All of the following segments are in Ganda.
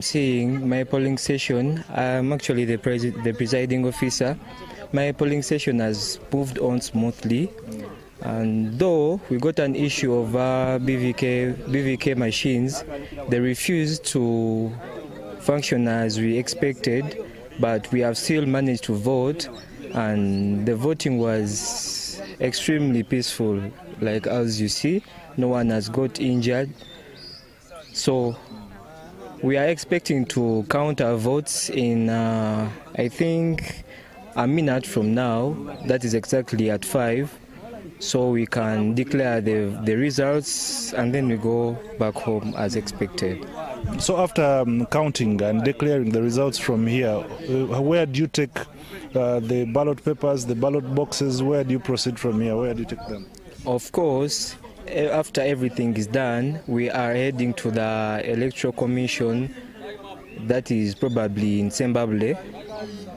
Seeing my polling station, I'm actually the presiding officer. My polling station has moved on smoothly, and though we got an issue of BVK machines, they refused to function as we expected, but we have still managed to vote, and the voting was extremely peaceful. Like as you see, no one has got injured. So we are expecting to count our votes in, I think, a minute from now. That is exactly at 5. So we can declare the results and then we go back home as expected. So after counting and declaring the results from here, where do you take the ballot papers, the ballot boxes? Where do you proceed from here? Where do you take them? Of course, after everything is done, we are heading to the Electoral Commission, that is probably in Zimbabwe,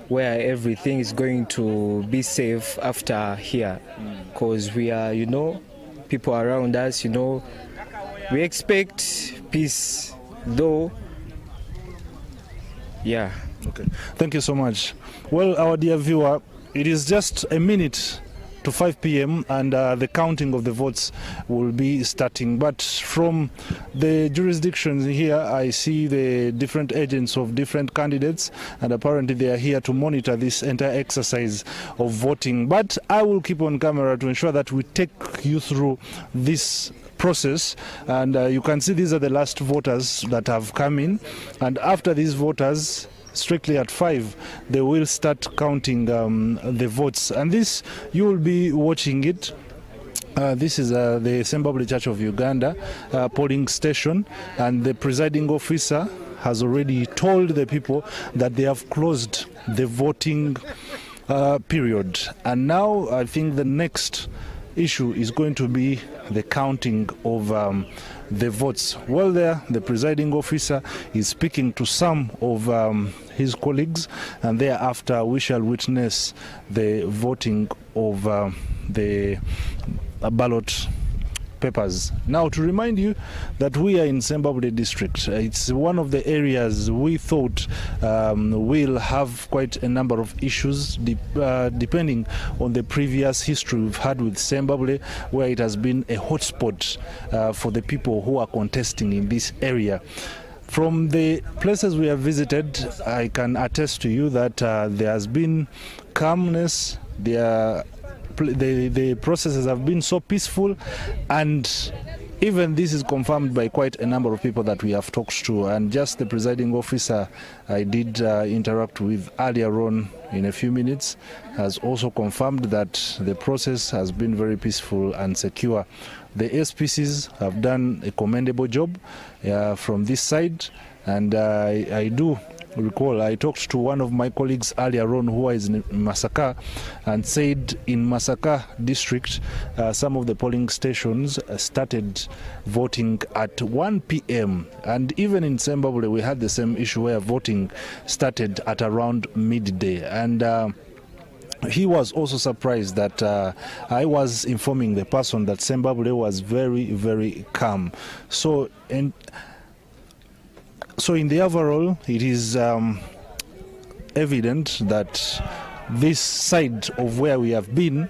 where everything is going to be safe after here. Because we are, people around us, we expect peace, though, yeah. Okay, thank you so much. Well, our dear viewer, it is just a minute to 5 p.m. and the counting of the votes will be starting. But from the jurisdictions here, I see the different agents of different candidates, and apparently they are here to monitor this entire exercise of voting. But I will keep on camera to ensure that we take you through this process, and you can see these are the last voters that have come in, and after these voters, strictly at 5, they will start counting the votes, and this you will be watching it. This is the Zimbabwe Church of Uganda polling station, and the presiding officer has already told the people that they have closed the voting period, and now I think the next issue is going to be the counting of the votes. Well, there the presiding officer is speaking to some of his colleagues, and thereafter we shall witness the voting of the ballot papers. Now, to remind you that we are in Zimbabwe district, it's one of the areas we thought will have quite a number of issues depending on the previous history we've had with Zimbabwe, where it has been a hotspot for the people who are contesting in this area. From the places we have visited, I can attest to you that there has been calmness. The processes have been so peaceful, and even this is confirmed by quite a number of people that we have talked to. And just the presiding officer I did interact with earlier on in a few minutes has also confirmed that the process has been very peaceful and secure. The SPCs have done a commendable job from this side, and I do recall I talked to one of my colleagues earlier on who is in Masaka, and said in Masaka district some of the polling stations started voting at 1 p.m. and even in Zimbabwe we had the same issue where voting started at around midday, and he was also surprised that I was informing the person that Zimbabwe was very, very calm. So in the overall, it is evident that this side of where we have been,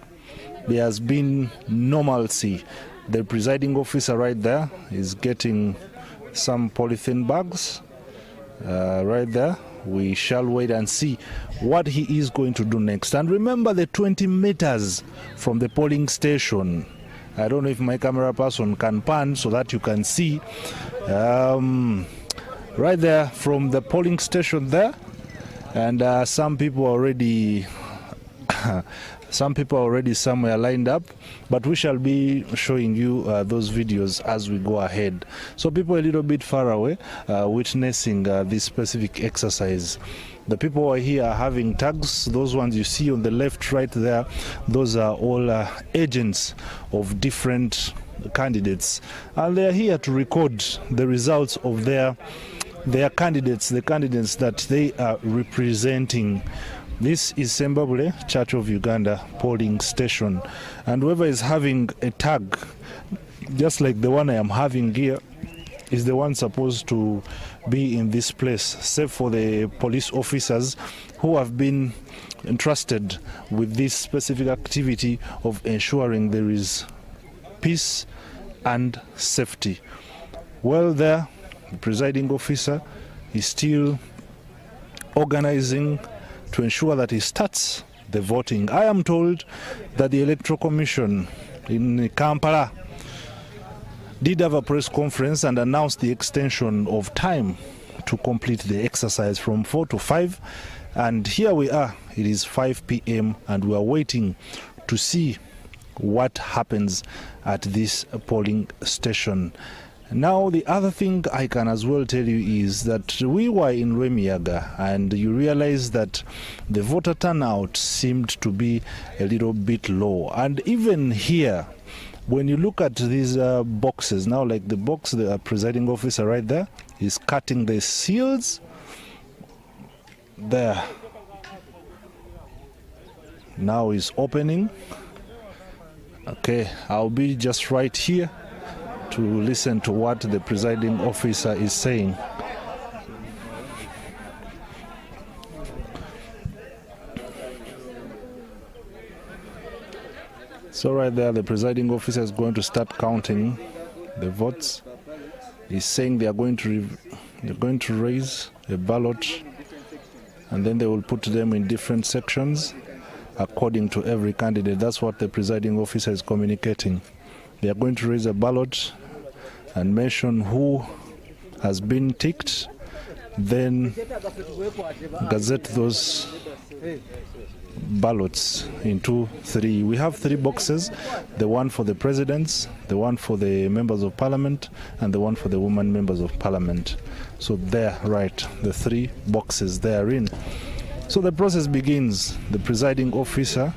there has been normalcy. The presiding officer right there is getting some polythene bags right there. We shall wait and see what he is going to do next. And remember the 20 meters from the polling station. I don't know if my camera person can pan so that you can see right there from the polling station there, and some people already somewhere lined up, but we shall be showing you those videos as we go ahead. So people a little bit far away witnessing this specific exercise. The people who are here are having tags. Those ones you see on the left right there, those are all agents of different candidates, and they are here to record the results of their candidates, the candidates that they are representing. This is Zimbabwe Church of Uganda polling station, and whoever is having a tag just like the one I am having here is the one supposed to be in this place, save for the police officers who have been entrusted with this specific activity of ensuring there is peace and safety. Well, there, the presiding officer is still organizing to ensure that he starts the voting. I am told that the Electoral Commission in Kampala did have a press conference and announced the extension of time to complete the exercise from 4 to 5. And here we are, it is 5 p.m. and we are waiting to see what happens at this polling station. Now, the other thing I can as well tell you is that we were in Rwemiyaga and you realize that the voter turnout seemed to be a little bit low. And even here, when you look at these boxes, now like the box, the presiding officer right there is cutting the seals. There. Now is opening. Okay, I'll be just right here to listen to what the presiding officer is saying. So right there, the presiding officer is going to start counting the votes. He's saying they're going to raise a ballot, and then they will put them in different sections according to every candidate. That's what the presiding officer is communicating. They are going to raise a ballot and mention who has been ticked, then gazette those ballots into 3. We have 3 boxes, the one for the presidents, the one for the members of parliament, and the one for the women members of parliament. So there, right, the 3 boxes therein. So the process begins. The presiding officer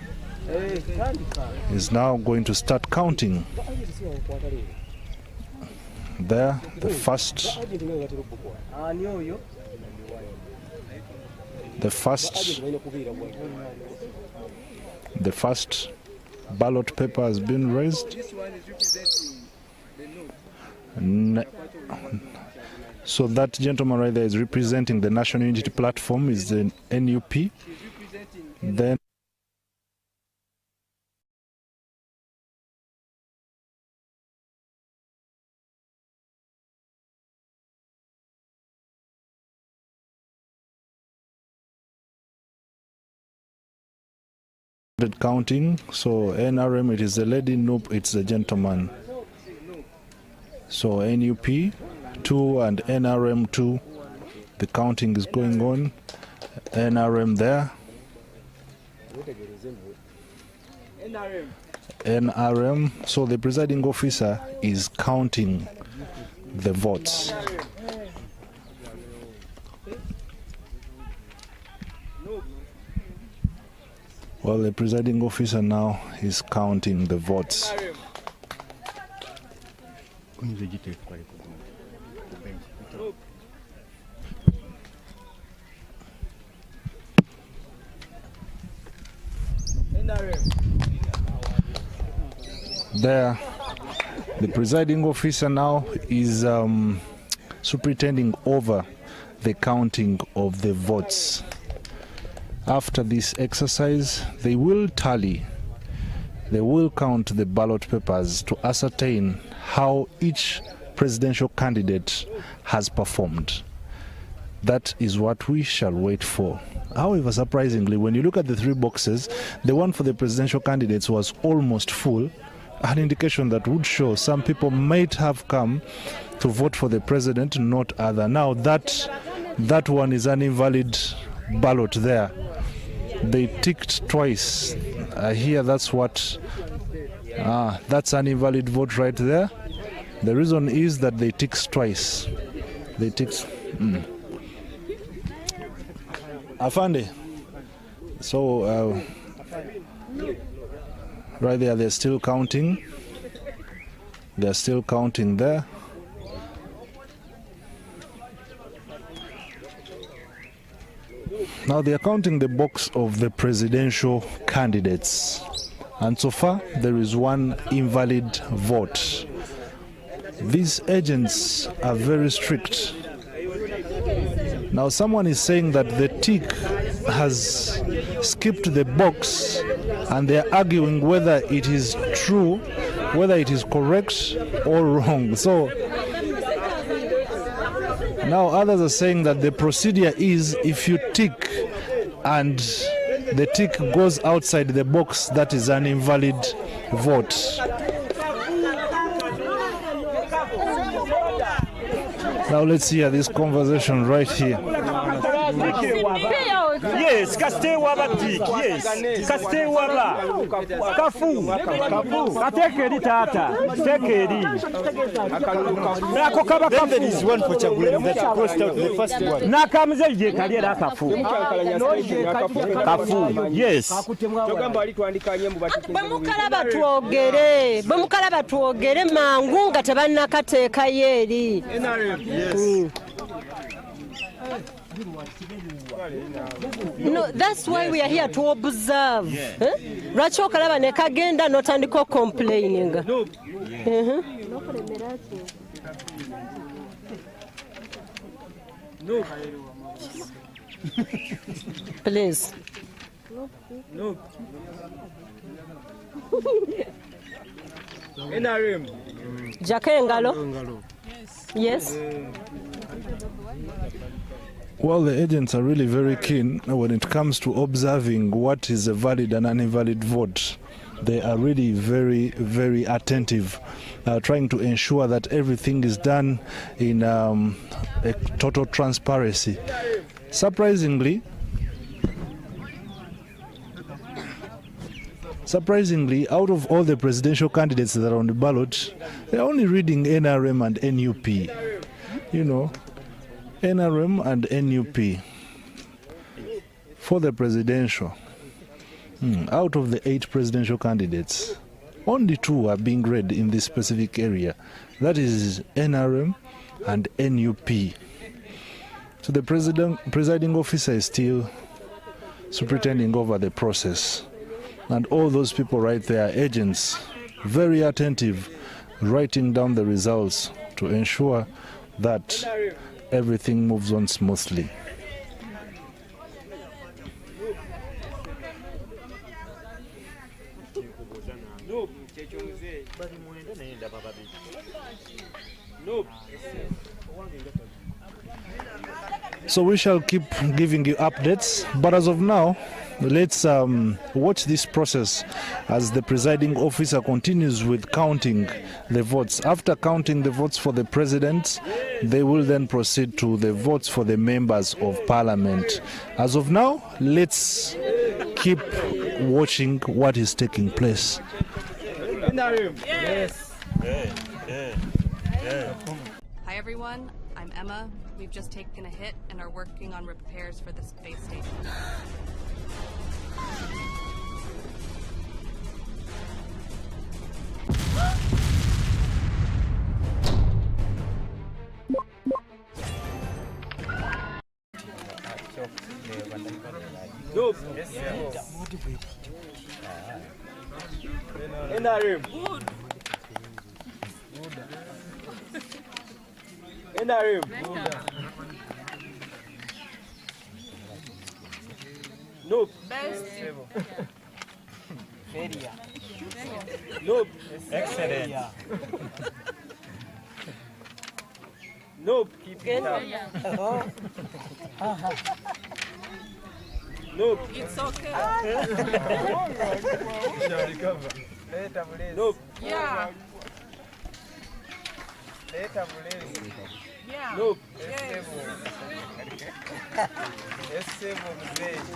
is now going to start counting. There, the first ballot paper has been raised. So that gentleman right there is representing the National Unity Platform, is the NUP. Then counting. So NRM, it is the lady, nope, it's the gentleman. So NUP 2 and NRM 2, the counting is going on. NRM there. NRM. So the presiding officer is counting the votes. Well, the presiding officer now is counting the votes. There, the presiding officer now is superintending over the counting of the votes. After this exercise, they will tally, they will count the ballot papers to ascertain how each presidential candidate has performed. That is what we shall wait for. However, surprisingly, when you look at the 3 boxes, the one for the presidential candidates was almost full, an indication that would show some people might have come to vote for the president, not other. Now that one is an invalid ballot there. They ticked twice. Here, that's what. That's an invalid vote right there. The reason is that they ticked twice. They ticked. Afande. So right there, they're still counting. They're still counting there. Now they are counting the box of the presidential candidates, and so far there is one invalid vote. these agents are very strict. Now someone is saying that the tick has skipped the box and they are arguing whether it is true, whether it is correct or wrong. So now others are saying that the procedure is if you tick and the tick goes outside the box, that is an invalid vote. Now let's hear this conversation right here. Yes, Kastewabatik, yes. Kastewaba. Kafu. Katekeri tata. Tekeri. Then there is one for Chagulani that crossed out the first one. Nakamze kaliera kafu. Kafu, yes. Bamukalaba tuogere mangu nga tebannakateeka yeeri. No, that's why we are here to observe. Lwaki okalaba ne kagenda n'otandika complaining? No. Please. No. NRM. Jaka engalo? Yes. Well, the agents are really very keen when it comes to observing what is a valid and an invalid vote. They are really very, very attentive, trying to ensure that everything is done in a total transparency. Surprisingly, out of all the presidential candidates that are on the ballot, they're only reading NRM and NUP. You know, NRM and NUP for the presidential. Out of the 8 presidential candidates, only 2 are being read in this specific area. That is NRM and NUP. So the presiding officer is still superintending over the process. And all those people right there, agents, very attentive, writing down the results to ensure that everything moves on smoothly. So we shall keep giving you updates, but as of now, let's watch this process as the presiding officer continues with counting the votes. After counting the votes for the president, they will then proceed to the votes for the members of parliament. As of now, let's keep watching what is taking place. Yes. Hi everyone, I'm Emma. We've just taken a hit and are working on repairs for the space station. No. NRM. NRM. No. No. Excellent. No. Keep it up. No. It's okay. No. Yeah. No.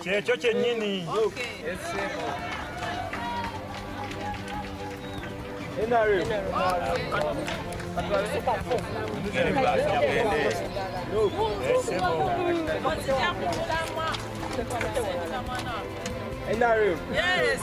Kyekyo kyennyini. NRM. NRM. Yes.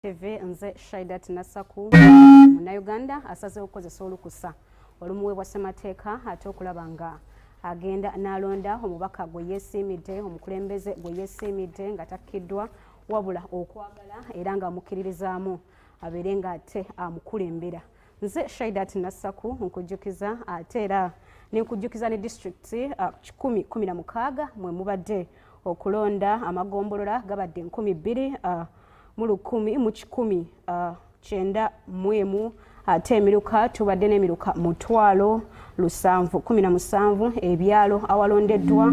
TV nze Shaidat Nasaku Munnayuganda asazeewo okukozesa olukusa olumuweebwa ssemateeka ate okulaba nga agenda n'alonda omubaka gwe yeesiimidde omukulembeze gwe yeesiimidde nga takkiddwa wabula okwagala era nga amukkiririzaamu abeere nga ate amukulembera. Nze Shaidat Nasaku nkujjukiza ate era nenkujjukiza ne disitulikiti 116 mwe mubadde okulonda amagombolola gabadde 2,191 ate emiruka tubadde n'emiruka 1,717 ebyalo awalondeddwa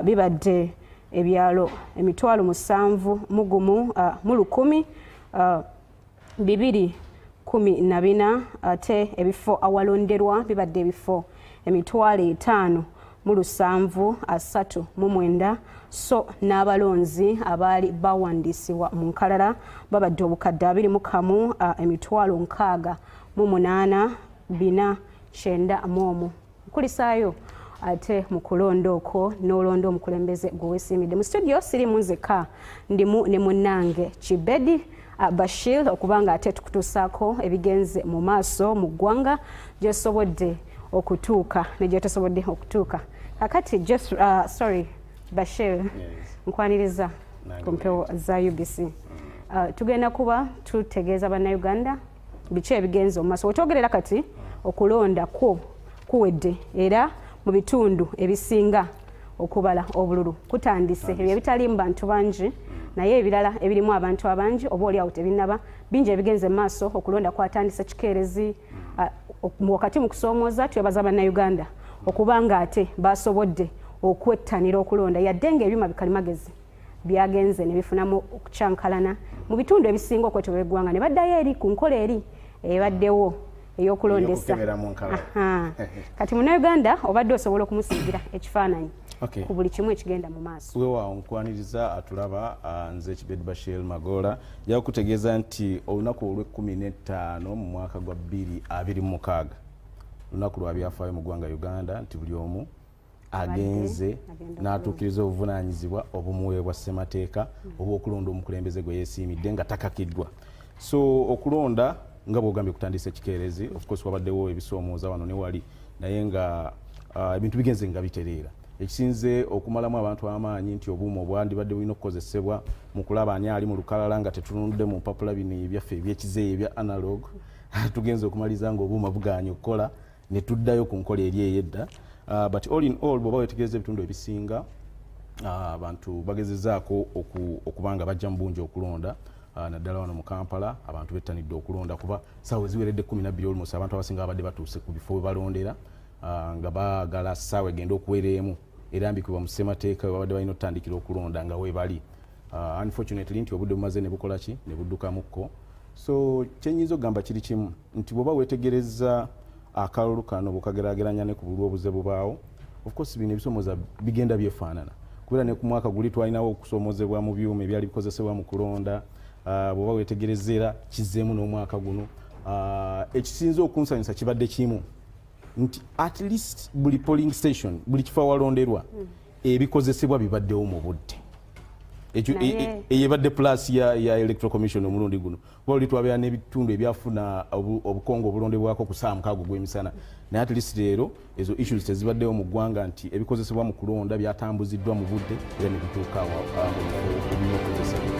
bibadde ebyalo 7,1,214 ate ebifo awalonderwa bibadde ebifo 5,739 so n'abalonzi abaali bawandiisibwa mu nkalala babadde obukadde 21,68,491 nkulisaayo ate mu kulonda okwo n'olonda omukulembeze gwe weesiimidde. Mu studio sirimu nzeka ndimu ne munnange Kibedi Bashir okubanga ate tukutuusaako ebigenze mu maaso mu ggwanga gyesobodde okutuuka ne gyetosobodde okutuuka. Kakati sorry Bashir, nkwaniriza ku mpewo za UBC. Tugenda kuba tutegeeza bannayuganda biki ebigenze mu maaso. Wetwogerera kati okulonda kuwedde era mu bitundu ebisinga okubala obululu kutandise ebyo ebitalimu bantu bangi naye ebirala ebirimu abantu abangi oba oliawo tebinnaba bingi ebigenze mu maaso. Okulonda kwatandise kikeerezi wakati mu kusoomooza twebaza bannayuganda okubanga ate basobodde okwettanira okulonda yadde nga ebyuma bikalimagezi byagenze ne bifunamu okukyankalana mu bitundu ebisinga okwetobera eggwanga ne baddayo eri ku nkola eri ebaddewo ey'okulondesa. Kati munnayuganda obadde osobola okumusiigira ekifaananyi ku buli kimu ekigenda mu maaso. Weewaawo nkwaniriza atulaba nze Kibedi Bashir Magola yakutegeeza nti olunaku olw'15 mu mwaka gwa 2026 lunaku lwa byafaayo mu ggwanga Uganda nti buli omu agenze n'atuukiriza obuvunaanyizibwa obumuweebwa ssemateeka obw'okulonda omukulembeze gwe yeesiimidde nga takakiddwa. So okulonda nga bw'ogambye kutandisa ekikeerezi, of course wabaddewo ebisoomooza wano ne wali naye nga ebintu bigenze nga bitereera. Ekisinze okumalamu abantu amaanyi nti obuuma obwandibadde bulina okukozesebwa mu kulaba ani ali mu lukalala nga tetunudde mu mpapula bino ebyaffe ebyekizeeyi ebya analog tugenze okumaliza nga obuuma bugaanye okukola ne tuddayo ku nkola eri ey'edda. But all in all bw'oba wetegereza ebitundu ebisinga abantu bagezezaako okubanga bajja mu bungi okulonda. Naddala wano mu Kampala abantu bettanidde okulonda kuba ssaawa eziweredde 12 olmost abantu abasinga babadde batuuse ku bifo we balondera nga baagala ssaawa egenda okuwera emu erambikibwa mu ssemateeka we babadde balina okutandikira okulonda nga we bali. Unfortunately nti obudde bumaze ne bukola ki ne buddukamukko. So kyenyinza okugamba kiri kimu nti bw'oba weetegereza akalulu kano bw'okageraageranya ne ku bulwa obuze bubaawo, of course bino ebisoomooza bigenda byefaanana kubeera ne ku mwaka guli twalinawo okusoomozebwa mu byuma ebyali bikozesebwa mu kulonda. Bw'oba weetegereza era kizeemu n'omwaka guno. Ekisinza okunsanyusa kibadde kimu nti at least buli polling station buli kifo awalonderwa ebikozesebwa bibaddewo mu budde. Ekyo eyebadde plus ya electoral commission omulundi guno kuba oli twabeera n'ebitundu ebyafuna obukongo obulondebwako ku ssaawa 6 gw'emisana naye at least leero ezo issues tezibaddewo mu ggwanga nti ebikozesebwa mu kulonda byatambuziddwa mu budde era ne bituuka awo obulina okukozesebwa.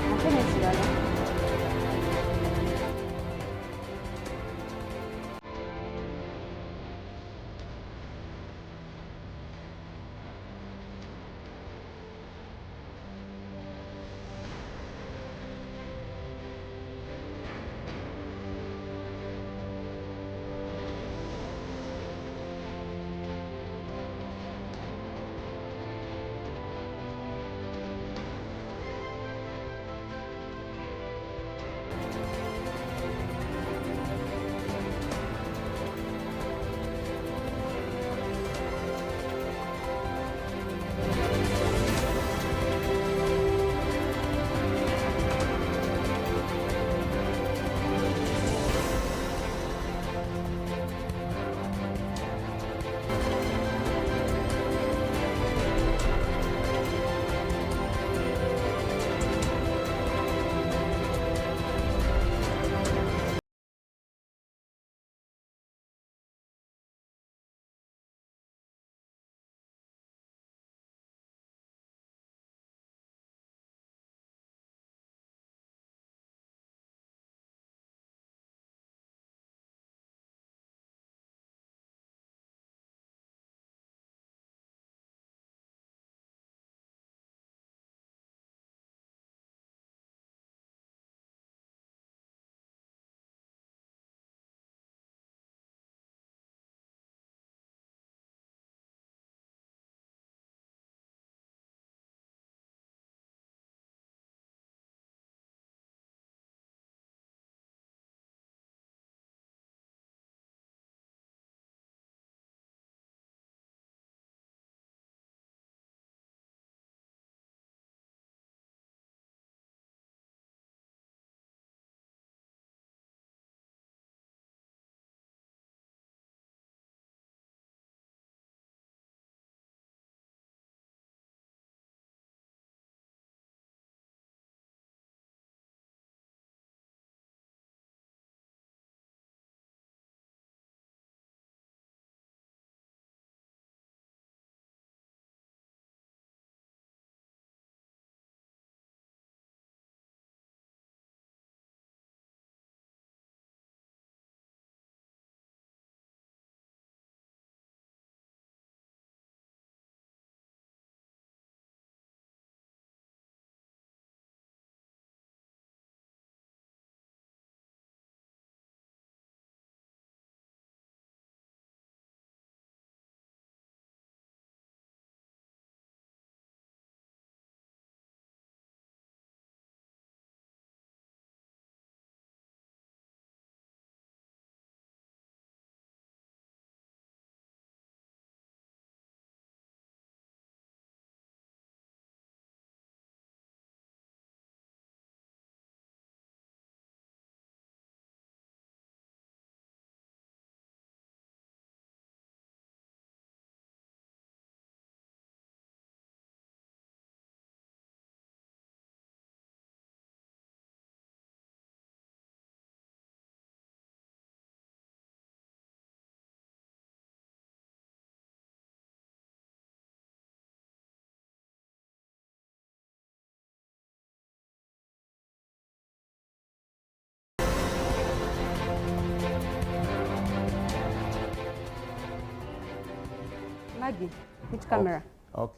Agi, which camera? Okay.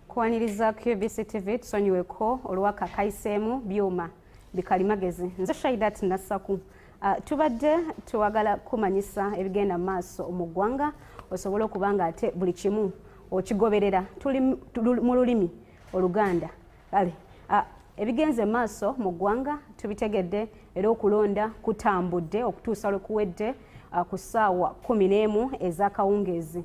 Kwaniriza QBC TV tusonyiweko olwaka kaiseemu byuma bikalimagezi nze Shaidat Nasaku tubadde tuwagala kumanyisa ebigenda maaso mu ggwanga osobola okubanga ate buli kimu okigoberera tuli mu lulimi Oluganda kale ebigenze maaso mu ggwanga tubitegedde era okulonda kutambudde okutuusa lwe kuwedde ku ssaawa 11 ez'akawungeezi.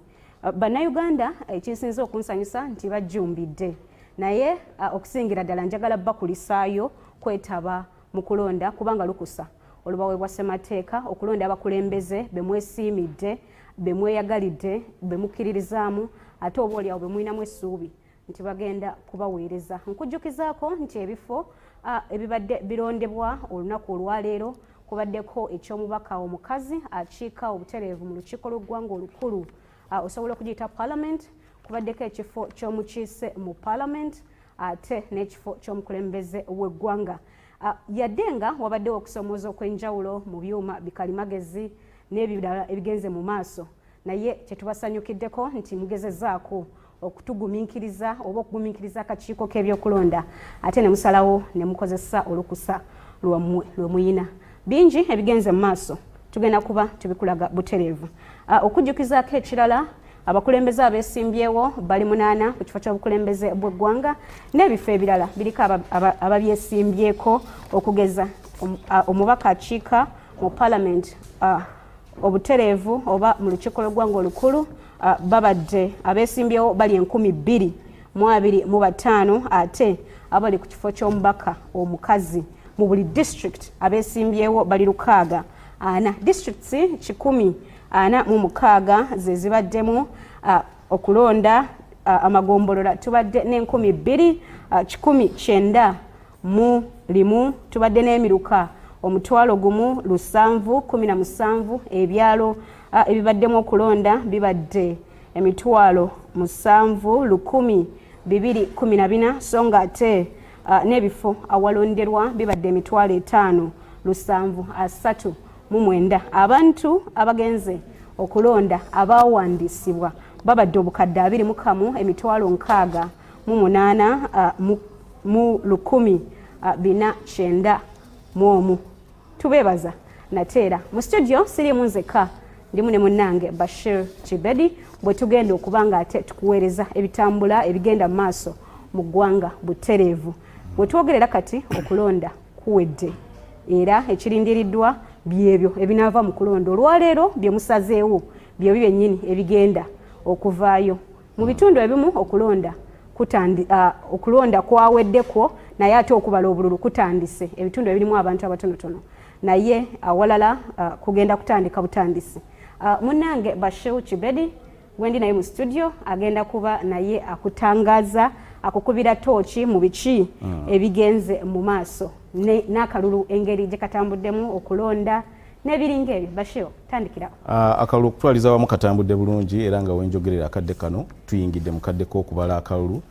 Bannayuganda ekinsinza okunsanyusa nti bajjumbidde naye okusingira ddala njagala bakulisaayo kwetaba mu kulonda kubanga lukusa olubaweebwa ssemateeka okulonda abakulembeze bemwesiimidde bemweyagalidde bemukkiririzaamu ate oba oliawo bemulinamu essuubi nti bagenda kubaweereza. Nkujjukizaako nti ebifo ebibadde birondebwa olunaku olwaleero kubaddeko eky'omubaka omukazi akiika obutereevu mu lukiiko lw'eggwanga olukulu osobola okugiyita Parliament, kubaddeko ekifo ky'omukiise mu Parliament ate n'ekifo ky'omukulembeze w'eggwanga. Yadde nga wabaddewo okusomooza okw'enjawulo mu byuma bikalimagezi n'ebirala ebigenze mu maaso naye kyetubasanyukiddeko nti mugezezaako okutugumiikiriza oba okugumiikiriza akakiiko k'ebyokulonda ate ne musalawo ne mukozesa olukusa lwammwe lwe muyina. Bingi ebigenze mu maaso tugenda kuba tubikulaga butereevu. Okujjukizaako ekirala abakulembeze abeesimbyewo bali 8 ku kifo ky'obukulembeze bw'eggwanga n'ebifo ebirala biriko ababyesimbyeko okugeza omubaka akiika mu Parliament obutereevu oba mu lukiiko lw'eggwanga olukulu babadde abeesimbyewo bali 2225 ate abali ku kifo ky'omubaka omukazi mu buli district abeesimbyewo bali 6 districts 146 ze zibaddemu okulonda amagombolola tubadde ne2,191 tubadde n'emiruka 1,717 ebyalo ebibaddemu okulonda bibadde 7,214 so nga ate n'ebifo awalonderwa bibadde 5,739. Abantu abagenze okulonda abawandiisibwa babadde obukadde 21,608 mu 1,491. Tubeebaza nateera mu studio sirimu nzeka ndimu ne munnange Bashir Chibedi bwe tugenda okubanga ate tukuweereza ebitambula ebigenda mu maaso mu ggwanga butereevu. Bwe twogerera kati okulonda kuwedde era ekirindiriddwa byebyo ebinaava mu kulonda olwaleero bye musazeewo byebyo byennyini ebigenda okuvaayo mu bitundu ebimu okulonda kwaweddeko naye ate okubala obululu kutandise ebitundu ebirimu abantu abatonotono naye awalala kugenda kutandika butandisi. Munnange Bashir Chibedi wendi naye mu studio agenda kuba naye akutangaza akukubira tooki mu biki ebigenze mu maaso n'akalulu engeri gye katambuddemu okulonda n'ebiringa ebyo. Bashir, tandikira. Akalulu okutwaliza wamu katambudde bulungi era nga wenjogerera akadde kano tuyingidde mu kadde k'okubala akalulu.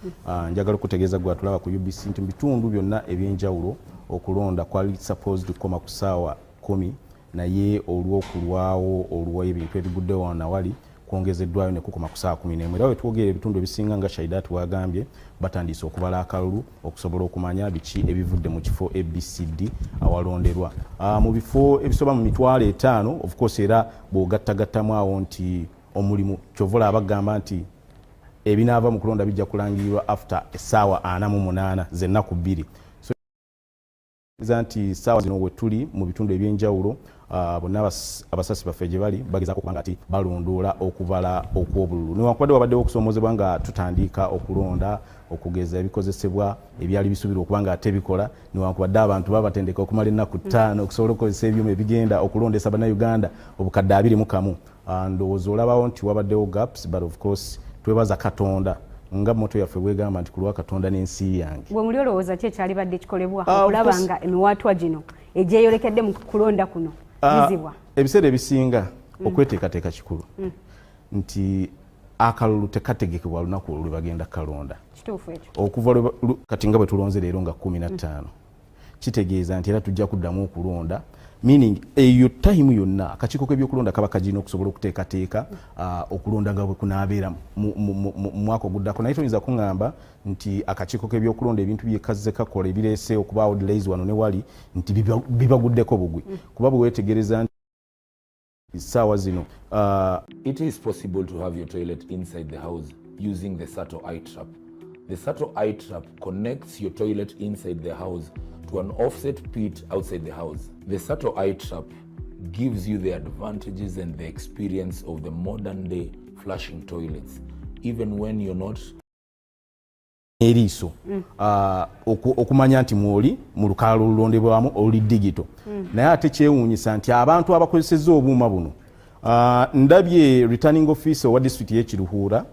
Njagala okutegeeza gwe atulaba ku UBC nti mu bitundu byonna ebyenjawulo okulonda kwali supposed kukoma ku ssaawa 10 naye olw'okulwawo olw'ebintu ebiguddewo wana wali kwongezeddwayo ne kukoma ku ssaawa 11. Era wetwogera ebitundu ebisinga nga Shaidat wagambye batandise okubala akalulu okusobola okumanya biki ebivudde mu kifo ABCD awalonderwa. Mu bifo ebisoba mu 5,000 of course era bw'ogattagattamu awo nti omulimu kyovola abagamba nti ebinaava mu kulonda bijja kulangirwa after essaawa 48 z'ennaku 2. Nti ssaawa zino we tuli mu bitundu ebyenjawulo bonna abasasi baffe gye bali bagezaako okubanga ati balondoola okubala okw'obululu. Newankubadde wabaddewo okusoomozebwa nga tutandika okulonda okugeza ebikozesebwa ebyali bisuubirwa okubanga ate bikola newankubadde abantu babatendeka okumala ennaku 5 okusobola okukozesa ebyuma ebigenda okulondesa bannayuganda obukadde 21. Ndowooza olabawo nti wabaddewo gaps but of course twebaza Katonda nga moto yaffe bwegamba nti kulwa Katonda n'ensi yange. Bwe muli olowooza ki ekyali badde kikolebwa okulaba nga emiwaatwa gino egyeyolekedde mu kulonda kuno gizibwa? Ebiseera ebisinga okweteekateeka kikulu nti akalulu tekategekebwa lunaku olwo lwe bagenda kalonda. Kituufu ekyo. Okuva kati nga bwe tulonze leero nga 15 kitegeeza nti era tujja kuddamu okulonda, meaning eyo time yonna akakiiko k'ebyokulonda kaba kagina okusobola okuteekateeka okulonda nga bwe kunaabeera mu mwaka oguddako. Naye toyinza kuŋŋamba nti akakiiko k'ebyokulonda ebintu bye kazze kakola ebireese okubaawo delays wano ne wali nti bibaguddeko bugwi, kuba bwe weetegereza nti essaawa zino. It is possible to have your toilet inside the house using the subtle eye trap. The subtle eye trap connects your toilet inside the house to an offset pit outside the house. The subtle eye trap gives you the advantages and the experience of the modern day flushing toilets, even when you're not. Eriiso okumanya nti mwoli mu lukalala olulondebwamu oli digital. Naye ate kyewuunyisa nti abantu abakozesezza obuuma buno, ndabye returning officer owa district y'Ekiruhura,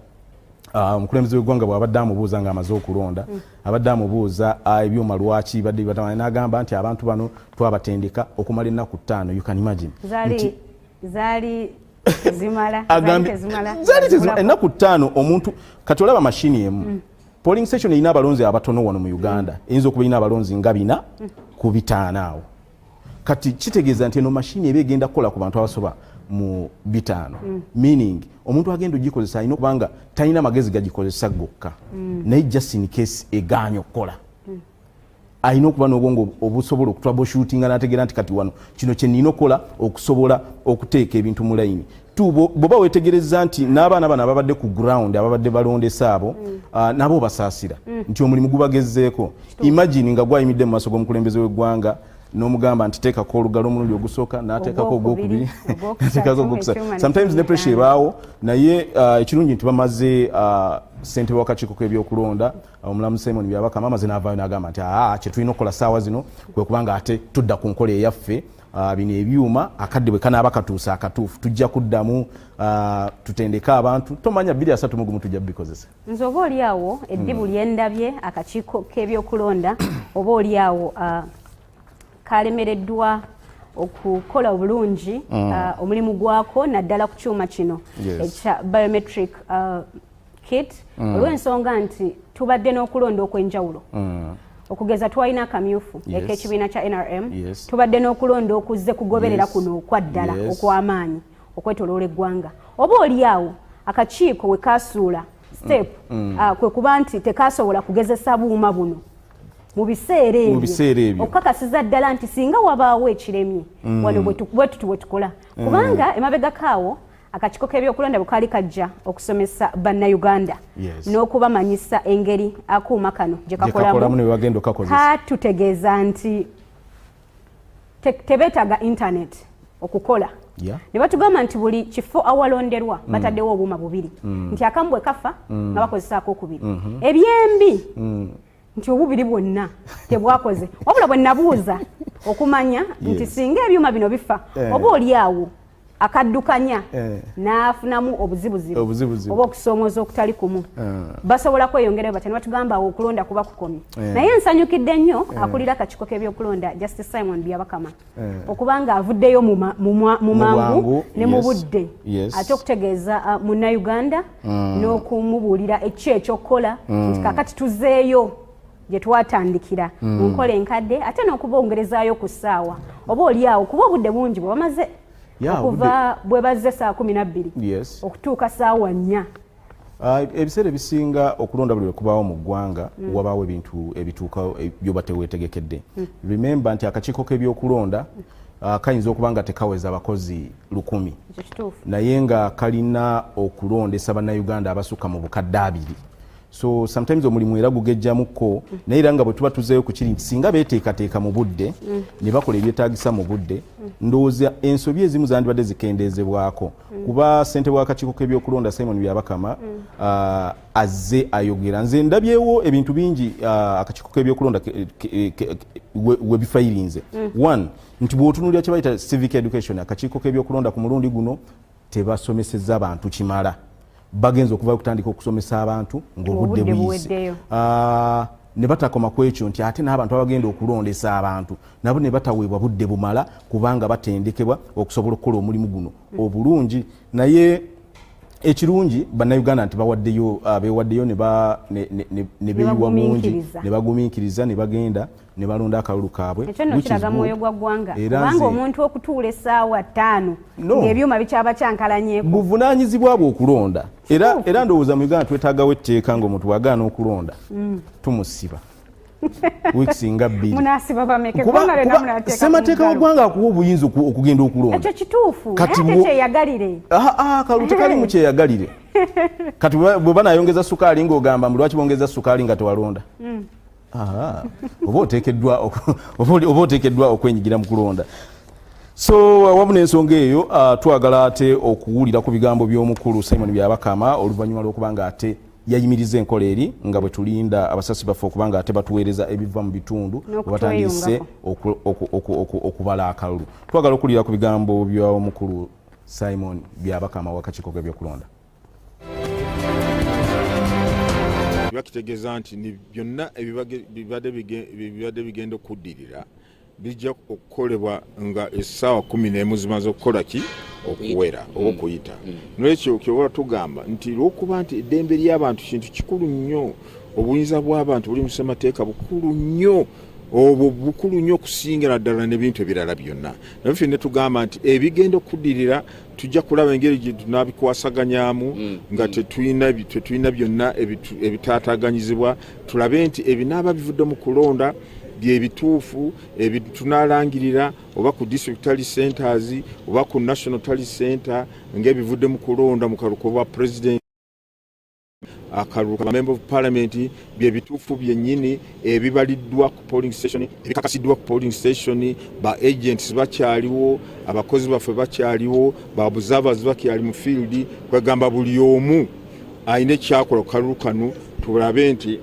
omukulembeze w'eggwanga bw'abadde amubuuza ng'amaze okulonda, abadde amubuuza ebyuma lwaki badde batamanya, n'agamba nti abantu bano twabatendeka okumala ennaku 5. You can imagine. Zaali tezimala ennaku 5 omuntu kati olaba mashini emu. Polling station erina abalonzi abatono wano mu Uganda, eyinza okuba erina abalonzi nga 4 ku 5 awo. Kati kitegeeza nti eno mashini eba egenda kukola ku bantu abasoba mu 5, meaning omuntu agenda ogikozesa alina okubanga talina magezi gagikozesa gokka, naye just in case egaanya okukola alina okuba n'obwongo obusobola okutroubleshootinga n'ategeera nti kati wano kino kye nnina okukola okusobola okuteeka ebintu mu layini. Bw'oba weetegereza nti n'abaana bano ababadde ku ground ababadde balondesa abo nabo basaasira nti omulimu gubagezzeeko. Imagine nga gwayimidde mu maaso g'omukulembeze w'eggwanga n'omugamba nti teekako olugalo omulundi ogusooka n'ateekako ogwokubiri n'ateekako ogwokusatu. Sometimes ne pressure ebaawo, naye ekirungi nti bamaze ssentebe w'akakiiko k'ebyokulonda omulamu Simon Byabakama amaze n'avaayo n'agamba nti kye tulina okukola ssaawa zino kwe kubanga ate tudda ku nkola eyaffe. Bino ebyuma akadde bwe kanaaba katuusa akatuufu tujja kuddamu tutendeka abantu tomanya 231 tujja bikozesa. Nze oba oli awo eddibu lyendabye akakiiko k'ebyokulonda oba oli awo kalemereddwa okukola obulungi omulimu gwako naddala ku kyuma kino ekya biometric kit olw'ensonga nti tubadde n'okulonda okw'enjawulo. Okugeza twalina akamyufu ek'ekibiina kya NRM, tubadde n'okulonda okuzze kugoberera kuno okwaddala okw'amaanyi okwetoloola eggwanga. Oba oli awo akakiiko we kasuula step kwe kuba nti tekasobola kugezesa buuma buno mu biseera ebyo okukakasiza ddala nti singa wabaawo ekiremye wano bwe tukola, kubanga emabega kaawo akakiiko k'ebyokulonda bwe kaali kajja okusomesa bannayuganda n'okubamanyisa engeri akuuma kano gye kakolamu, katutegeeza nti tebeetaaga internet okukola. Ne batugamba nti buli kifo awalonderwa bataddewo obuuma 2, nti akamu bwe kafa nga bakozesaako okubiri. Ebyembi nti obubiri bwonna tebwakoze, wabula bwe nabuuza okumanya nti singa ebyuma bino bifa oba oli awo akaddukanya n'afunamu obuzibuzibu oba okusoomooza okutali kumu, basobola kweyongerayo batya ne batugamba awo okulonda kuba kukomye. Naye nsanyukidde nnyo akulira akakiiko k'ebyokulonda Justice Simon Byabakama okubanga avuddeyo mu mangu ne mu budde ate okutegeeza munnayuganda n'okumubuulira ekyo ekyokukola nti kakati tuzeeyo gye twatandikira mu nkola enkadde ate n'okubongerezaayo ku ssaawa oba oli awo kuba obudde bungi bwe bamaze okuva bwe bazze saa 12 okutuuka ssaawa 4. Ebiseera ebisinga okulonda buli lwekubaawo mu ggwanga wabaawo ebintu ebituuka byoba teweetegekedde. Remember nti akakiiko k'ebyokulonda kayinza okuba nga tekaweza abakozi 100 naye nga kalina okulondesa bannayuganda abasukka mu bukadde 2. So sometimes omulimu era gugejjamukko naye era nga bwe tuba tuzeeyo ku kiri nti singa beeteekateeka mu budde ne bakola ebyetaagisa mu budde, ndowooza ensobi ezimu zandibadde zikendeezebwako kuba ssentebe w'akakiiko k'ebyokulonda Simon Byabakama azze ayogera. Nze ndabyewo ebintu bingi akakiiko k'ebyokulonda we bifayirinze. One, nti bw'otunuulira kye bayita civic education, akakiiko k'ebyokulonda ku mulundi guno tebasomesezza bantu kimala. Bagenza okuva kutandika okusomesa abantu ng'obudde buyise. Ne batakoma ku ekyo nti ate n'abantu abagenda okulondesa abantu nabo ne bataweebwa budde bumala kubanga batendekebwa okusobola okukola omulimu guno obulungi. Naye ekirungi bannayuganda nti beewaddeyo ne beeyiwa mungi ne bagumiikiriza ne bagenda ne balonda akalulu kaabwe ekyo nno kiraga mwoyo gwa ggwanga kubanga omuntu okutuula essaawa 5 ng'ebyuma bikyaba kyankalanyeko buvunaanyizibwa bwe okulonda era ndowooza mu Uganda twetaagawo etteeka ng'omuntu bw'agaana okulonda tumusiba wiiki nga 2 munasiba bameke kubanga lena munateeka ssemateeka w'eggwanga akuwa obuyinza okugenda okulonda ekyo kituufu naye tekyeyagalire kalulu tekali mu kyeyagalire kati bwe banayongeza sukaali ng'ogamba mu lwaki bongeza sukaali nga tewalonda oba oteekeddwa okwenyigira mu kulonda. So wamu n'ensonga eyo twagala ate okuwulira ku bigambo by'omukulu Simon Byabakama oluvannyuma lw'okubanga ate yayimiriza enkola eri nga bwe tulinda abasasi baffe okubanga ate batuweereza ebiva mu bitundu batandise okubala akalulu. Twagala okuwulira ku bigambo by'omukulu Simon Byabakama w'akakiiko k'ebyokulonda. Bakitegeeza nti ni byonna ebibadde bigenda okuddirira bijja okukolebwa nga essaawa 11 zimaze okukola ki okuwera oba okuyita. N'ekyo kyobola tugamba nti lw'okuba nti eddembe ly'abantu kintu kikulu nnyo, obuyinza bw'abantu buli mu ssemateeka bukulu nnyo, obwo bukulu nnyo okusingira ddala n'ebintu ebirala byonna. Naye ffe ne tugamba nti ebigenda okuddirira tujja kulaba engeri gye tunabikwasaganyamu nga tetulina byonna ebitaataaganyizibwa, tulabe nti ebinaaba bivudde mu kulonda byebituufu tunalangirira oba ku district tally centers oba ku national tally center ng'ebivudde mu kulonda mu kaluko bwa president akaluka member of parliament byebituufu byennyini ebibaliddwa ku polling station ebikakasiddwa ku polling station ba agents bakyaliwo, abakozi baffe bakyaliwo, ba observers bakyali mu field, kwegamba buli omu ayina ekyakola ku kalulu kano tulabe nti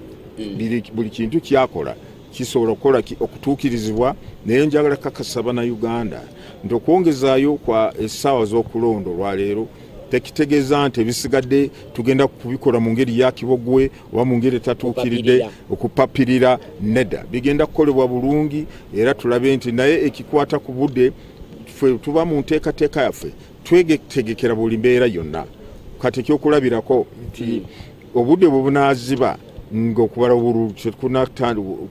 buli kintu kyakola kisobola okukola okutuukirizibwa. Naye njagala kakasaba na Uganda nti okwongezaayo kwa essaawa z'okulonda olwaleero tekitegeeza nti ebisigadde tugenda kubikola mu ngeri ya kibogwe oba mu ngeri etatuukiridde okupapirira. Nedda, bigenda kukolebwa bulungi era tulabe nti naye ekikwata ku budde ffe tuba mu nteekateeka yaffe twegetegekera buli mbeera yonna. Kati ekyokulabirako nti obudde bwe bunaaziba ng'okubala obululu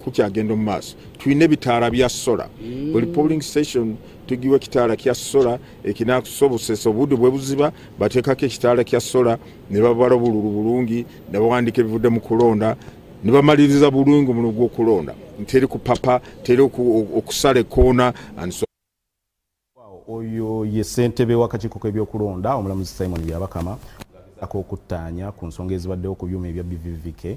kukyagenda mu maaso tulina ebitaala bya sola. Buli polling station tugiwa ekitaala kya sola ekinakusobozesa obudde bwe buziba bateekako ekitaala kya sola ne babala obululu bulungi ne bawandiika ebivudde mu kulonda ne bamaliriza bulungi omulimu gw'okulonda. Teri kupapa, teri okusala ekkoona. Oyo ye ssentebe w'akakiiko k'ebyokulonda omulamuzi Simon Byabakama okuttaanya ku nsonga ezibaddewo ku byuma ebya BVVK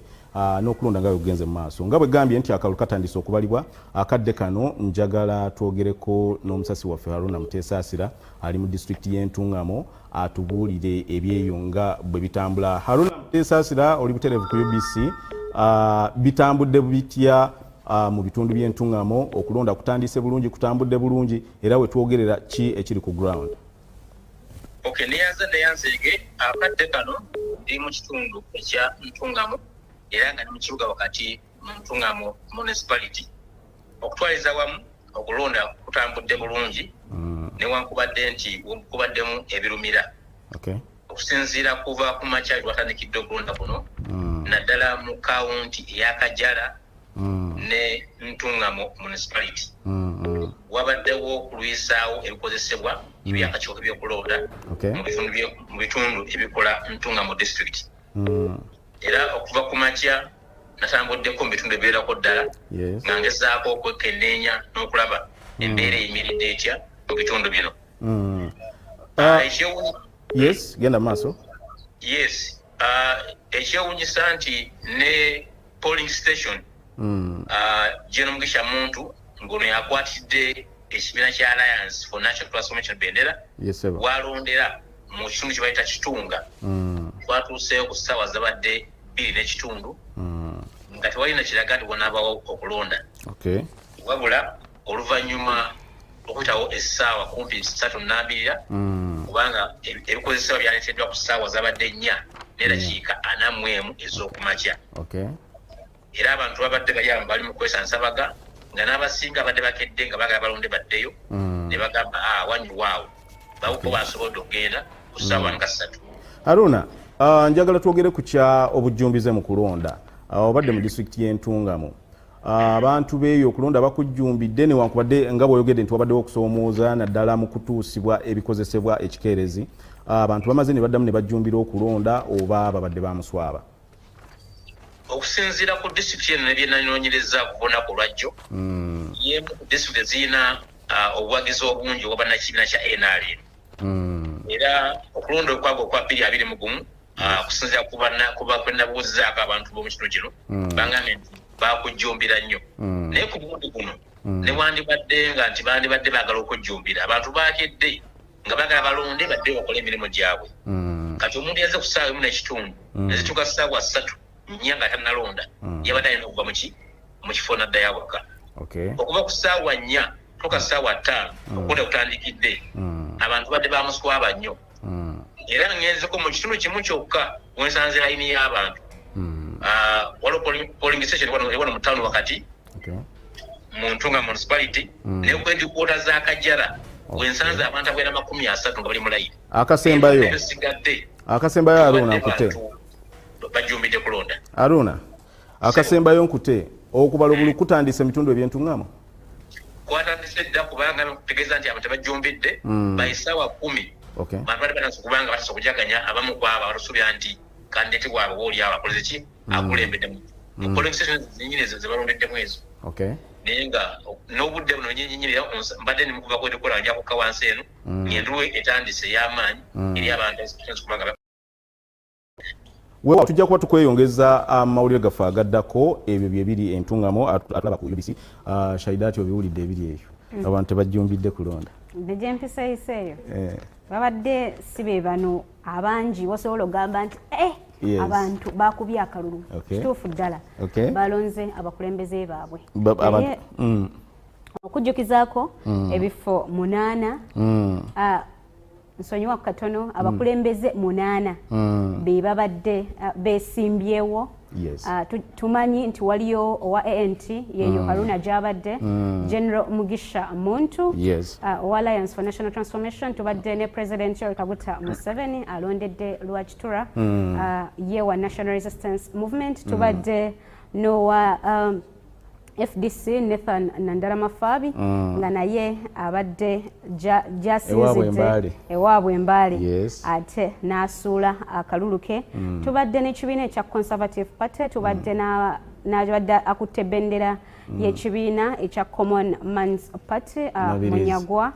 n'okulonda nga bwegenze mu maaso. Nga bwe gambye nti akalulu katandise okubalibwa akadde kano, njagala twogereko n'omusasi waffe Haruna Muteesaasira ali mu disitulikiti y'Entungamo atubuulire ebyeyo nga bwe bitambula. Haruna Muteesaasira oli butereevu ku UBC, bitambudde bitya mu bitundu by'Entungamo? Okulonda kutandise bulungi, kutambudde bulungi, era we twogerera ki ekiri ku ground? Okay, neyanzege akadde kano ndi mu kitundu ekya Ntungamo era nga ni mu kibuga wakati mu Ntungamo municipality. Okutwaliza wamu okulonda kutambudde bulungi newankubadde nti kubaddemu ebirumira. Okusinziira kuva ku makya lwatandikidde okulonda kuno naddala mu kawunti ey'Akajala ne Ntungamo municipality wabaddewo okulwisaawo ebikozesebwa ebyakakiiko k'ebyokulonda mu bitundu ebikola Ntungamo district. Era okuva ku makya natambuddeko mu bitundu ebiwerako ddala nga ngezaako okwekenneenya n'okulaba embeera eyimiridde etya mu bitundu bino. Genda maaso. Ekyewuunyisa nti ne polling station Jeno Mugisha Muntu ngono yakwatidde ekibiina kya Alliance for National Transformation Bendera walondera mu kitundu kye bayita Kitunga. Twatuuseeyo ku ssaawa zabadde 2 n'ekitundu nga tewalina kiraga nti wanaabawo okulonda. Wabula oluvannyuma okuyitawo essaawa kumpi 3:40 kubanga ebikozesebwa byaleeteddwa ku ssaawa zabadde 4 n'eddakiika 41 ez'okumakya. Era abantu babadde bali mu kwesansabaga nga n'abasinga badde bakedde nga bagala balonde baddeyo ne bagamba wanyuwaawo bawuko basobodde okugenda ku ssaawa nga 3. Haruna, njagala twogere ku kya obujjumbize mu kulonda. Obadde mu disitulikiti y'Entungamo. abantu beeyo okulonda bakujjumbidde newankubadde nga bw'oyogedde nti wabaddewo okusoomooza naddala mu kutuusibwa ebikozesebwa ekikeerezi abantu bamaze ne baddamu ne bajjumbira okulonda oba babadde bamuswaba okusinziira ku disitulikiti eno nebyenanoonyereza ku lunaku lwajjo yemu ku disitulikiti zirina obuwagizi obungi oba bannakibiina kya NRM era okulonda okwago okwa 2021 okusinziira kuba kwenabuuzizaako abantu b'omu kitundu kino bangambye nti bakujjumbira nnyo naye ku bundi guno newandibadde nga nti bandibadde baagala okujjumbira abantu bakedde nga baagala balonde badde bakola emirimu gyabwe kati omuntu yazze ku ssaawa emu n'ekitundu nezituuka ssaawa 3 nnya nga tannalonda yabadde alina okuva mu kifo naddayo awaka okuva ku ssaawa 4 tuuka ssaawa 5 okulonda kutandikidde abantu badde bamuswaba nnyo era ngenzeko mu kitundu kimu kyokka wensanze layini y'abantu waliwo polling station ewano mu town wakati mu Ntunga municipality ne kwendikota za Kajjara wensanze abantu abwera 30 nga bali mu layini akasembayo Aruna nkute bajumbidde kulonda Aruna akasembayo nkute okubala obulu kutandise mitundu ebyentungamo kwatandise dda kubanga kutegeeza nti abantu bajumbidde baisaawa 10 bantu bali banansi kubanga batasobola okujaganya abamu kwabo abatusubira nti kandidate waabwe wooli awo akoleze ki akulembeddemu mu polling stations zinyini ze balondeddemu ezo naye nga n'obudde buno nyinyini mbadde nemukuva kwedekola nja kukka wansi eno ngenduwe etandise ey'amaanyi eri abantu kubanga wewa tujja kuba tukweyongeza amawulire gaffe agaddako ebyo byebiri entungamo atulaba ku UBC Shaidaati obiwulidde ebiri eyo abantu tebajjumbidde kulonda nejempisa eyo babadde sibe bano abangi wasobola ogamba nti abantu bakubye akalulu kituufu ddala balonze abakulembeze baabwe okujjukizaako ebifo 8 nsonyiwa ku katono abakulembeze 8 be babadde beesimbyewo tumanyi nti waliyo owa ANT yeyo Haruna gyabadde General Mugisha Muntu owa Alliance for National Transformation tubadde ne President Yoweri Kaguta Museveni alondedde Lwakitura ye wa National Resistance Movement tubadde nowa FDC Nathan Nandalama Fabi nga naye abadde jasinzidde ewaabwe Mbale ate n'asuula akalulu ke tubadde n'ekibiina ekya Conservative Party tubadde n'abadde akutte ebendera y'ekibiina ekya Common Man's Party Munyagwa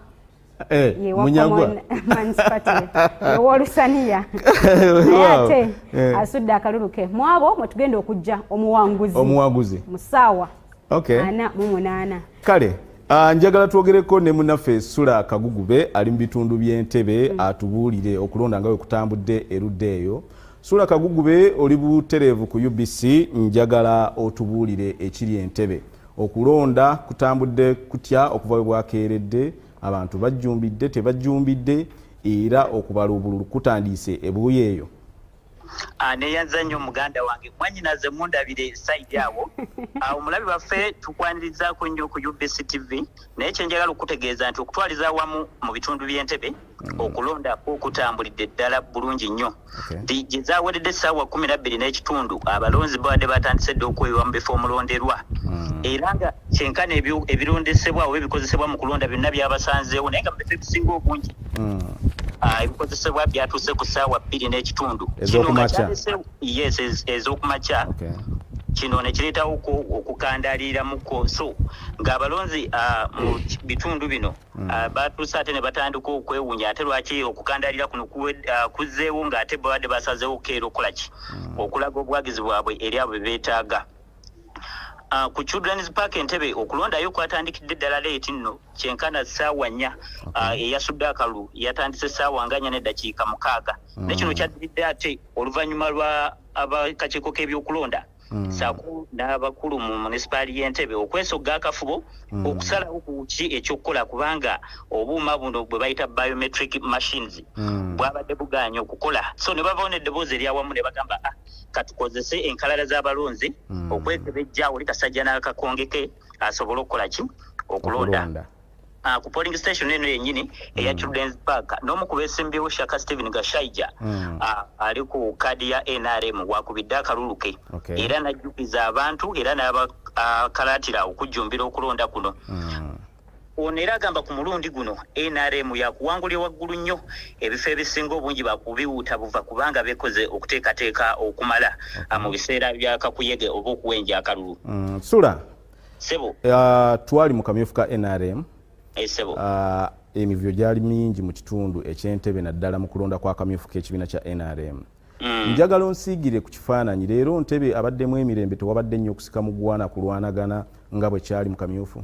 Common Man's Party ewolusaniya naye ate asudde akalulu ke mu abo mwe tugenda okujja omuwanguzi mu ssaawa 48 kale njagala twogereko ne munaffe Sula Kagugube ali mu bitundu by'Entebe atubuulire okulonda nga we kutambudde erudde eyo. Sula Kagugube oli butereevu ku UBC njagala otubuulire ekiri Entebe okulonda kutambudde kutya okuva we bwakeeredde abantu bajjumbidde tebajjumbidde era okubala obululu kutandise ebuuyi eyo neyanza nnyo muganda wange mwanyinaze mundabire saidi awo omulabi waffe tukwanirizaako nnyo ku UBC TV naye kyenjagala okutegeeza nti okutwaliza awamu mu bitundu by'Entebe okulonda okutambulidde ddala bulungi nnyo gye zaawedde essaawa 12 n'ekitundu abalonzi babadde batandise dde okwewa mu bifo omulonderwa era nga kyenkana ebirondesebwa oba ebikozesebwa mu kulonda byonna byabasanzeewo naye nga mu bifo ebisinga obungi ebikozesebwa byatuuse ku ssaawa 2 n'ekitundu ez'okumakya kino ne kireetawo okukandaaliramuko so ng'abalonzi mu bitundu bino batuuse ate ne batandika okwewunya ate lwaki okukandaalira kuno kuzzeewo ng'ate babadde basazeewo keera okolaki okulaga obwagizi bwabwe eri abo be beetaaga ku Children's Park Entebe okulondayo kwatandikidde ddala leeti nno kyenkana ssaawa 4 eyasudde akalulu yatandise ssaawa nga 4 n'eddakiika 6 nekino kyaddiridde ate oluvannyuma lwa abakakiiko k'ebyokulonda saako n'abakulu mu munisipaali y'Entebe okwesogga akafubo okusalawo ku ki ekyokukola kubanga obuuma buno bwe bayita biometric machines bwabadde bugaanye okukola so ne bavawo n'eddoboozi eryawamu ne bagamba katukozese enkalala z'abalonzi okwekebejja oli kasajja n'akakonge ke asobole okukola ki okulonda ku polling station eno yennyini eya Children's Park n'omu ku beesimbyewo Shaka Stephen Gashaija ali ku kadi ya NRM wakubidde akalulu ke era n'ajjukiza abantu era n'abakalaatira okujjumbira okulonda kuno. Ono era agamba ku mulundi guno NRM yakuwangulira waggulu nnyo ebifo ebisinga obungi bakubiwuuta buva kubanga bekoze okuteekateeka okumala mu biseera bya kakuyege oba okuwenja akalulu. Sula Sebo twali mu kamyufu ka NRM Sebo emivyo gyali mingi mu kitundu eky'Entebbe naddala mu kulonda kwa kamyufu k'ekibiina kya NRM. Njagala onsiigire ku kifaananyi leero Ntebbe abaddemu emirembe tewabadde nnyo okusika mu ggwana kulwanagana nga bwe kyali mu kamyufu.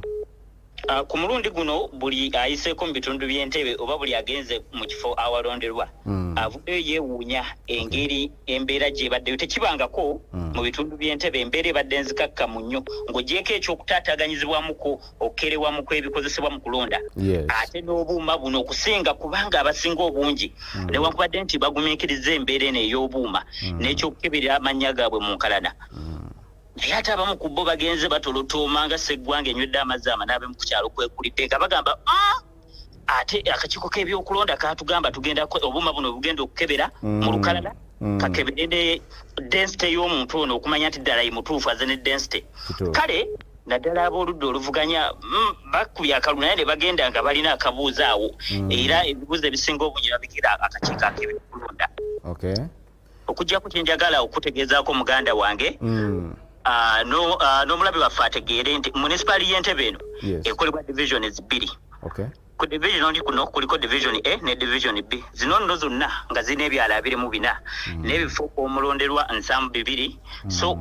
Ku mulundi guno buli ayiseeko mu bitundu by'Entebbe oba buli agenze mu kifo awalonderwa avuddeyo yeewuunya engeri embeera gy'ebaddeyo tekibangako mu bitundu by'Entebbe embeera ebadde nzikakkamu nnyo ng'ogyeko ekyokutaataaganyizibwamuko okukerewamuko ebikozesebwa mu kulonda ate n'obuuma buno okusinga kubanga abasinga obungi newankubadde nti bagumiikiriza embeera eno ey'obuuma n'ekyokukeberera amannya gaabwe mu nkalana. Naye ate abamu ku bo bagenze batolotooma nga Sseggwanga enywedde amazzi amanaabe mu kukyalo kwekulidde nga bagamba ate akakiiko k'ebyokulonda katugamba tugenda obuuma buno bugenda okukebera mu lukalala kakebere ne density y'omuntu ono okumanya nti ddala mutuufu aze ne density. Kale naddala ab'oludda oluvuganya bakubye akalulu naye ne bagenda nga balina akabuuzo awo era ebibuuzo ebisinga obungi babikira akakiiko ak'ebyokulonda. Okuggyako kye njagala okutegeezaako muganda wange n'omulabi waffe ategeere nti municipali y'Entebbe eno ekolebwa divisions 2. Ku division oli kuno kuliko division A ne division B. Zino nno zonna nga zirina ebyala 24 n'ebifo omulonderwa 72. So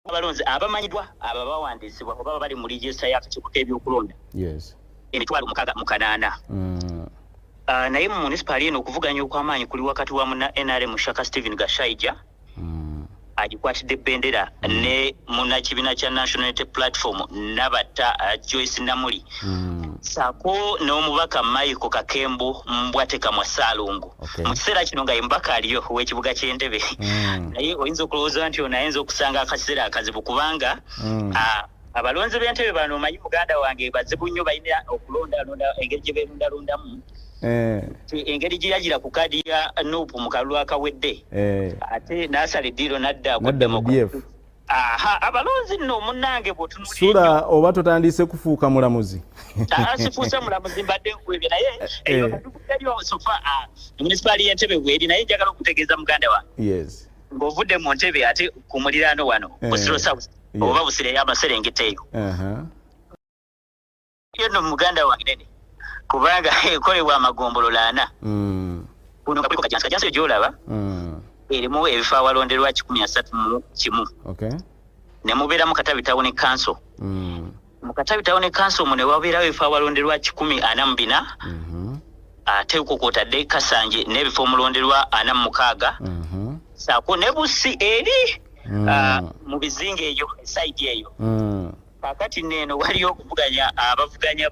abalonzi abamanyiddwa aba bawandiisibwa oba bali mu register y'akakiiko k'ebyokulonda emitwalo 68. Naye mu municipali eno okuvuganya okw'amaanyi kuli wakati wa muna NRM Shaka Stephen Gashaija agikwatidde ebendera ne munnakibiina kya National Unity Platform Nabata Joyce Namuli saako n'omubaka Michael Kakembo Mbwateka Mwasalungu mu kiseera kino nga embaka aliyo w'ekibuga ky'Entebbe naye oyinza okulowooza nti ono ayinza okusanga akaseera akazibu kubanga abalonzi b'Entebbe bano omanyi muganda wange bazibu nnyo balina okulondalonda engeri gye beerondalondamu engeri gye yagira ku kadi ya Nuupu mu kalulu akawedde ate n'asala eddiiro nadda abalonzi nno munnange bw'otunuulira Sula oba totandise kufuuka mulamuzi sifuuse mulamuzi mbadde nkwebye naye eyo katukuddalyo sofa municipali y'Entebbe bweri naye njagala okutegeeza muganda wange ng'ovudde mu Ntebbe ate ku muliraano wano Busiro South oba Busiro y'Amaserengeta eyo yenno muganda wange nene kubanga ekolebwa amagombolola 4 kuno nga kuliko kajansi gy'olaba erimu ebifo awalonderwa 131 ne mubeera mu Katabi Town Council mu Katabi Town Council mu ne wabeerawo ebifo awalonderwa 144 ate uko kwotadde Kasanje n'ebifo omulonderwa 46 saako ne Bussi eri mu bizinga eyo side eyo kakati neno waliyo okuvuganya abavuganya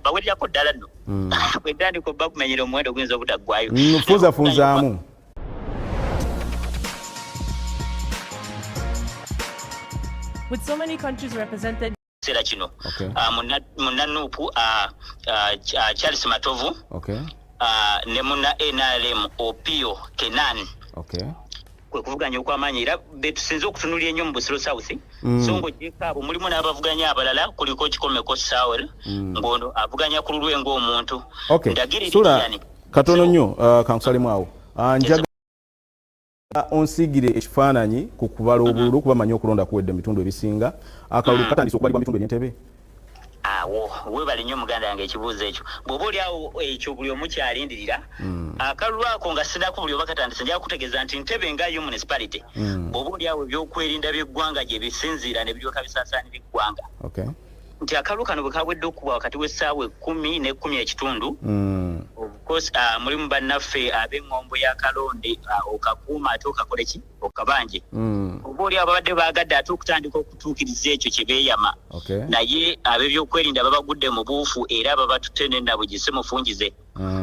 bawererako ddala nno bwetandika obba kumenyera omuwendo guyinza obutaggwayo funzaamu With so many countries represented kiseera kino munna Nuupu Charles Matovu ne munna NRM Opio Kenan kwe kuvuganya okw'amaanyi era betusinze okutunulira ennyo mu Busiro South so ng'ogyeko abo mulimu n'abavuganya abalala kuliko Kikomeko Sawel ng'ono avuganya ku lulwe ng'omuntu Sula katono nnyo kankusalemu awo njagala onsiigire ekifaananyi ku kubala obululu kubamanya okulonda kuwedde mu bitundu ebisinga akalulu katandise okubalibwa mu bitundu eby'Entebbe awo webale nnyo muganda yange ekibuuzo ekyo bw'oba oli awo ekyo buli omu kyalindirira akalulu ako nga sinako buli oba katandise njaga kutegeeza nti Ntebbe ngayo municipality bw'oba oli awo ebyokwerinda by'eggwanga gye bisinziira ne biryoka bisaasaanira eggwanga nti akalulu kano bwe kawedde okuba wakati w'essaawa 10 ne 10 ekitundu of course mulimu bannaffe ab'eŋŋombo ya Kalonde okakuuma ate okakole ki okabanje oba oli ababadde baagadde ate okutandika okutuukiriza ekyo kye beeyama naye ab'ebyokwerinda babagudde mu buufu era babatutte n'ennabo gise mufungize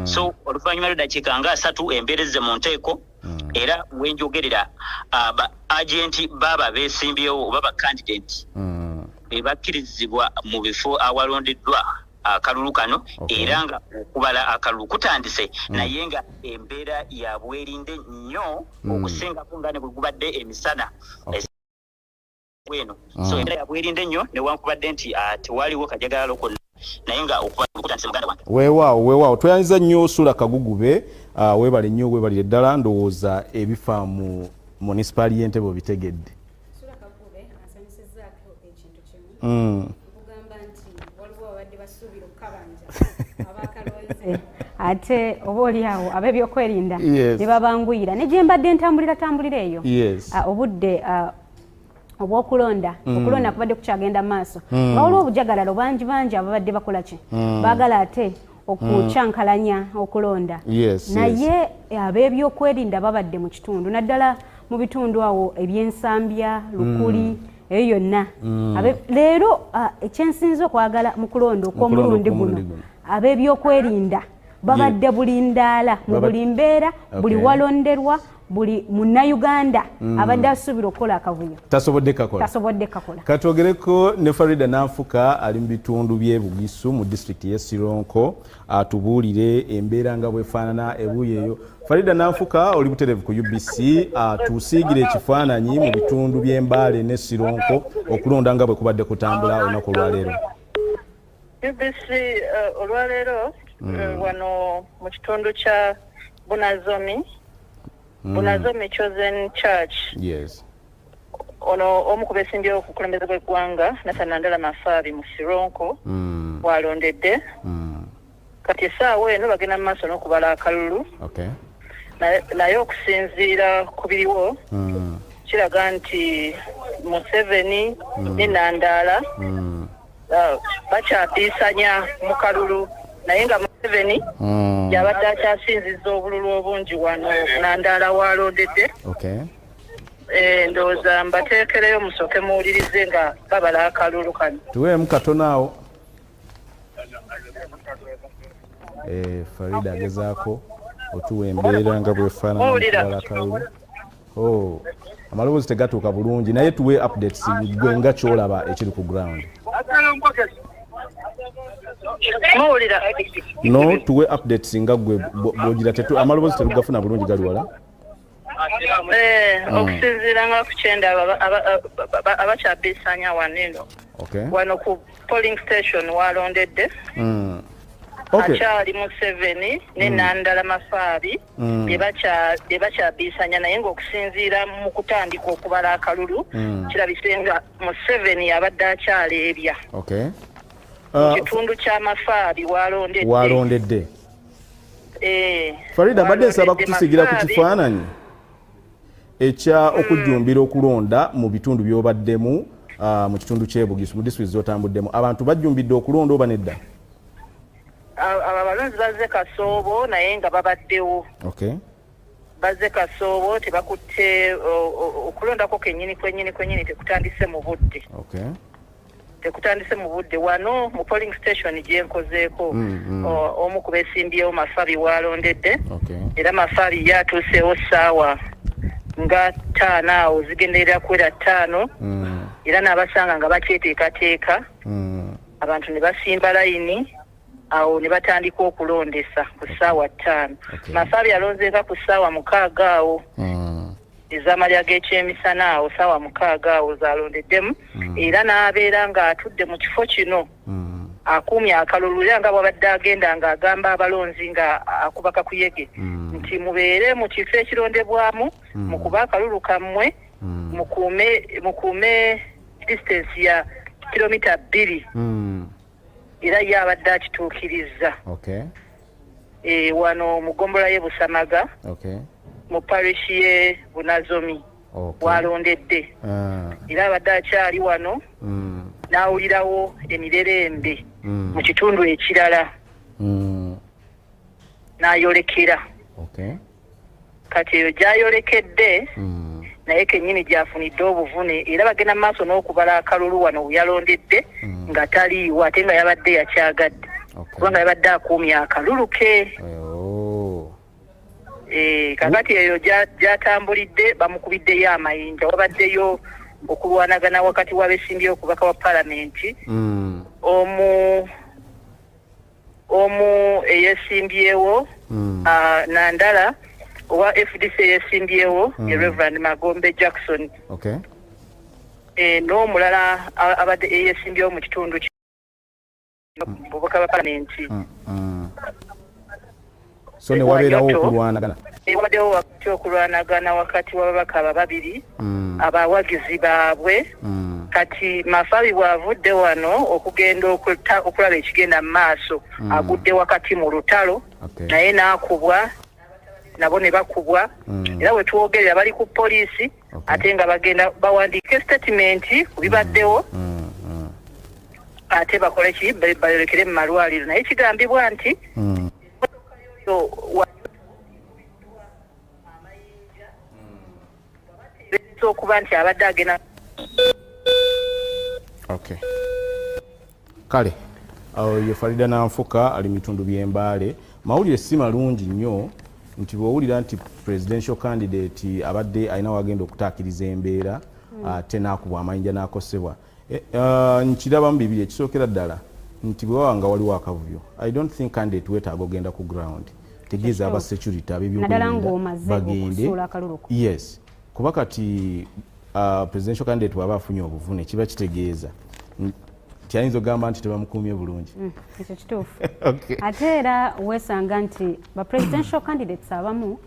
so oluvannyuma lw'eddakiika nga 3 embeerezze mu nteeko era wenjogerera aba agenti baba beesimbyewo oba ba candidate bebakkirizibwa mu bifo awalondeddwa akalulu kano era nga okubala akalulu kutandise naye nga embeera ya bwerinde nnyo okusingako nga ne bwe gubadde emisana bweno so embeera ya bwerinde nnyo newankubadde nti tewaliwo kajagalalo konna naye nga okutandise muganda wange weewaawo tweyanyiza nnyo Osula Kagugube weebale nnyo weebalire ddala ndowooza ebifa mu municipali y'Entebbe obitegedde Osula Kagugube asanyusizaako ekintu kimu kugamba nti waliwo abadde basuubira okukabanja abakalonze ate oba oliawo ab'ebyokwerinda ne babanguyira ne gye mbadde ntambulira eyo obudde obwokulonda okulonda kubadde kukyagenda mu maaso nga waliwo obujagalalo bangi ababadde bakola ki baagala ate okukyankalanya okulonda naye ab'ebyokwerinda babadde mu kitundu naddala mu bitundu awo ebyensambya lukuli eyo yonna leero ekyensinza okwagala mu kulonda okw'omulundi guno ab'ebyokwerinda babadde bulindaala mu buli mbeera buli walonderwa buli munnayuganda abadde asuubira okukola akavuyo tasobodde kakola katwogereko ne Farida Nanfuka ali mu bitundu by'e Bugisu mu disitulikiti y'e Sironko atubuulire embeera nga bwefaanana ebuuyi eyo. Farida Nanfuka oli butereevu ku UBC tusiigire ekifaananyi mu bitundu by'Embale ne Sironko okulonda nga bwe kubadde kutambula olunaku olwaleero. UBC olwaleero wano mu kitundu kya Bunazomi Chosen Church. Yes. Ono omu ku beesimbyewo ku kulembeze gw'eggwanga Nathaniel Mafabi mu Sironko walondedde. Kati essaawa eno bagenda mu maaso n'okubala akalulu. Naye okusinziira ku biriwo kiraga nti Museveni ne Nandaala bakyapiisanya mu kalulu naye nga Museveni yabadde akyasinziza obululu obungi wano Nandaala walondedde. Ndowooza mbateekereyo musooke muwulirize nga babala akalulu kano. Tuweemu katono awo. Farida agezaako otuwa embeera nga bwefaanana okubala akalulu. Amaloboozi tegatuuka bulungi naye tuwe updates gwe nga kyolaba ekiri ku ground. No tuwe updates nga gwe bwogira amaloboozi terugafuna bulungi gali wala. Okusinziira nga ku kyenda abakyabiisanya waneno wano ku polling station walondedde akyali Museveni ne Nandaala Mafabi bye bakyabiisanya naye ng'okusinziira mu kutandika okubala akalulu kirabise nga Museveni abadde akyaleebya mu kitundu kya Mafabi walondedde. Farida mbadde nsaba kutusigira ku kifaananyi ekya okujjumbira okulonda mu bitundu by'obaddemu mu kitundu ky'e Bugisu mu disitulikiti z'otambuddemu abantu bajjumbidde okulonda oba nedda? Abalonzi bazze Kasoobo naye nga babaddewo. Bazze Kasoobo tebakutte okulondako kwennyini tekutandise mu budde. Tekutandise mu budde wano mu polling station gye nkozeeko omu ku beesimbyewo Mafabi walondedde era Mafabi yatuuseewo ssaawa nga 5 awo zigenderera kwera 5 era n'abasanga nga bakyeteekateeka abantu ne basimba layini awo ne batandika okulondesa ku ssaawa 5. Mafabi alonzeeka ku ssaawa 6 awo ez'amalya g'ekyemisana awo ssaawa 6 awo zalondeddemu era n'abeera ng'atudde mu kifo kino akuumye akalulu era nga bw'abadde agenda ng'agamba abalonzi nga akuba kakuyege nti mubeere mu kifo ekirondebwamu mukuba akalulu kammwe mukuume distance ya kilomita 2 era ye abadde akituukirizza wano mu ggombolola y'e Busamaga mu parish y'e Bunazomi walondedde era abadde akyali wano n'awulirawo emirerembe mu kitundu ekirala n'ayolekera kati eyo gy'ayolekedde naye kennyini gyafunidde obuvune era bagenda mu maaso n'okubala akalulu wano weyalondedde nga taliiwo ate nga yabadde yakyagadde kubanga yabadde akuumye akalulu ke. Kakati eyo gyatambulidde bamukubiddeyo amayinja wabaddeyo okulwanagana wakati w'abeesimbyewo ku bubaka wa paalamenti omu eyesimbyewo nandala owa FDC eyesimbyewo Reverend Magombe Jackson n'omulala abadde eyesimbyewo mu kitundu bubuka ba palamenti so ne wabeerawo okulwanagana waddewo wakati okulwanagana wakati w'ababaka babiri abawagizi baabwe kati Mafabi bw'avudde wano okugenda okulaba ekigenda mu maaso agudde wakati mu lutalo naye n'akubwa nabo ne bakubwa era we twogerera bali ku poliisi ate nga bagenda bawandiika statement ku bibaddewo ate bakole ki balekere mu malwaliro naye kigambibwa nti okuba nti abadde agenda kale awo ye Farida Nanfuka ali mitundu by'Embaale mawulire si malungi nnyo nti bw'owulira nti presidential candidate abadde alina wagenda okutaakiriza embeera ate n'akubwa amayinja n'akosebwa nkirabamu bibiri ekisookera ddala nti bwe wawanga waliwo akavuyo I don't think candidate weetaaga ogenda ku ground tegeeza aba security ab'ebyokwerinda bagende yes kuba kati presidential candidate bw'aba afunye obuvune kiba kitegeeza kyayinza ogamba nti tebamukuumye bulungi ekyo kituufu ate era weesanga nti ba presidential candidates abamu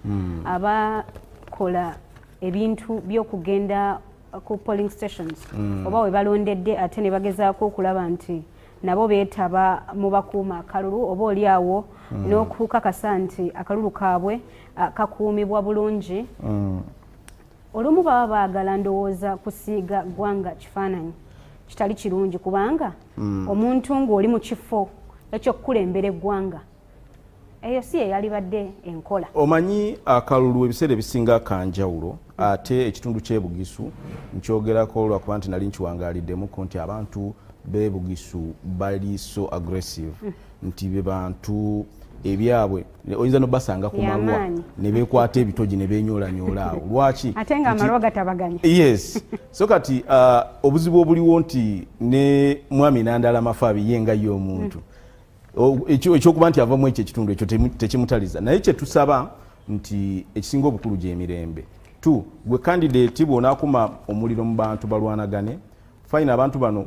abakola ebintu by'okugenda ku polling stations oba we balondedde ate ne bagezaako okulaba nti nabo beetaba mu bakuuma akalulu oba oli awo n'okukakasa nti akalulu kaabwe kakuumibwa bulungi olumu baba baagala ndowooza kusiiga ggwanga kifaananyi kitali kirungi kubanga omuntu ng'oli mu kifo ekyokukulembera eggwanga eyo si yeyalibadde enkola omanyi akalulu ebiseera ebisinga kanjawulo ate ekitundu ky'ebugisu nkyogerako lwakuba nti nali nkiwangaaliddemuko nti abantu b'ebugisu bali so aggressive nti be bantu ebyabwe oyinza nobasanga ku malwa ne beekwata ebitogi ne beenyolanyola awo lwaki ate nga amalwa gatabaganye yes so kati obuzibu obuliwo nti ne mwami Nandala Mafabi yenga y'omuntu ekyokuba nti avamu ekyo ekitundu ekyo tekimutaliza naye kye tusaba nti ekisinga obukulu gy'emirembe gwe candidate bw'onaakuma omuliro mu bantu balwanagane fine abantu bano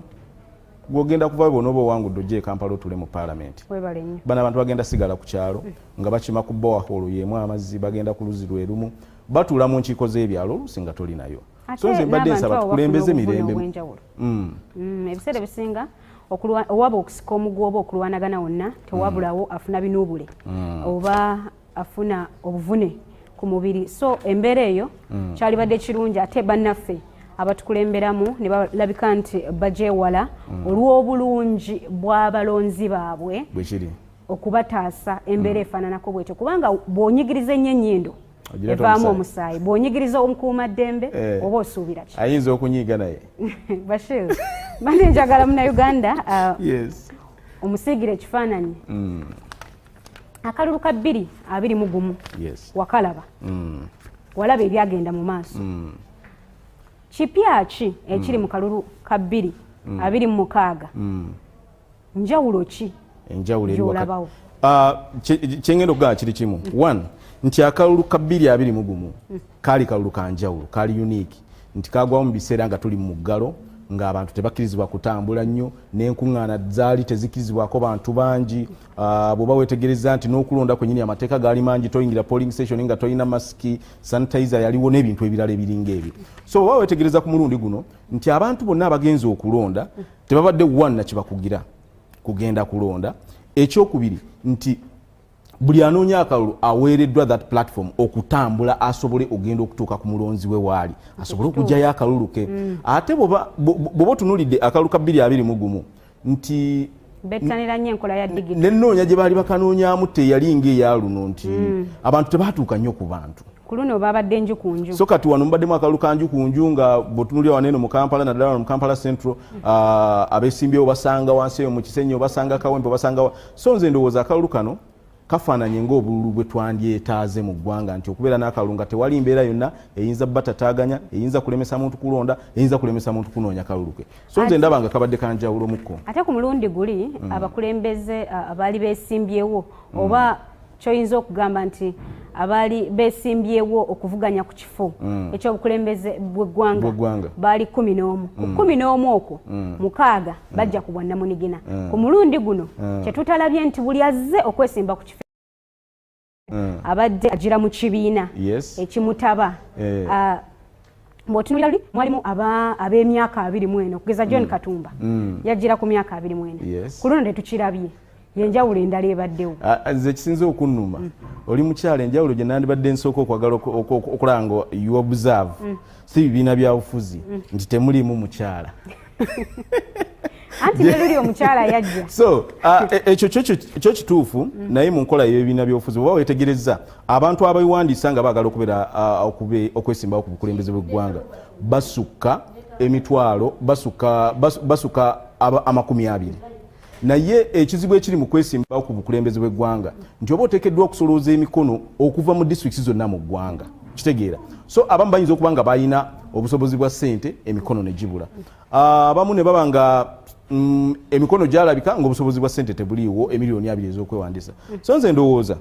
gwogenda kuva bona oba owangudde ojje Kampala otule mu parliament bano abantu bagenda sigala ku kyalo nga bakima ku borehole yemu amazzi bagenda ku luzi lwe lumu batuula mu nkiiko z'ebyalo oluusi nga tolinayo so nze mbadde nsaba tukulembeze mirembe ebiseera bisinga owaba okusika omugwa oba okulwanagana wonna tewabulawo afuna binuubule oba afuna obuvune ku mubiri so embeera eyo kyalibadde kirungi ate bannaffe abatukulemberamu ne balabika nti bajeewala olw'obulungi bw'abalonzi baabwe okubataasa embeera efaananako bwetyo kubanga bw'onyigiriza ennyo ennyindo evaamu omusaayi bw'onyigiriza omukuumaddembe oba osuubira ki ayinza okunyiiga naye Bashir bandi njagala munnayuganda omusiigire ekifaananyi akalulu ka 221 wakalaba walaba ebyagenda mu maaso kipya ki ekiri mu kalulu ka 226 njawulo ki gy'olabawo kyengendo gaa kiri kimu 1 nti akalulu ka 221 kaali kalulu ka njawulo kaali unique nti kagwawo mu biseera nga tuli mu muggalo ng'abantu tebakkirizibwa kutambula nnyo n'enkuŋŋaana zaali tezikkirizibwako bantu bangi bw'oba weetegereza nti n'okulonda kwennyini amateeka gaali mangi toyingira polling station nga tolina masiki sanitizer yaliwo n'ebintu ebirala ebiringa ebyo so oba weetegereza ku mulundi guno nti abantu bonna abagenza okulonda tebabadde wanna kibakugira kugenda kulonda ekyokubiri nti buli anoonya akalulu aweereddwa that platform okutambula asobole ogenda okutuuka ku mulonzi we waali asobole okugyayo akalulu ke ate bw'oba otunuulidde akalulu ka 221 nti bettanira nnyo enkola ya digiti n'ennoonya gye baali bakanoonyaamu teyali ng'eya luno nti abantu tebaatuuka nnyo ku bantu ku luno babadde nju ku nju so kati wano mubaddemu akalulu ka nju ku nju nga bw'otunuulira waneeno mu Kampala naddala wano mu Kampala Central abeesimbyewo basanga wansi eyo mu Kisenyi obasanga Kawempe obasanga so nze ndowooza akalulu kano kafaananye ng'obululu bwe twandyetaaze mu ggwanga nti okubeera n'akalulu nga tewali mbeera yonna eyinza batataaganya, eyinza kulemesa muntu kulonda, eyinza kulemesa muntu kunoonya kalulu ke. So nze ndaba nga kabadde kanjawulo mukko. Ate ku mulundi guli abakulembeze abaali beesimbyewo oba kyoyinza okugamba nti abaali beesimbyewo okuvuganya ku kifo ekyobukulembeze bw'eggwanga baali 11. Ku 11 okwo 6 bajja ku bwannamunigina. Ku mulundi guno kyetutalabye nti buli azze okwesimba ku kifo abadde agira mu kibiina ekimutaba. Mwotunulira mwalimu ab'emyaka 24 okugeza John Katumba yagira ku myaka 24. Ku luno tetukirabye. Yenjawulo endala ebaddewo. Nze kisinze okunnuma oli mukyala enjawulo gye nandibadde nsooka okwagala okulaba nga you observe si bibiina bya bufuzi nti temulimu mukyala. Anti neluli omukyala yajja. So ekyo kituufu naye mu nkola y'ebibiina by'obufuzi oba weetegereza abantu abayiwandiisa nga baagala okubeera okwesimbawo ku bukulembeze bw'eggwanga basukka emitwalo basukka 20. Naye ekizibu ekiri mu kwesimbawo ku bukulembeze bw'eggwanga nti oba oteekeddwa okusolooza emikono okuva mu disitulikiti zonna mu ggwanga. Kitegeera. So abamu bayinza okuba nga balina obusobozi bwa ssente emikono ne gibula. Abamu ne baba nga emikono gyalabika ng'obusobozi bwa ssente tebuliiwo emiliyoni 2 ez'okwewandiisa. So nze ndowooza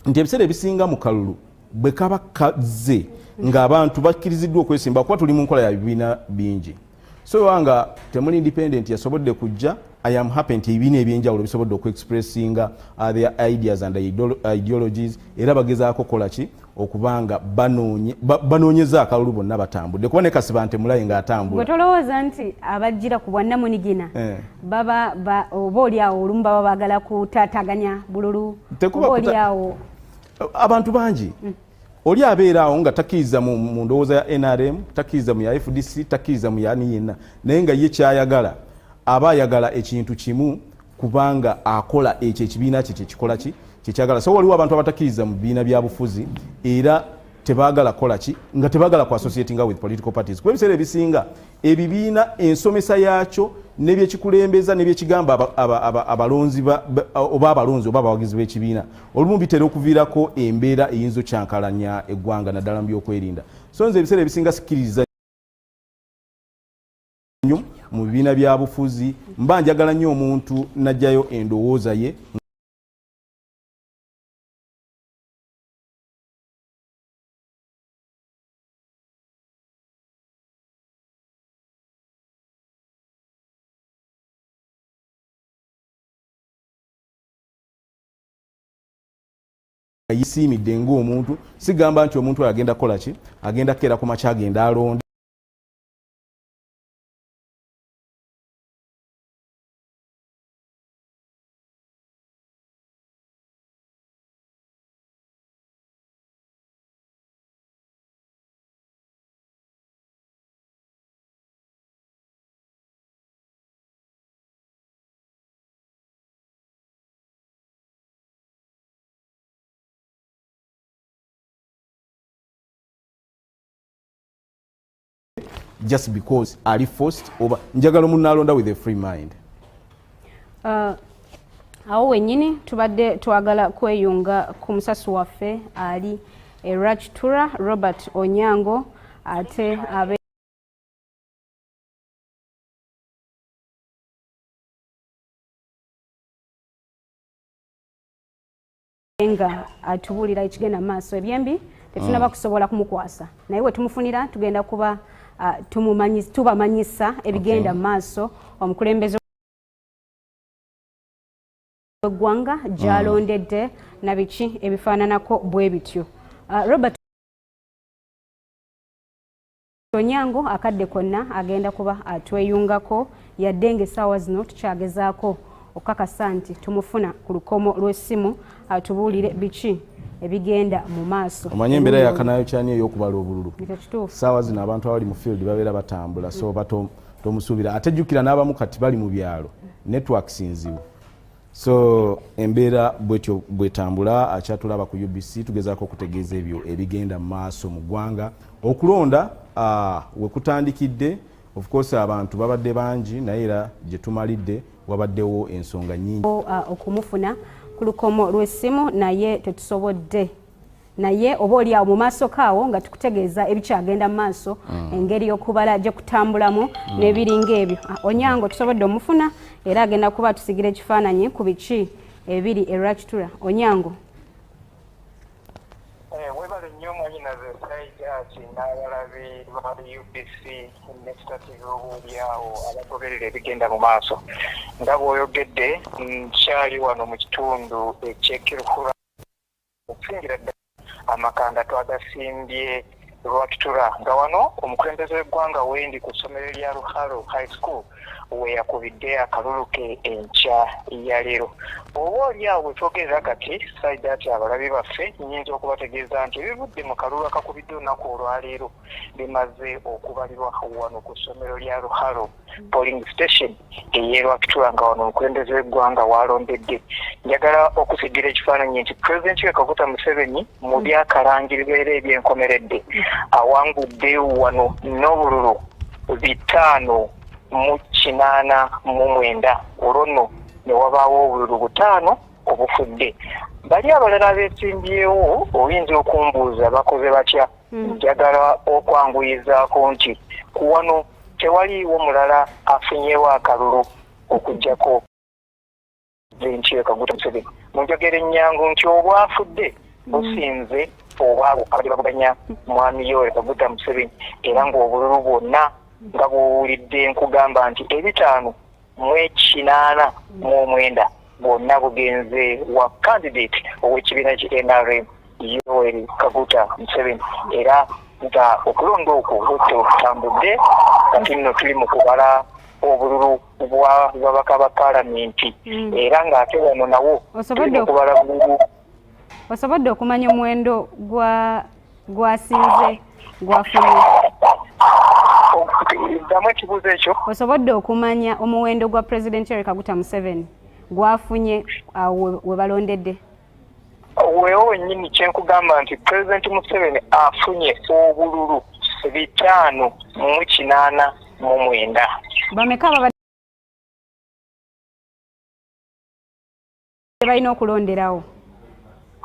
nti ebiseera ebisinga mu kalulu bwe kaba kazze ng'abantu bakkiriziddwa okwesimbawo kuba tuli mu nkola ya bibiina bingi. So wanga temuli independent yasobodde kujja I am happy nti ebibiina ebyenjawulo bisobodde okuexpressinga their ideas and ideologies era bagezaako kola ki okubanga banoonyeza akalulu bonna batambudde kuba ne Kasiba Ntemulaye ng'atambula. Gwe tolowooza nti abajjira ku bwannamunigina baba oba oliawo olumu baba baagala kutaataganya bululu oba oliawo abantu bangi oli abeeraawo nga takkiriza mu ndowooza ya NRM, takkiriza mu ya FDC, takkiriza mu yani yenna naye nga ye kyayagala aba ayagala ekintu kimu kubanga akola ekyo ekibiina kye kikola ki kyekyagala. So waliwo abantu abatakkiriza mu bibiina bya bufuzi era tebaagala kola ki nga tebaagala ku associating with political parties. Kuba ebiseera ebisinga ebibiina ensomesa yaakyo n'ebyekikulembeza n'ebyekigamba abalonzi oba abalonzi oba abawagizi b'ekibiina olumu bitera okuviirako embeera eyinza okyankalanya eggwanga naddala mu byokwerinda. So nze ebiseera ebisinga sikkiriza nnyo mu bibiina bya bufuzi mba njagala nnyo omuntu najjayo endowooza ye yisiimidde ng'omuntu sigamba nti omuntu oyo agenda kukola ki agenda kukeera ku makya agenda alonda just because ali forced over njagala munalonda with a free mind. Awo wenyini tubadde twagala kweyunga ku musasi waffe ali Rachtura Robert Onyango ate abe nga atubulira ekigenda maaso ebyembi tetunaba kusobola kumukwasa naye we tumufunira tugenda kuba tubamanyisa ebigenda maaso omukulembeze w'eggwanga gyalondedde na biki ebifaananako bwe bityo. Robert Onyango akadde konna agenda kuba atweyungako yadde ng'essaawa zino tukyagezaako okukakasa nti tumufuna ku lukomo lw'essimu atubuulire biki ebigenda mu maaso. Omanye embeera yakanayo kyani ey'okubala obululu. Ssaawa zino abantu abali mu field babeera batambula so tomusuubira ate jjukira n'abamu kati bali mu byalo network sinzibu. So embeera bwetyo bwetambula akyatulaba ku UBC tugezaako okutegeeza ebyo ebigenda mu maaso mu ggwanga. Okulonda we kutandikidde of course abantu babadde bangi naye era gye tumalidde wabaddewo ensonga nnyingi okumufuna ku lukomo lw'essimu naye tetusobodde naye oba oli awo mu maaso kaawo nga tukutegeeza ebikyagenda mu maaso engeri y'okubala gye kutambulamu n'ebiringa ebyo. Onyango tusobodde omufuna era agenda kuba tusigira ekifaananyi ku biki ebiri Rwakitura. Onyango. Webale nnyo mwanyinaze Saidi n'abalabi ba UBC n'ekitativu obuulyawo abagoberera ebigenda mu maaso. Nga bw'oyogedde nkyali wano mu kitundu eky'Ekirukura okusingira ddala amakanda twagasimbye Rwakitura nga wano omukulembeze w'eggwanga wendi ku ssomero lya Ruharo High School we yakubidde akalulu ke enkya ya leero. Oba oli awo bwe twogerera kati Saidi ati abalabi baffe nnyinza okubategeeza nti ebivudde mu kalulu akakubidde olunaku olwaleero bimaze okubalirwa wano ku ssomero lya Ruharo polling station ey'e Rwakitura nga wano omukulembeze w'eggwanga waalondedde. Njagala okusigira ekifaananyi nti Pulezidenti we Kaguta Museveni mu byakalangirirwa era ebyenkomeredde awangudde wano n'obululu 589 olwo nno ne wabaawo obululu 5 obufudde. Bali abalala abeesimbyewo oyinza okumbuuza bakoze batya. Njagala okwanguyizaako nti ku wano tewaliiwo mulala afunyewo akalulu okuggyako Pulezidenti we Kaguta Museveni. Munjogera ennyangu nti obwafudde businze obwabo abadde bavuganya mwami Yoweri Kaguta Museveni era ng'obululu bwonna nga bw'owulidde nkugamba nti 589 bwonna bugenze wa candidate ow'ekibiina ki NRM Yoweri Kaguta Museveni era nga okulonda okwo kutambudde kati nno tuli mu kubala obululu bwa babaka ba paalamenti era ng'ate wano nawo tuli mu kubala bululu. Osobodde okumanya omuwendo gwasinze gwafunye? Ddamu ekibuuzo ekyo. Osobodde okumanya omuwendo gwa Pulezidenti Yoweri Kaguta Museveni gwafunye awo we balondedde? Weewo wennyini kyenkugamba nti Pulezidenti Museveni afunye obululu 589. Bameka ababadde balina okulonderawo?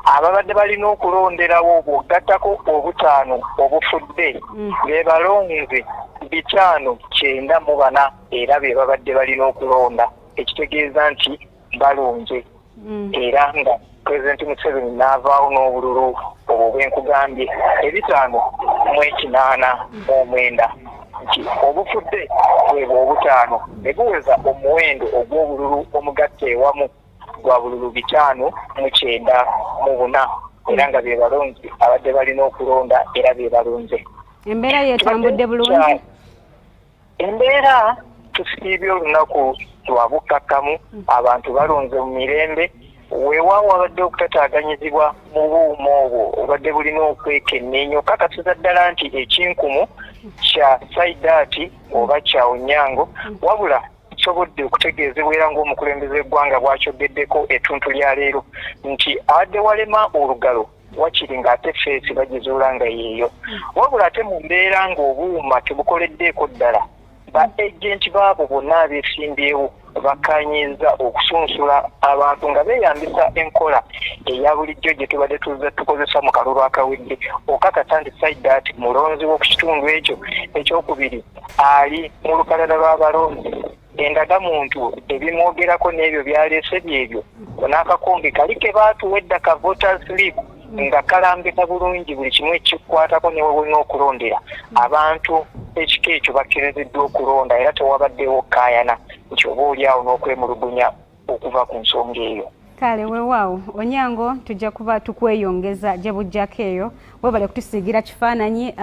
Ababadde balina okulonderawo bw'ogattako 5 obufudde be balonze 594 era be babadde balina okulonda ekitegeeza nti balonze era nga Pulezidenti Museveni n'avaawo n'obululu obwo bwenkugambye 589 nti obufudde bwebwo 5 ne buweza omuwendo ogw'obululu omugatte ewamu gwa bululu 594 era nga be balonzi abadde balina okulonda era be balonze. Embeera yeetambudde bulungi? Embeera tusiibye olunaku lwa bukkakkamu abantu balonze mu mirembe weewaawo abadde okutataaganyizibwa mu buuma obwo obadde bulina okwekenneenya okakasiza ddala nti ekinkumu kya Saidi oba kya Onyango wabula sobodde okutegeezebwa era ng'omukulembeze w'eggwanga bw'akyogeddeko ettuntu lya leero nti abadde walema olugalo wakiri ng'ate feesi bagizuula nga yeeyo wabula ate mu mbeera ng'obuuma tebukoleddeeko ddala ba agenti baabo bonna abeesimbyewo bakanyiza okusunsula abantu nga beeyambisa enkola eya bulijjo gye tubadde tukozesa mu kalulu akawedde okakasa nti Saidi mulonzi w'oku kitundu ekyo. Ekyokubiri ali mu lukalala lw'abalonzi endagamuntu ebimwogerako n'ebyo byaleese byebyo n'akakonge kali ke baatuwedda ka voters slip nga kalambika bulungi buli kimu ekikwatako ne wewolina okulondera abantu ekika ekyo bakkiriziddwa okulonda era tewabaddewo kaayana nti oba oliawo n'okwemulugunya okuva ku nsonga eyo. Kale weewaawo Onyango tujja kuba tukweyongeza gye bujjako eyo webale kutusiigira kifaananyi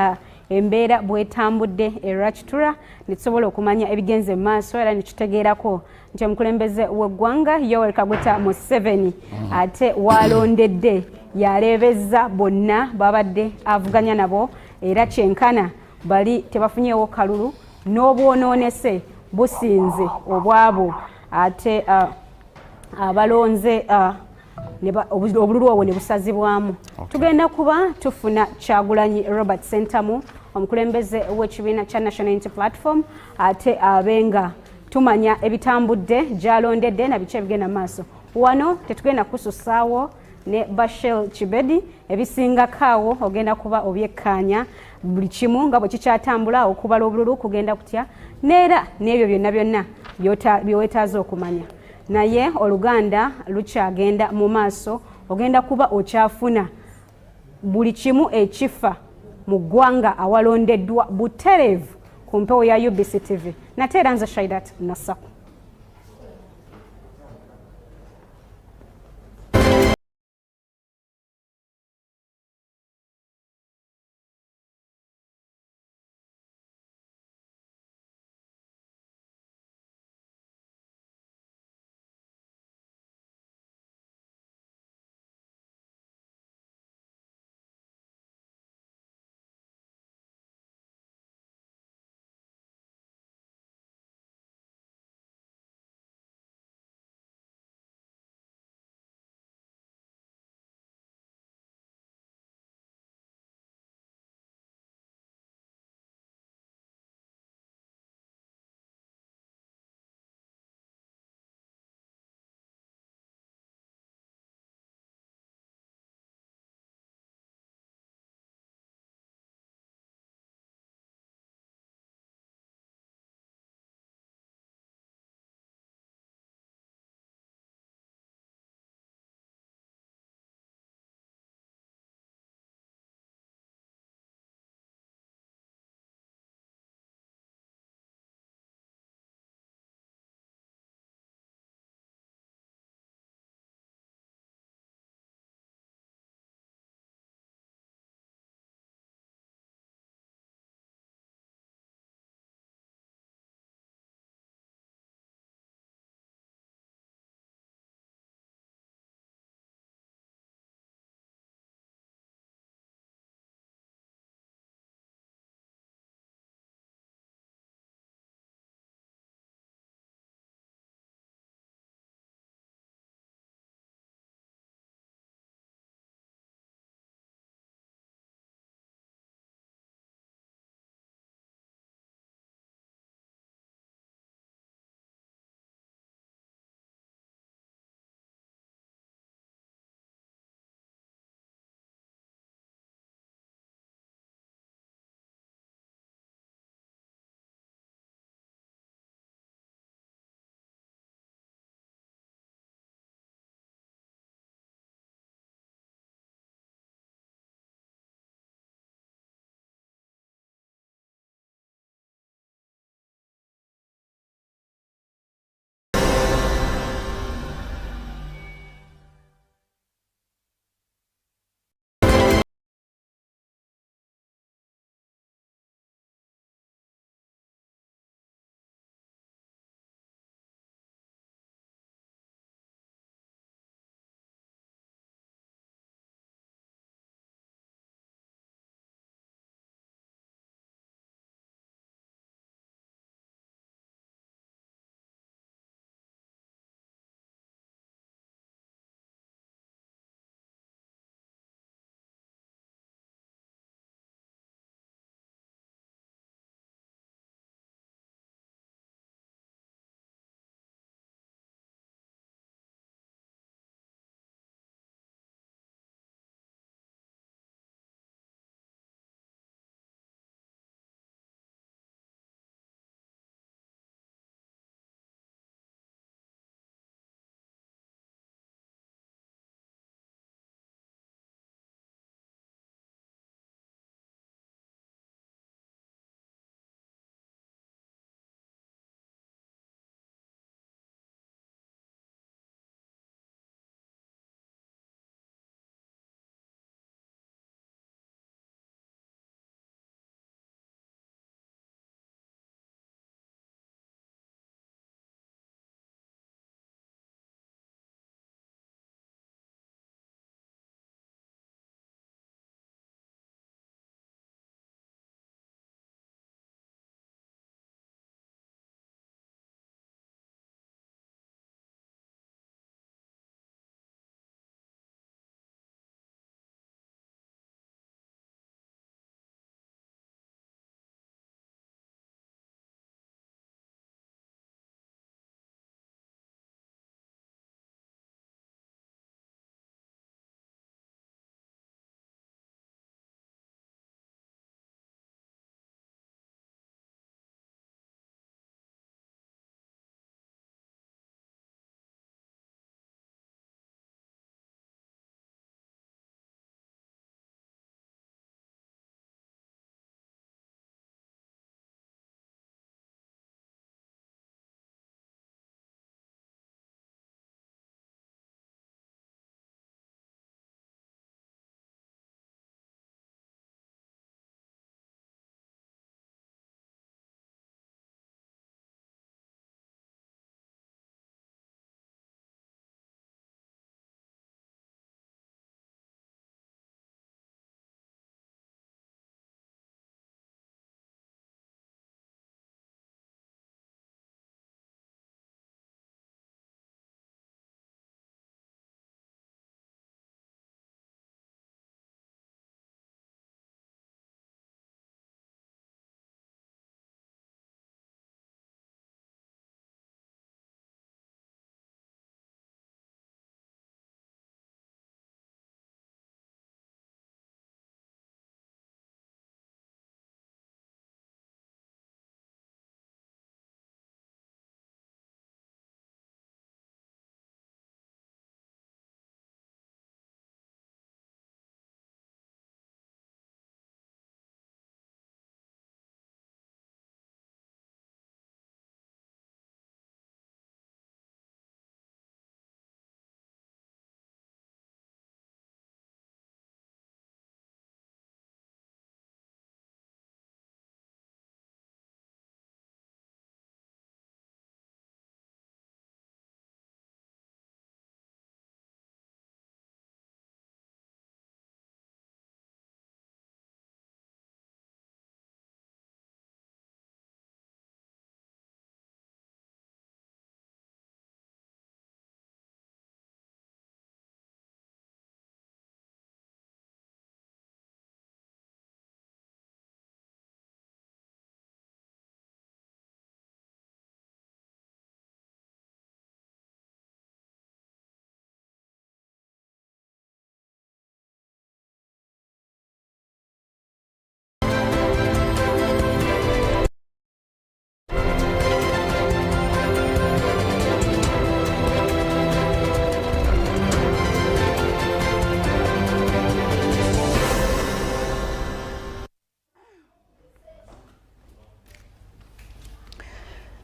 embeera bwetambudde Rwakitura ne tusobola okumanya ebigenze mu maaso era ne tutegeerako nti omukulembeze w'eggwanga Yoweri Kaguta Museveni ate waalondedde yaleebezza bonna babadde avuganya nabo era kyenkana bali tebafunyeewo kalulu n'obwonoonese businze obwabo ate abalonze obululu obwo ne busazibwamu. Tugenda kuba tufuna Kyagulanyi Robert Sentamu omukulembeze w'ekibiina kya National Unity Platform ate abenga tumanya ebitambudde gyalondedde na biki ebigenda maaso. wano tetugenda kususaawo ne Bashel Chibedi ebisinga kaawo ogenda kuba obyekkanya buli kimu nga bwe kikyatambula okubala obululu kugenda kutya neera n'ebyo byonna byewetaaza okumanya naye Oluganda lukyagenda mu maaso ogenda kuba okyafuna buli kimu ekifa mu ggwanga awalondeddwa butereevu ku mpewo ya UBC TV nateera nze Shaidat Nasaku.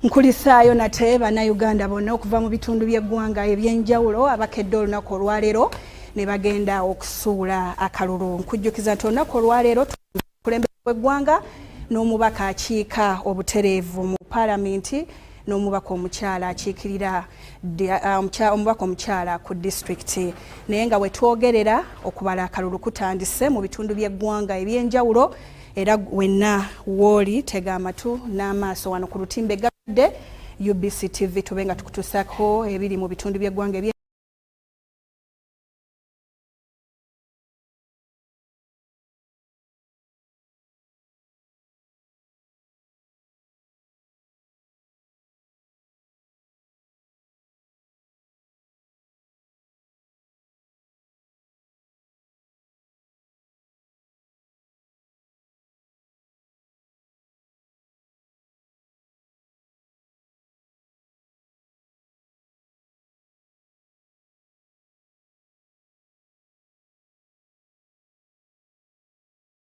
nkulisaayo nate bannayuganda bonna okuva mu bitundu by'eggwanga ebyenjawulo abakedde olunaku olwaleero ne bagenda okusuula akalulu. Nkujjukiza nti olunaku olwaleero kulembeze w'eggwanga n'omubaka akiika obutereevu mu paalamenti n'omubaka omukyala akiikirira omubaka omukyala ku disitulikiti. Naye nga bwe twogerera okubala akalulu kutandise mu bitundu by'eggwanga ebyenjawulo, era wenna wooli tega amatu n'amaaso wano ku lutimbe gadde UBC TV tube nga tukutusako ebiri mu bitundu by'eggwanga ebye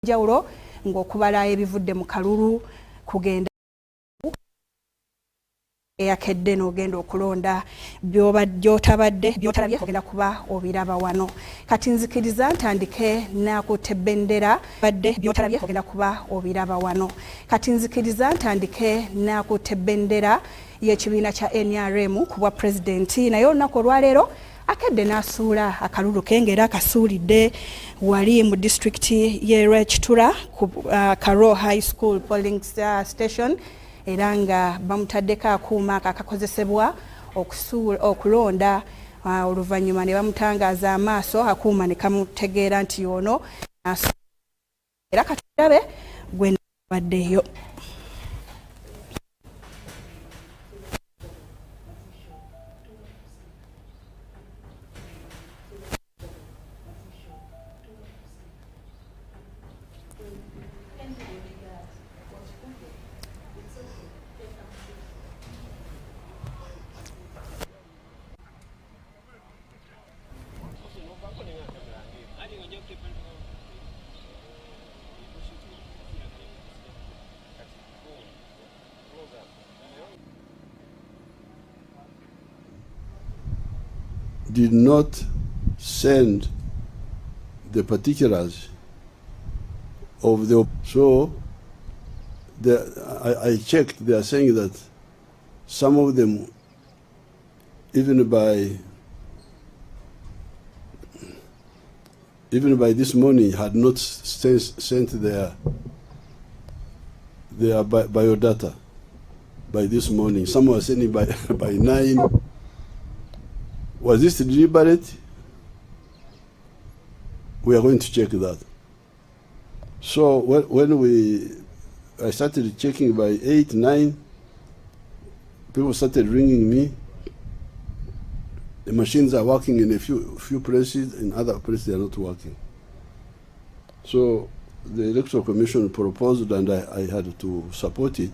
njawulo ng'okubala ebivudde mu kalulu kugenda eyakedde n'ogenda okulonda by'otabadde by'otalabye ogenda kuba obiraba wano. Kati nzikiriza ntandike n'akutte bendera badde by'otalabye ogenda kuba obiraba wano. Kati nzikiriza ntandike n'akutte bendera y'ekibiina kya NRM ku bwa pulezidenti, naye olunaku olwaleero akedde n'asuula akalulu ke ng'era akasuulidde wali mu disitulikiti y'e Rwakitura ku Karo High School polling station, era nga bamutaddeko akuuma akakozesebwa okulonda. Oluvannyuma ne bamutangaaza amaaso, akuuma ne kamutegeera nti ono era katulabe gwe baddeyo. Did not send the particulars of the I checked. They are saying that some of them, even by this morning, had not sent their biodata by this morning. Some were sending by 9. Was this deliberate? We are going to check that. So when I started checking by 8, 9, people started ringing me. The machines are working in a few places, in other places they are not working. So the Electoral Commission proposed, and I had to support it,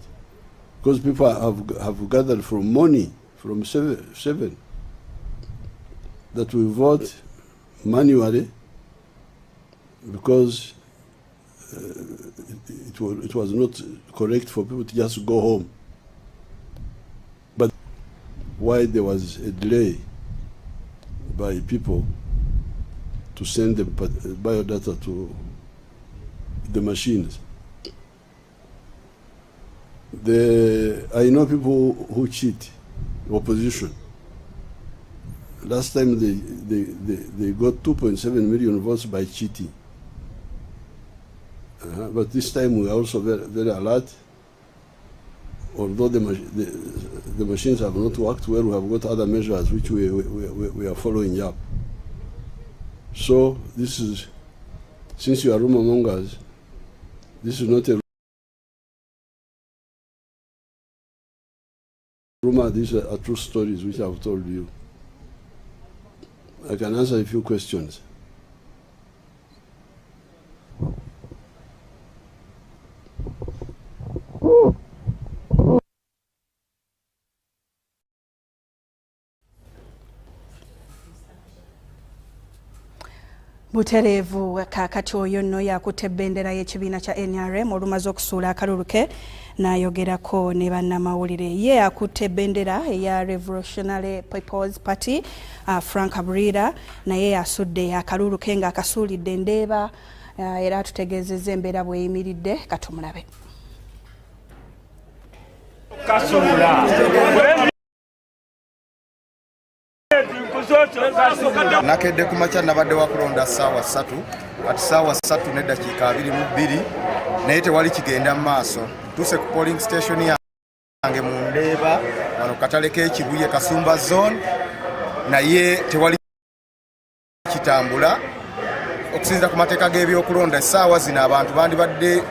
because people have gathered from morning, from 7, that we vote manually, because it was not correct for people to just go home. But why there was a delay by people to send the biodata to the machines. I know people who cheat, opposition. Last time they got 2.7 million votes by cheating. But this time we are also very, very alert. Although the machines have not worked well, we have got other measures which we are following up. So this is, since you are rumor mongers, this is not a rumor, these are true stories which I have told you. I can answer a few questions. butereevu kakati oyo nno yakutte ebbendera y'ekibiina kya NRM olumaze okusuula akalulu ke n'ayogerako ne bannamawulire. Ye akutte ebbendera eya Revolutionary People's Party Frank Aburira naye asudde akalulu ke ng'akasuulidde Ndeeba era tutegeezezza embeera bw'eyimiridde katumulabe. Nakedde ku makya nabadde wakulonda ssaawa 3 kati ssaawa 3 n'eddakiika 22 naye tewali kigenda mu maaso. Tuse ku polling station yange mu Ndeeba wano katale k'Ekibuye Kasumba zone naye tewali kitambula okusinziira ku mateeka g'ebyokulonda. Essaawa zino abantu bandibadde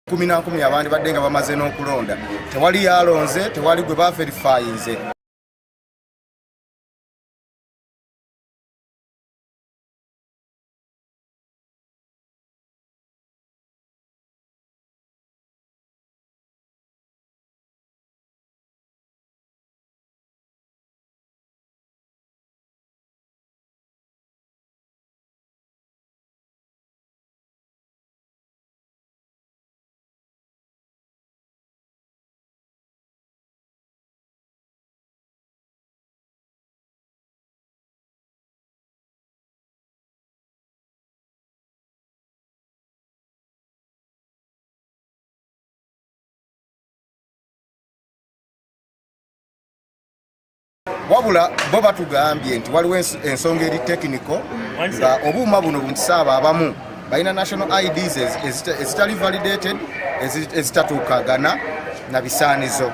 kumi na nkumi abandi badde nga bamaze n'okulonda. Tewali yalonze, tewali gwe baverifyinze. Wabula bo batugambye nti waliwo ensonga eri tekiniko nga obuuma buno buntisaaba abamu balina national IDs ezitali validated ezitatuukagana na bisaanizo.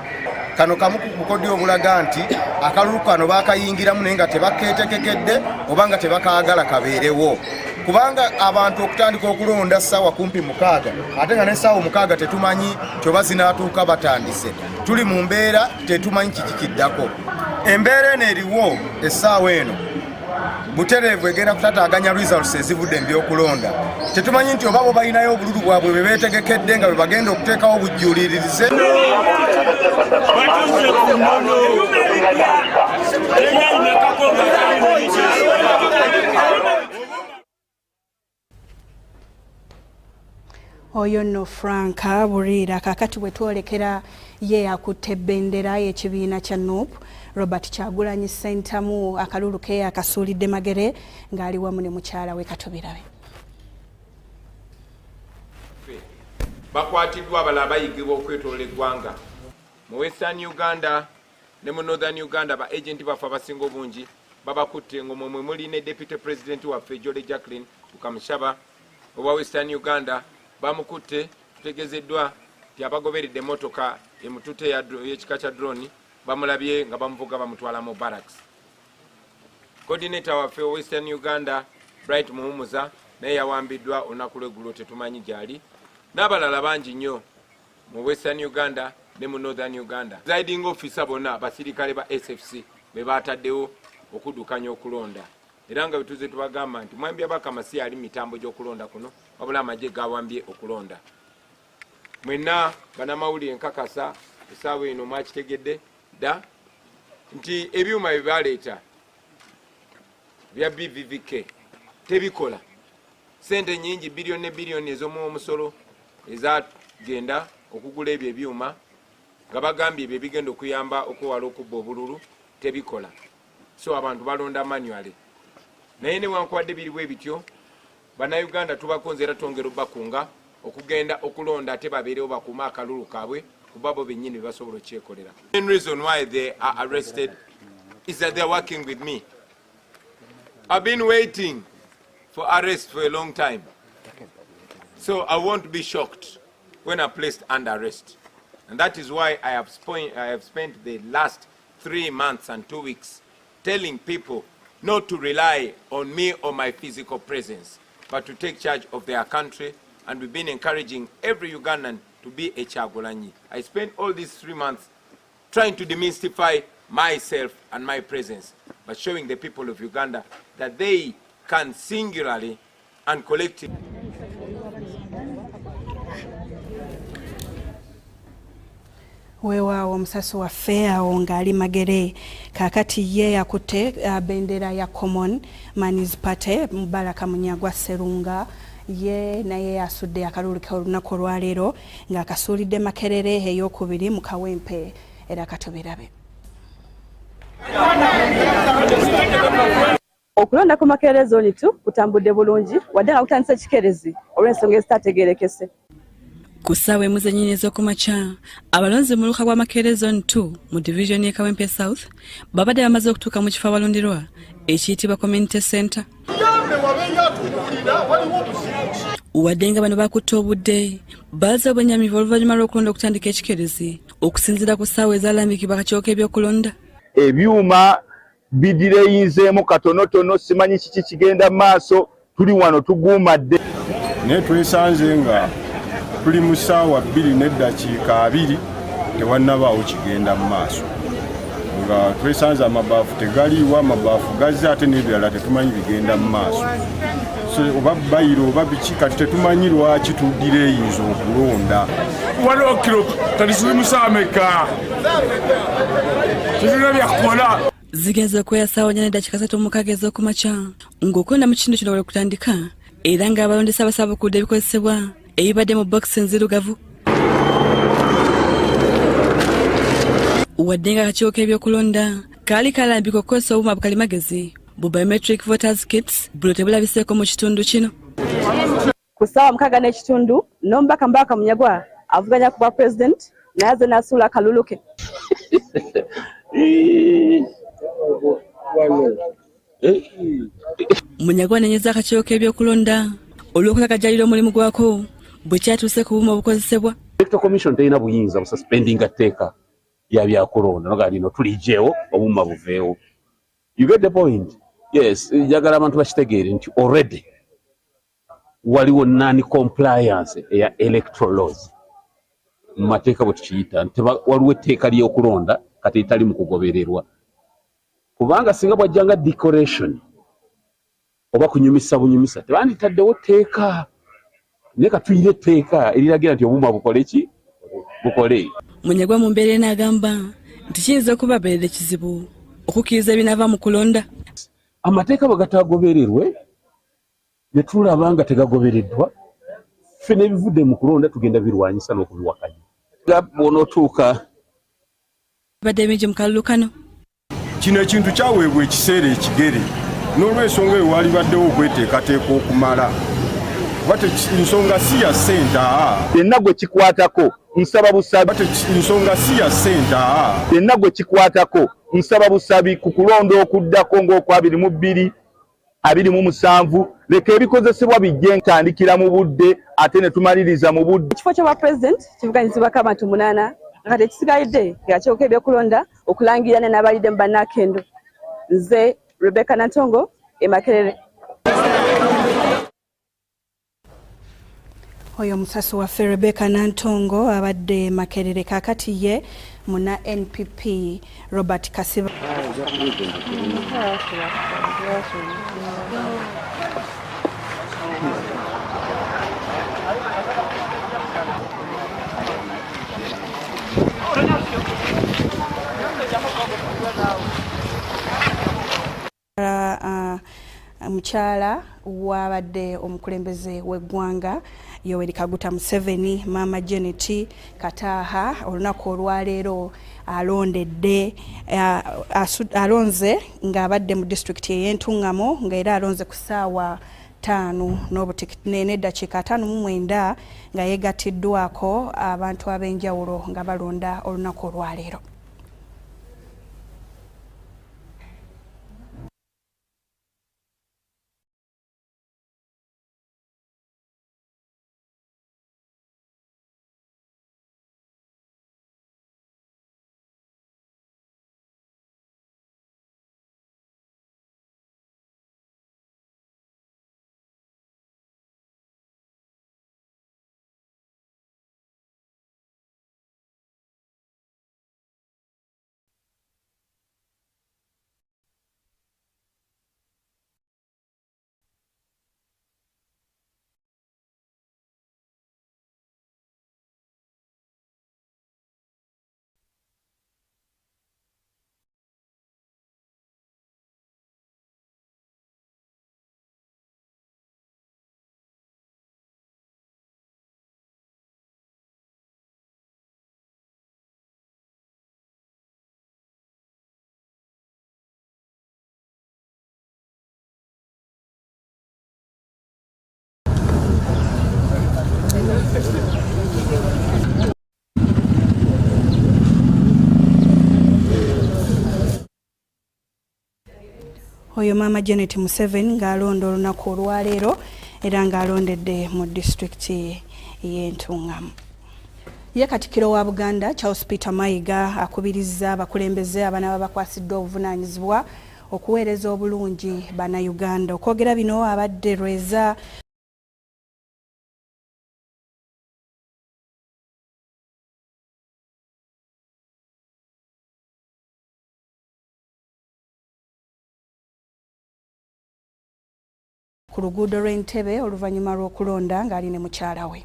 Kano kamu ku bukodyo obulaga nti akalulu kano baakayingiramu naye nga tebakeetekekedde oba nga tebakaagala kabeerewo. Kubanga abantu okutandika okulonda ssaawa kumpi 6 ate nga n'essaawa 6 tetumanyi kyoba zinaatuuka batandise. Tuli mu mbeera tetumanyi kiki kiddako. Embeera eno eriwo essaawa eno butereevu egenda kutataaganya results ezivudde mu byokulonda. Tetumanyi nti oba bo balinayo obululu bwabwe bwe beetegekedde nga bwe bagenda okuteekawo obujjuulirize. Oyo nno Frank Aburira kakati bwe twolekera ye akutte ebbendera y'ekibiina kya NUP Robert Kyagulanyi Ssentamu akalulu ke akasuulidde Magere ng'ali wamu ne mukyala we Katubirabe. Bakwatiddwa abalala bayigibwa okwetoloola eggwanga mu Western Uganda ne mu Northern Uganda. Ba agenti baffe abasinga obungi babakutte ng'omwo mwe muli ne Deputy President waffe Jole Jacqueline Tukamushaba owa Western Uganda. Bamukutte tutegezeddwa nti abagoberedde emmotoka emutute y'ekika kya drone bamulabye nga bamuvuga bamutwala mu barracks. Coordinator waffe Western Uganda Bright Muhumuza naye yawambiddwa olunaku lw'eggulo tetumanyi gy'ali, n'abalala bangi nnyo mu Western Uganda ne mu Northern Uganda. Presiding officer bonna abasirikale ba SFC be baataddewo okuddukanya okulonda era nga bituze tubagamba nti mwambi abakamasi ali mitambo gy'okulonda kuno wabula amagye gawambye okulonda. Mwenna banamawulire nkakasa essaawa eno mwakitegedde dda nti ebyuma bye baleeta bya BVVK tebikola. Sente nyingi biliyoni ne biliyoni ez'omu omusolo ezagenda okugula ebyo ebyuma nga bagambye ebyo bigenda okuyamba okwewala okubba obululu tebikola. So abantu balonda manually. Naye newankubadde biriwo ebityo Bannayuganda tubakonze era twongera bakunga okugenda okulonda ate babeerewo bakuuma akalulu kaabwe kuba bo bennyini basobola okyekolera. The main reason why they are arrested is that they are working with me. I've been waiting for arrest for a long time. So I won't be shocked when I'm placed under arrest. And that is why I have spent the last 3 months and 2 weeks telling people not to rely on me or my physical presence, but to take charge of their country. And we've been encouraging every Ugandan to be a Kyagulanyi. I spent all these 3 months trying to demystify myself and my presence, but showing the people of Uganda that they can singularly and collective. Weewaawo omusasi waffe awo ng'ali Magere kaakati ye yakutte bendera ya Common Man's Party Mubaraka Munyagwa Sserunga ye naye asudde akalulu k'olunaku olwaleero ng'akasuulidde Makerere ey'okubiri mu Kawempe era katubirabe. Okulonda ku Makerere zooni tu kutambudde bulungi wadde nga kutandise ekikerezi olw'ensonga ezitategeerekese. Ku ssaawa emuzennyini ez'okumakya abalonzi mu luka bwa Makerere Zone 2 mu division y'e Kawempe South babadde bamaze okutuuka mu kifo abalonderwa ekiyitibwa Community Center. Wadde nga bano bakutte obudde bazza obwennyamivu oluvannyuma lw'okulonda okutandika ekikerezi okusinziira ku ssaawa ezaalambikibwa akakiiko k'ebyokulonda. Ebyuma bidireyinzeemu katonotono simanyi kiki kigenda mu maaso tuli wano tuguumadde. Naye twesanze nga tuli mu ssaawa 2:02 tewannabaawo kigenda mu maaso nga twesanze amabaafu tegaliiwo amabaafu gazze ate n'ebirala tetumanyi bigenda mu maaso oba bayiro oba biki kati tetumanyi lwaki tudireyinza okulonda. Waliwo kiro talizimusaameka tezina byakukola zigenze okweyasaawo nya n'eddakiika 3 ez'okumakya ng'okulonda mu kitundu kino olw'okutandika era ng'abalondesa basaba okudda ebikozesebwa ebibadde mu bokisi enzirugavu. Wadde nga akakiiko k'ebyokulonda kaali kalambika okukozesa obuuma bukalimagezi bu biometric voters kits bulo tebulabiseeko mu kitundu kino. Ku ssaawa 6 n'ekitundu n'omubaka Mubaraka Munyagwa avuganya ku bwa pulezidenti naye azze n'asuula akalulu ke. Munyagwa anenyeza akakiiko k'ebyokulonda olw'okutagajjalira omulimu gwako bwe kyatuuse ku buuma obukozesebwa. Electoral Commission terina buyinza bususpendinga tteeka lya byakulonda noga lino tulijeewo obuuma buveewo. You get the point? Yes, njagala abantu bakitegeere nti already waliwo non-compliance eya electoral laws mu mateeka bwe tukiyita nti waliwo etteeka ly'okulonda kati litali mu kugobererwa kubanga singa bwajjanga decoration oba kunyumisa bunyumisa tebanditaddewo tteeka naye katuyire etteeka eriragira nti obuuma bukole ki bukole. Munyagwa mu mbeera n'agamba nti kiyinza okubabeerera ekizibu okukkiriza ebinaava mu kulonda. Amateeka bwe gataagobererwe ne tulaba nga tegagobereddwa ffe n'ebivudde mu kulonda tugenda birwanyisa n'okubiwakanya. Bw'onootuuka badde bingi mu kalulu kano. Kino ekintu kyaweebwa ekiseera ekigere n'olw'ensonga eyo walibaddewo okweteekateeka okumala bate nsonga si ya senta yenna gwe kikwatako nsaba busabi bate nsonga si ya senta yenna gwe kikwatako nsaba busabi ku kulonda okuddako ng'okw22 27 leka ebikozesebwa bijje ntandikira mu budde ate ne tumaliriza mu budde. Ekifo ky'obwa pulezidenti kivuganyizibwako abantu 8 kati ekisigalidde akakiiko k'ebyokulonda okulangirana n'abalidde mu bannakendo. Nze Rebecca Nantongo e Makerere. Oyo musasi waffe Rebecca Nantongo abadde Makerere kaakati ye muna NPP Robert Kasiba. Mukyala wabadde omukulembeze w'eggwanga Yoweri Kaguta Museveni Mama Janet Kataha olunaku olwaleero alonze ng'abadde mu disitulikiti ey'Entungamo ng'era alonze ku ssaawa 5 n'eddakiika 59 nga yeegatiddwako abantu ab'enjawulo nga balonda olunaku olwaleero. oyo Maama Janet Museveni ng'alonda olunaku olwaleero era ng'alondedde mu disitulikiti y'Entungamo. Ye Katikkiro wa Buganda Charles Peter Mayiga akubirizza abakulembeze abaana bakwasiddwa obuvunaanyizibwa okuweereza obulungi Bannayuganda. Okwogera bino abadde Lweza ku luguudo lw'Entebbe oluvannyuma lw'okulonda ng'ali ne mukyala we.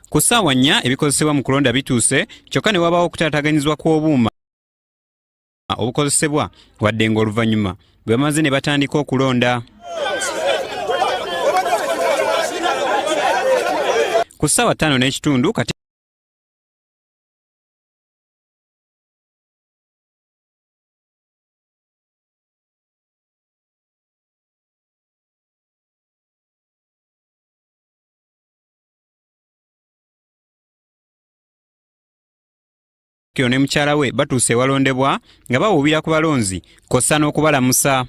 Ku ssaawa 4 ebikozesebwa mu kulonda bituuse kyokka ne wabaawo okutaataganyizibwa kw'obuuma obukozesebwa wadde ng'oluvannyuma bwe bamaze ne batandika okulonda. Ku ssaawa 5:30 kati ne mukyala we batuuse ewalondebwa nga bawuubira ku balonzi kossa n'okubalamusa.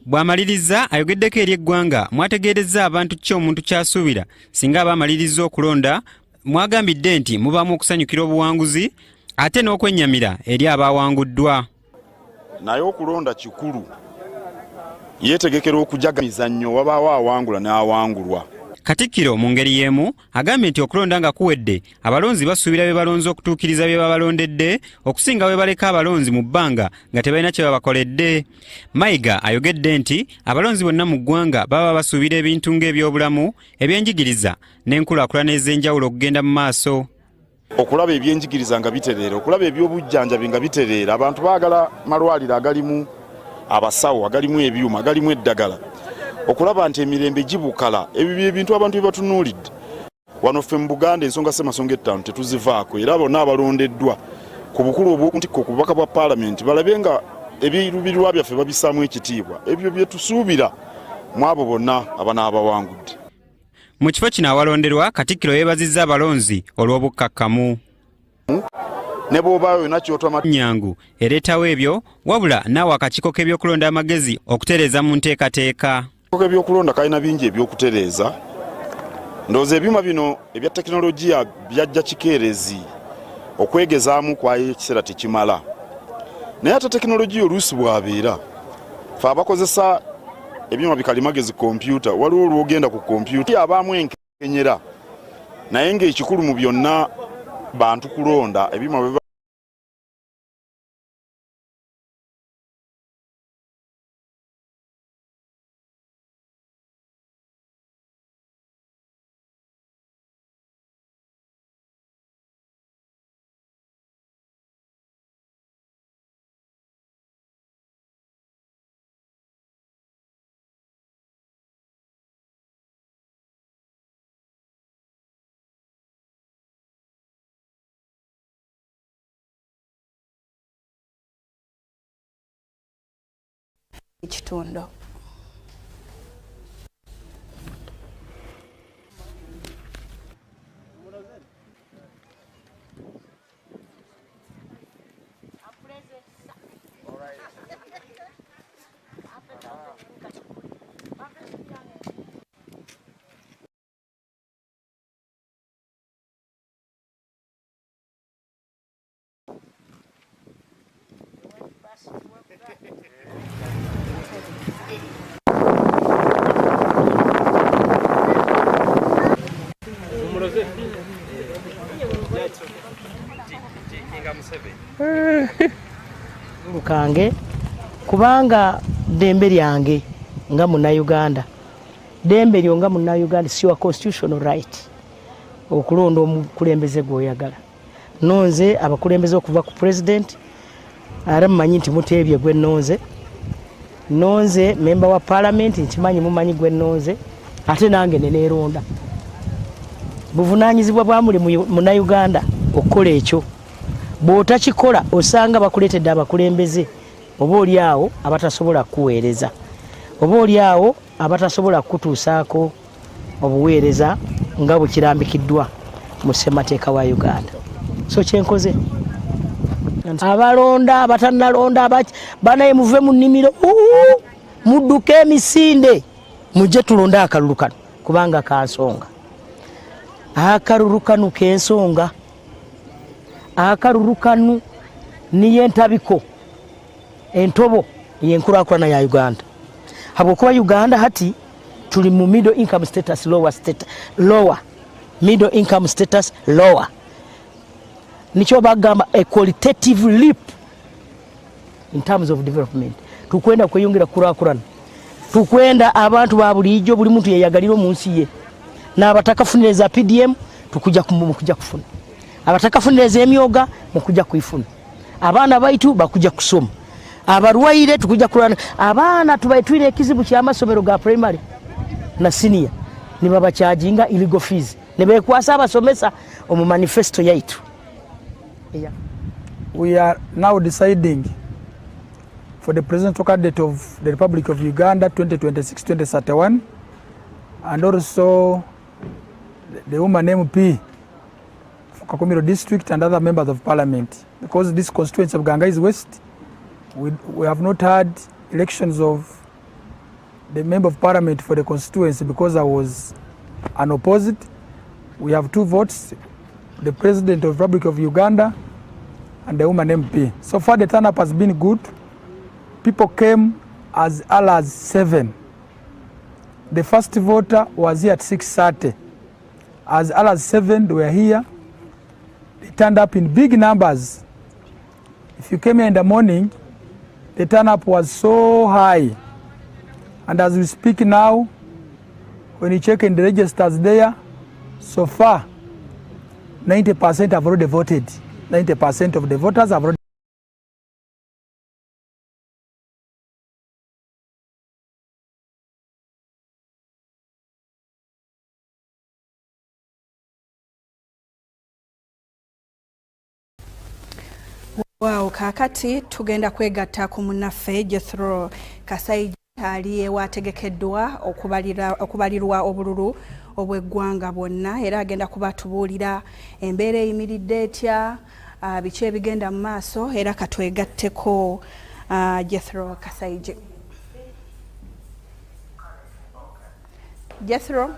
Bw'amaliriza ayogeddeko eri eggwanga mwategeerezza abantu ki omuntu kyasuubira singa aba amaliriza okulonda, mwagambidde nti mubaamu okusanyukira obuwanguzi ate n'okwennyamira eri abaawanguddwa. Naye okulonda kikulu, yeetegekera okujagamiza nnyo wabaawo awangula n'awangulwa. Katikkiro mu ngeri y'emu agambye nti okulonda nga kuwedde abalonzi basuubira be balonzi okutuukiriza bye babalondedde okusinga bwe baleka abalonzi mu bbanga nga tebalina kye babakoledde. Mayiga ayogedde nti abalonzi bonna mu ggwanga baba basuubira ebintu ng'ebyobulamu, ebyenjigiriza n'enkulaakulana ez'enjawulo okugenda mu maaso. Okulaba ebyenjigiriza nga bitereera, okulaba ebyobujjanjabi nga bitereera. Abantu baagala malwaliro agalimu abasawo, agalimu ebyuma, agalimu eddagala. Okulaba nti emirembe gibukala, ebyo ebintu abantu bye batunuulidde. Wano ffe mu Buganda ensonga ssemasonga ettaano tetuzivaako, era bonna abalondeddwa ku bukulu obw'okuntikko ku bubaka bwa paalamenti balabe nga ebiruubirirwa byaffe babissaamu ekitiibwa. Ebyo bye tusuubira mu abo bonna abanaabawangudde. Mu kifo kino awalonderwa, Katikkiro yeebazizza abalonzi olw'obukkakkamu. Ne bw'obaayo yonna ky'otama nnyangu ereetawo ebyo, wabula naawe akakiiko k'ebyokulonda amagezi okutereeza mu nteekateeka. Ebyokulonda kalina bingi ebyokutereeza. Ndowooza ebyuma bino ebya tekinologiya byajja kikeerezi, okwegezaamu kwayo ekiseera tekimala. Naye ate tekinologiya oluusi bw'abeera, ffe abakozesa ebyuma bikalimagezi kompyuta, waliwo olwogenda ku kompyuta abaamu enkenyera, naye ng'ekikulu mu byonna bantu kulonda ebyuma ekitundu. Kange kubanga dembe lyange nga Munnayuganda, dembe lyo nga Munnayuganda si wa constitutional right okulonda omukulembeze gw'oyagala. Nonze abakulembeze okuva ku president, ara mmanyi nti muteebye gwe nonze. Nonze member wa parliament nkimanyi mumanyi gwe nonze, ate nange neneeronda. Buvunaanyizibwa bwa muli Munnayuganda okukola ekyo. Bw'otakikola osanga bakuleetedde abakulembeze oba oli awo abatasobola kuweereza, oba oli awo abatasobola kutuusaako obuweereza nga bwe kirambikiddwa mu ssemateeka wa Uganda. So kyenkoze abalonda abatannalonda banaye muve mu nnimiro mudduke emisinde mujje tulonde akalulu kano kubanga kansonga. Akalulu kano k'ensonga, akalulu kano niyo entabiko entobo y'enkulaakulana ya Uganda. Habwokuba Uganda hati tuli mu middle income status, lower middle income status lower. Nicho bagamba a qualitative leap in terms of development. Tukwenda kweyongera kulaakulana, tukwenda abantu ba bulijjo buli muntu yeyagalira mu nsi ye. N'abatakafunira za PDM tukujja kufuna, abatakafunira za emyoga mukujja kuifuna, abaana baitu bakujja kusoma, abalwaire tukujja kulwana, abaana tubaitwire ekizibu ky'amasomero ga primary na senior ni baba charginga illegal fees ne bekwasa abasomesa omu manifesto yaitu. Yeah. We are now deciding for the presidential candidate of the Republic of Uganda 2026-2031 and also the woman MP for Kakumiro district and other members of parliament, because this constituency of Uganda'S West we have not had elections of the member of parliament for the constituency because I was unopposed. We have 2 votes, the President of the Republic of Uganda and the woman MP. So far the turn-up has been good. People came as early as 7. The first voter was here at 6:30. As early as 7, they were here. They turned up in big numbers. If you came here in the morning, the turn-up was so high. And as we speak now, when you check in the registers there, so far, 90% have already voted. 90% of the voters have already. Wow, kakati tugenda kwegatta ku munaffe Jethro Kasai ali ewategekeddwa okubalirwa obululu obw'eggwanga bwonna era agenda kubatubuulira embeera eyimiridde etya biki ebigenda mu maaso era katwegatteko Jethro Kasai. Jethro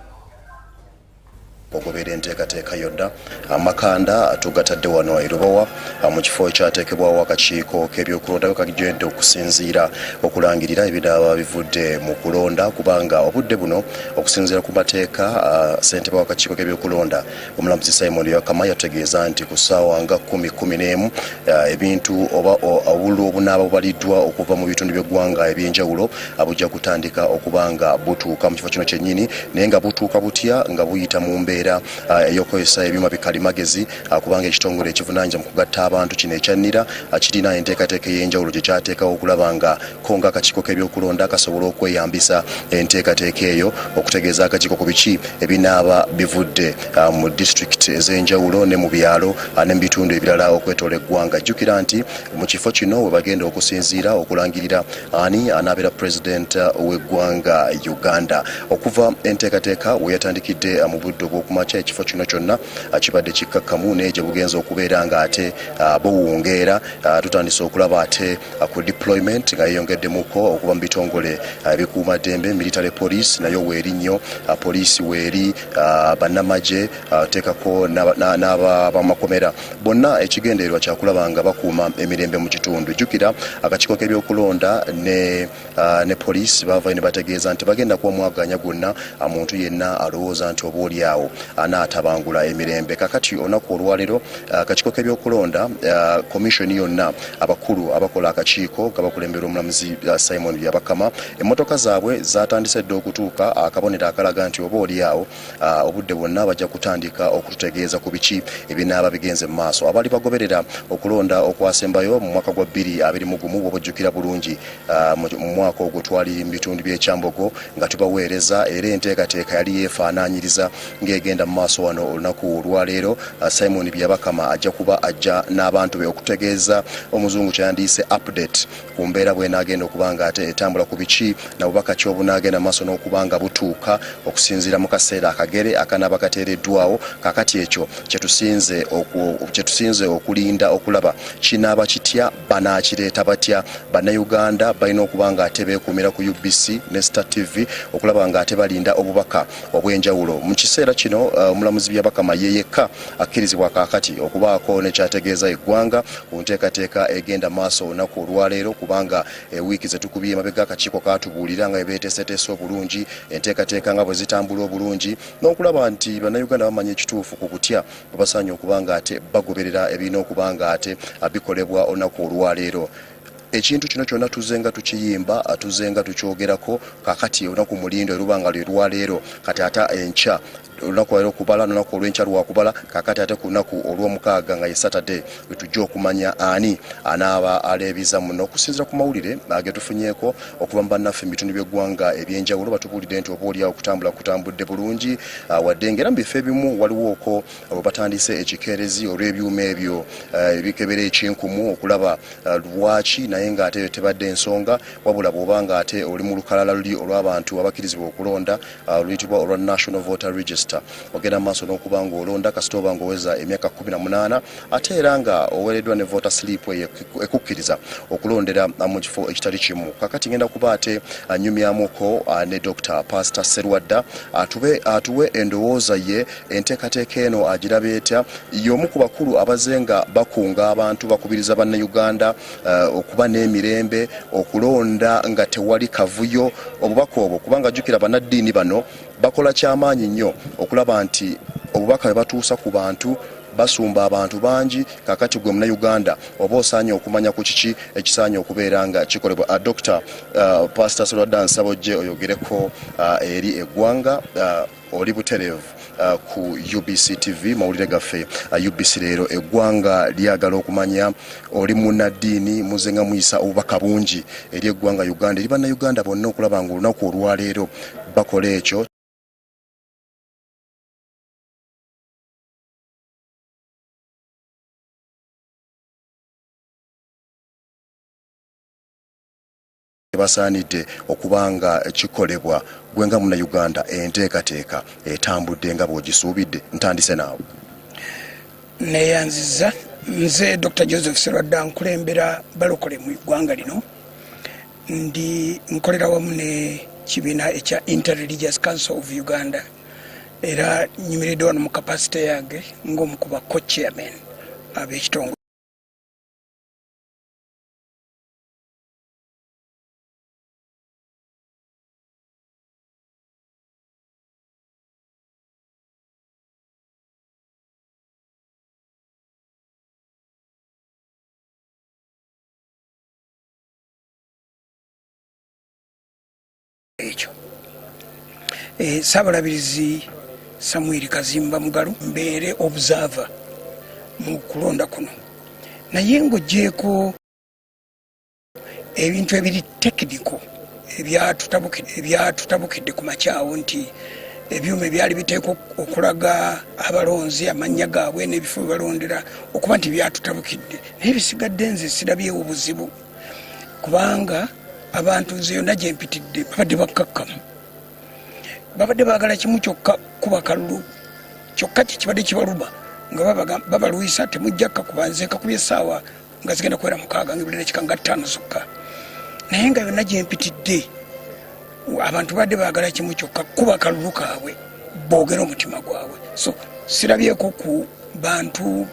okubera enteekateeka yonna amakanda atugatadde wano Irubowa mu kifo ekyateekebwawo akakiiko k'ebyokulonda kagenda okusinziira okulangirira ebinaaba bivudde mu kulonda kubanga obudde buno okusinziira ku mateeka ssentebe w'akakiiko k'ebyokulonda omulamuzi Simon Yakama yategeeza nti ku ssaawa nga 10:11 ebintu oba obululu obunaaba bubaliddwa okuva mu bitundu by'eggwanga ebyenjawulo bujja kutandika okubanga butuuka mu kifo kino kyennyini naye nga butuuka butya nga buyita mu mbeera eyokozesa ebyuma bikalimagezi kubanga ekitongole ekivunaanyizibwa mu kugatta abantu kino ekyannira kirina enteekateeka ey'enjawulo gye kyateekawo okulaba nga ko nga akakiiko k'ebyokulonda kasobola okweyambisa enteekateeka eyo okutegeeza akakiiko ku biki ebinaaba bivudde mu disitulikiti ez'enjawulo ne mu byalo ne mu bitundu ebirala okwetoola eggwanga. Jjukira nti mu kifo kino we bagenda okusinziira okulangirira ani anaabera pulezidenti w'eggwanga Uganda. Okuva enteekateeka we yatandikidde mu budde obw'okumakya ekifo kino kyonna kibadde kikkakkamu naye gye bugenza okubeera nga ate buwungeera. Tutandise okulaba ate ku deployment nga yeyongeddemuko okuva mu bitongole ebikuumaddembe military police nayo weeri nnyo, poliisi weeri, bannamagye teekako n'abamakomera bonna ekigendeerwa kyakulaba nga bakuuma emirembe mu kitundu. Jjukira akakiiko k'ebyokulonda ne poliisi baavayo ne bategeeza nti bagenda kuba mwaganya gwonna muntu yenna alowooza nti obaoli awo anaatabangula emirembe. Kakati olunaku olwaleero akakiiko k'ebyokulonda komishoni yonna abakulu abakola akakiiko nga bakulemberwa omulamuzi Simon Byabakama emmotoka zaabwe zatandise dde okutuuka akabonero akalaga nti obaoli awo obudde bwonna bajja kutandika okututegeeza ku biki ebinaaba bigenze mu maaso. Abaali bagoberera okulonda okwasembayo mu mwaka gwa 2021 bw'obujjukira bulungi mu mwaka ogwo twali mu bitundu by'ekyambogo nga tubaweereza era enteekateeka yali yeefaanaanyiriza ng'egenda mu maaso wano olunaku olwaleero. Simon Byabakama ajja kuba ajja n'abantu be okutegeeza omuzungu kyandiise update ku mbeera bw'enaagenda okuba nga ate etambula ku biki na bubaka ki obunaagenda mu maaso n'okuba nga butuuka okusinziira mu kaseera akagere akanaaba kateereddwawo. Kakati ekyo kyetusinze okulinda okulaba kinaaba kitya, banaakireeta batya. Bannayuganda balina okuba nga ate beekuumira ku UBC ne Star TV okulaba nga ate balinda obubaka obw'enjawulo. Mu kiseera kino omulamuzi Byabakama ye yekka akkirizibwa kaakati okubaako nekyategeeza eggwanga ku nteekateeka egenda maaso olunaku olwaleero kubanga wiiki ze tukubye emabega akakiiko kaatubuulira nga beeteeseteese obulungi enteekateeka nga bwe zitambula obulungi n'okulaba nti bannayuganda bamanya ekituufu ku kutya bwe basaanye okuba nga ate bagoberera ebirina okuba nga ate bikolebwa olunaku olwaleero. Ekintu kino kyonna tuzenga tukiyimba tuzenga tukyogerako kakati olunaku mulindo erubanga lwe lwaleero kati ata enkya olunaku olwaleero okubala olunaku olw'enkya lwakubala kakati ate ku lunaku olw'omukaaga nga ye Saturday wetujja okumanya ani anaaba aleebiza muno. Okusinziira ku mawulire ge tufunyeeko okuva mu bannaffe mu bitundu by'eggwanga ebyenjawulo batubuulidde nti obaoliawo kutambudde bulungi wadde ng'era mu bifo ebimu waliwooko batandise ekikeerezi olw'ebyuma ebyo ebikebera ekinkumu okulaba lwaki naye naye ng'ate tebadde ensonga wabula bw'obanga ate oli mu lukalala luli olw'abantu abakkirizibwa okulonda luyitibwa olwa National Voter Register ogenda maaso n'okuba ng'olonda kasita oba ng'oweza emyaka 18 ate era nga oweereddwa ne voter slip ekukkiriza okulondera mu kifo ekitali kimu. Kakati ngenda kuba ate anyumyamuko ne Dr. Pastor Serwadda atuwe endowooza ye enteekateeka eno agirabe etya y'omu ku bakulu abazenga bakunga abantu bakubiriza bannayuganda okuba n'emirembe okulonda nga tewali kavuyo obubaka obwo kubanga jjukira bannaddiini bano bakola kyamaanyi nnyo okulaba nti obubaka bwe batuusa ku bantu basumba abantu bangi. Kakati gwe munnayuganda oba osaanye okumanya ku kiki ekisaanye okubeera nga kikolebwa. Dr. Pastor Serwadda Nsabojje oyogereko eri eggwanga oli butereevu ku UBC TV mawulire gaffe UBC leero eggwanga lyagala okumanya oli munnaddiini muzenga muyisa obubaka bungi eri eggwanga Uganda eri bannayuganda bonna okulaba nga olunaku olwaleero bakola ekyo basaanidde okubanga kikolebwa. Gwenga munnayuganda enteekateeka etambudde nga bw'ogisuubidde. Ntandise naawe. Neeyanziza nze Dr. Joseph Serwadda nkulembera balokole mu ggwanga lino ndi nkolera wamu n'ekibiina ekya Interreligious Council of Uganda era nyimiridde wano mu kapasite yange ng'omu ku ba co-chairman ab'ekitongole. Saabalabirizi Samuel Kazimba Mugalu mbeere observer mu kulonda kuno naye ng'oggyeko ebintu ebiri technical ebyatutabukidde ku makyawo nti ebyuma ebyali biteekwa okulaga abalonzi amannya gaabwe n'ebifo bye balondera okuba nti byatutabukidde naye bisigadde nze sirabyewo buzibu kubanga abantu nze yonna gye mpitidde babadde bakkakkamu babadde baagala kimu kyokka kuba kalulu kyokka kibadde kibaluma nga babalwisa temujja kkakuba nze nkakubya essaawa nga zigenda kuwera 6 ngibulira ekikanga 5 zokka naye nga yonna gye mpitidde abantu badde baagala kimu kyokka kuba kalulu kaabwe boogera omutima gwabwe. So sirabyeko ku bantu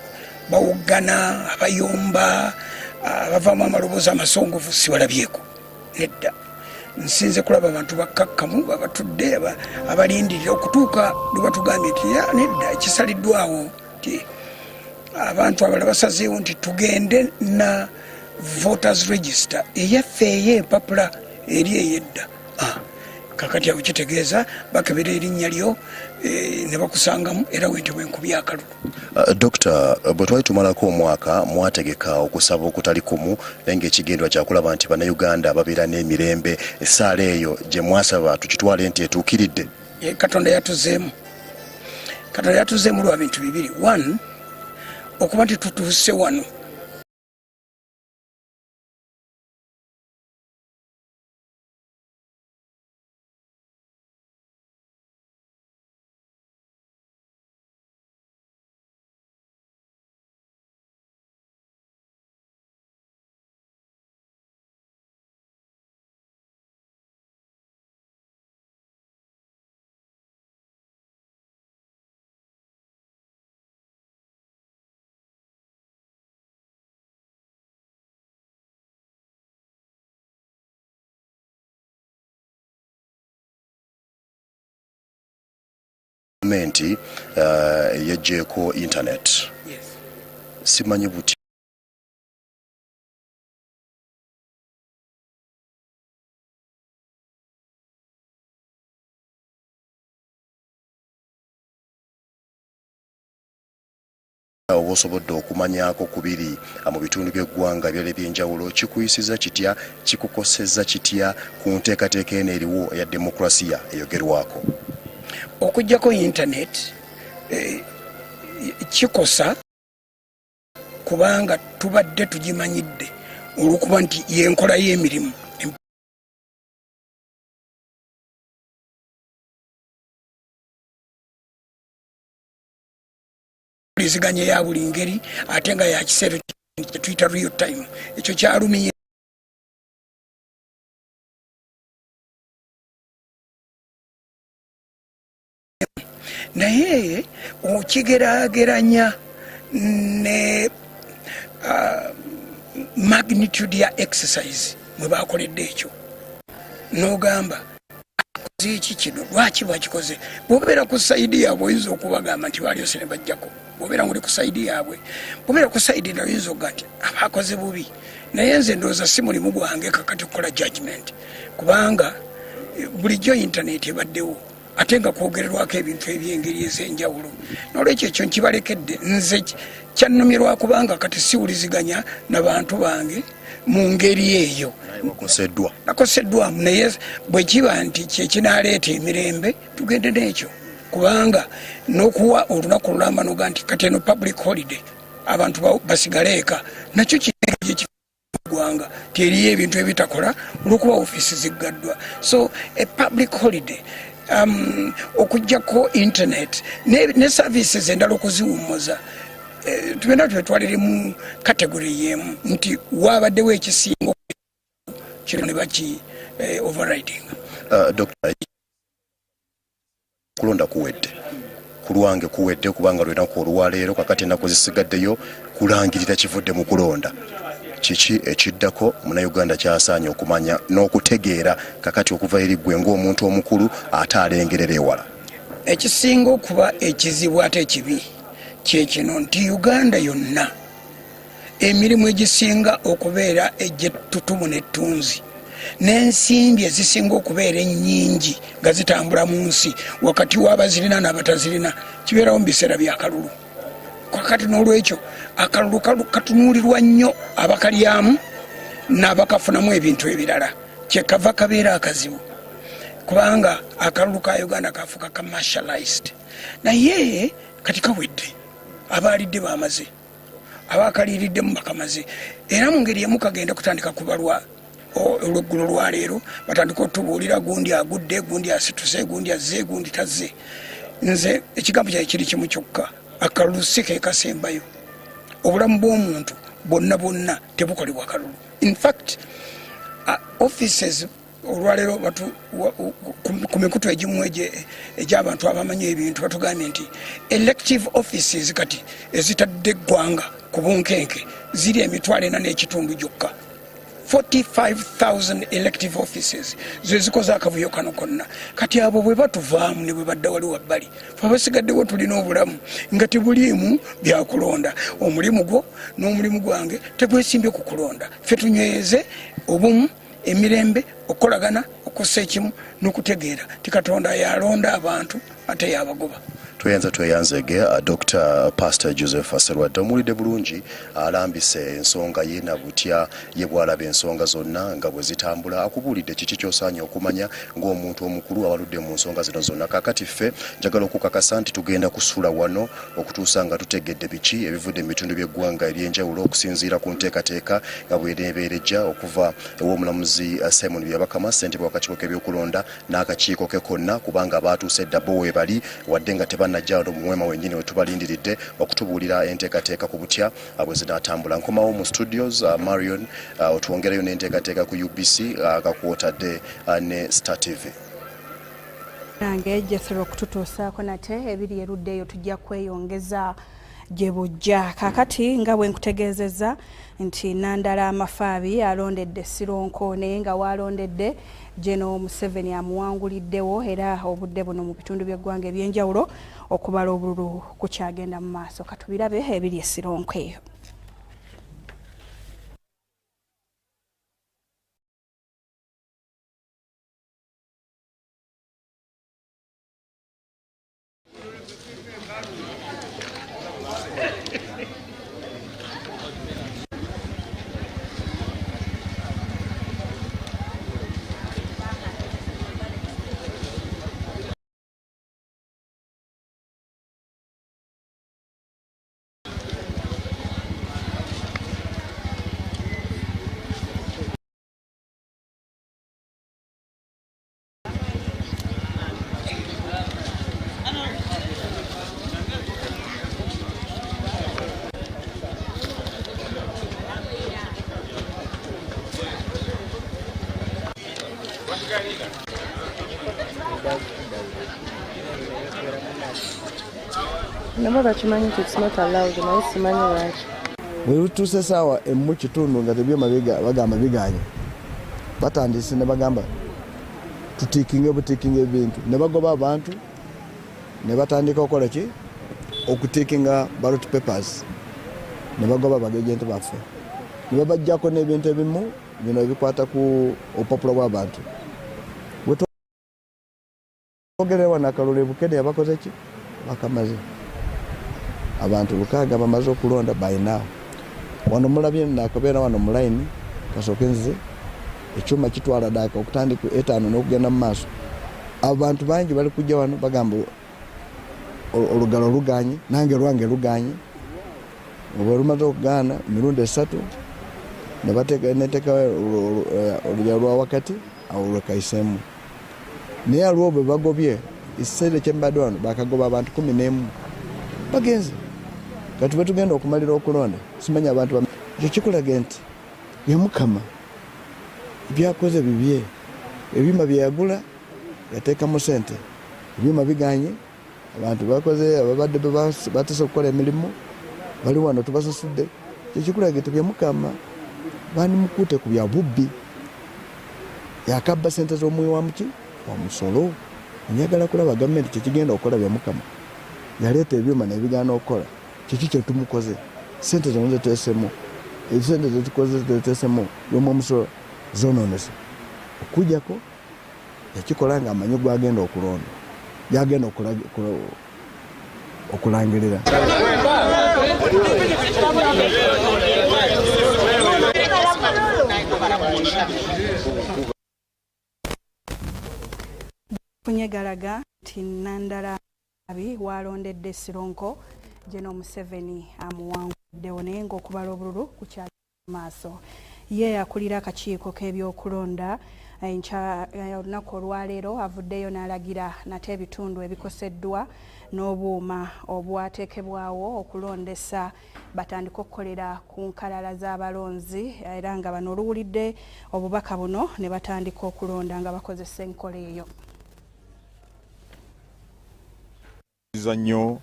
bawuggana abayomba abavaamu amaloboozi amasongovu sibalabyeko nedda. Nsinze kulaba abantu bakkakkamu babatudde abalindirira okutuuka lwe batugambye nti nedda ekisaliddwawo nti abantu abalala basazeewo nti tugende na voters register eyaffe ey'empapula eri ey'edda. Kakati awo kitegeeza bakebera erinnya lyo ne bakusangamu era wente bwenkubya akalulu. Dr. bwe twali tumalako omwaka mwategeka okusaba okutali kumu naye ng'ekigendwa kyakulaba nti bannayuganda babeera n'emirembe essaala eyo gye mwasaba tukitwale nti etuukiridde. Katonda yatuzeemu lwa bintu bibiri. 1 okuba nti tutuuse wano Gavumenti yaggyeko internet. Simanyi buti oba osobodde okumanyako kubiri mu bitundu by'eggwanga ebirala eby'enjawulo kikuyisiza kitya kikukosezza kitya ku nteekateeka eno eriwo eya demokrasiya eyogerwako? Okujjako internet kikosa kubanga tubadde tugimanyidde olw'okuba nti yenkola y'emirimu empuliziganya ya buli ngeri ate nga yakiseera kyetuyita real time ekyo kyalumye naye okigeraageranya ne magnitude ya exercise mwe bakoledde ekyo n'ogamba akoze eki kino lwaki bakikoze bw'obeera ku sayidi yaabwe oyinza okubagamba nti balyose ne bajjako bw'obeera nguli ku sayidi yaabwe bw'obeera ku sayidi nayo oyinza okuga nti abakoze bubi naye nze ndowooza si mulimu gwange kakati okukola judgment kubanga bulijjo intaneti ebaddewo ate nga kwogererwako ebintu ebyengeri ez'enjawulo n'olwekyo ekyo nkibalekedde nze kyannumirwa kubanga kati siwuliziganya n'abantu bange mu ngeri eyo nakoseddwamu naye bwe kiba nti kyekinaleeta emirembe tugende n'ekyo kubanga n'okuwa olunaku olulamba noga nti kati eno public holiday abantu basigale eka nakyo gwanga teriyo ebintu ebitakola olw'okuba ofiisi ziggaddwa so a public holiday okujjako internet ne services endala okuziwummuza tugenda twetwalire mu kategori yemu nti wabaddewo ekisingo kino ne baki overriding Dr. kulonda kuwedde ku lwange kuwedde kubanga lwenaku olwaleero kakati ennaku zisigaddeyo kulangirira kivudde mu kulonda kiki ekiddako Munnayuganda kyasaanye okumanya n'okutegeera kakati okuva eri ggwe ng'omuntu omukulu ate alengerera ewala ekisinga okuba ekizibu ate ekibi kyekino nti Uganda yonna emirimu egisinga okubeera egyettutumu n'ettunzi n'ensimbi ezisinga okubeera ennyingi nga zitambula mu nsi wakati w'abazirina n'abatazirina kibeerawo mu biseera byakalulu kakati n'olwekyo akalulu katunuulirwa nnyo abakalyamu n'abakafunamu ebintu ebirala kyekava kabeera akazibu kubanga akalulu ka Uganda kafuuka commercialized naye kati kawedde abaalidde bamaze abakaliiriddemu bakamaze era mu ngeri emu kagenda kutandika kubalwa olweggulo lwaleero batandika otubuulira gundi agudde gundi asituse gundi azze gundi tazze nze ekigambo kyaye kiri kimu kyokka akalulu si ke kasembayo obulamu bw'omuntu bonna tebukolebwa kalulu in fact offices olwaleero ku mikutu egimu egy'abantu abamanyi ebintu batugambye nti elective offices kati ezitadde eggwanga ku bunkenke ziri 4.4 gyokka 45,000 elective offices zezikoze akavuyo kano konna kati abo bwe batuvaamu ne bwe badda wali wabbali abasigaddewo tulina obulamu nga tebuliimu byakulonda omulimu gwo n'omulimu gwange tegwesimbye ku kulonda ffe tunyweze obumu emirembe okukolagana okussa ekimu n'okutegeera ti Katonda yalonda abantu ate yabagoba tweyanzege Dr. Pastor Joseph Aserwadde omuwulidde bulungi alambise ensonga ye na butya ye bwalaba ensonga zonna nga bwe zitambula akubuulidde kiki ky'osaanye okumanya ng'omuntu omukulu awaludde mu nsonga zino zonna kakati ffe njagala okukakasa nti tugenda kusula wano okutuusa nga tutegedde biki ebivudde mu bitundu by'eggwanga eby'enjawulo okusinziira ku nteekateeka nga bweneebeerejja okuva ew'omulamuzi Simon Byabakama ssentebe w'akakiiko k'ebyokulonda n'akakiiko ke konna kubanga baatuuse edda bo weebali wadde nga najjalo muwema wenyini wetubalindiridde okutubuulira enteekateeka ku butya bwe zinaatambula nkomawo mu studios Marion otwongereyo n'enteekateeka ku UBC kakwotadde ne Star TV nange Jethro okututuusaako nate ebiri eruddeeyo tujja kweyongeza gye bujja kakati nga bwe nkutegeezezza nti Nandala Amafaabi alondedde Sironko naye nga waalondedde General Museveni amuwanguliddewo era obudde buno mu bitundu by'eggwanga eby'enjawulo okubala obululu kukyagenda mu maaso katubirabe ebiri Sironko eyo. Nabo bakimanyi nti it's not allowed naye simanyi lwaki. Bwe lutuuse saawa mu kitundu nga tebyuma bagamba biganye batandise ne bagamba tutiikinga ebintu ne bagoba abantu ne batandika okukola ki okutiikinga ballot papers ne bagoba bagejenti baffe ne babajjako n'ebintu ebimu bino ebikwata ku opopula bw'abantu bwetwogerewa nakalole bukede yabakoze ki bakamaze abantu 6 bamaze okulonda by now wano mulabye nakobeera wano mulayini kasooke nze ekyuma kitwala daaka okutandika 5 n'okugenda mu maaso abantu bangi bali kujja wano bagamba olugalo luganye nange lwange luganye bwe lumaze okugaana mirundi 3 ne bateeka olugalo lwa wakati awo lwekaisemu naye aliwo bwe bagobye ekiseera kyembadde wano bakagoba abantu 11 bagenze kati bwe tugenda okumalira okulonda simanya abantu ekyo kikulaga nti ye Mukama byakoze bibye ebyuma byeyagula yateekamu sente ebyuma biganye abantu bakoze ababadde batese okukola emirimu bali wano tubasasudde kyekikulaga nti bya Mukama bani mukute ku bya bubbi yakabba sente z'omuwi wa muki wa musolo njagala kulaba gavumenti kyekigenda okukola bya Mukama yaleeta ebyuma nebigaana okukola kiki kyetumukoze sente zonze tesemu sente zetukoze tetesemu yomu omusolo zononese okujjako yakikola nga amanyi gwagenda okulonda yagenda okulangirira Punyegalaga tinandala abi walondedde Sironko Jeno Museveni amuwanguddewo naye ng'okubala obululu kukyali maaso ye akulira akakiiko k'ebyokulonda olunaku olwaleero avuddeyo n'alagira nate ebitundu ebikoseddwa n'obuuma obwateekebwawo okulondesa batandika okukolera ku nkalala z'abalonzi era nga bano oluwulidde obubaka buno ne batandika okulonda nga bakozesa enkola eyo. Nnyo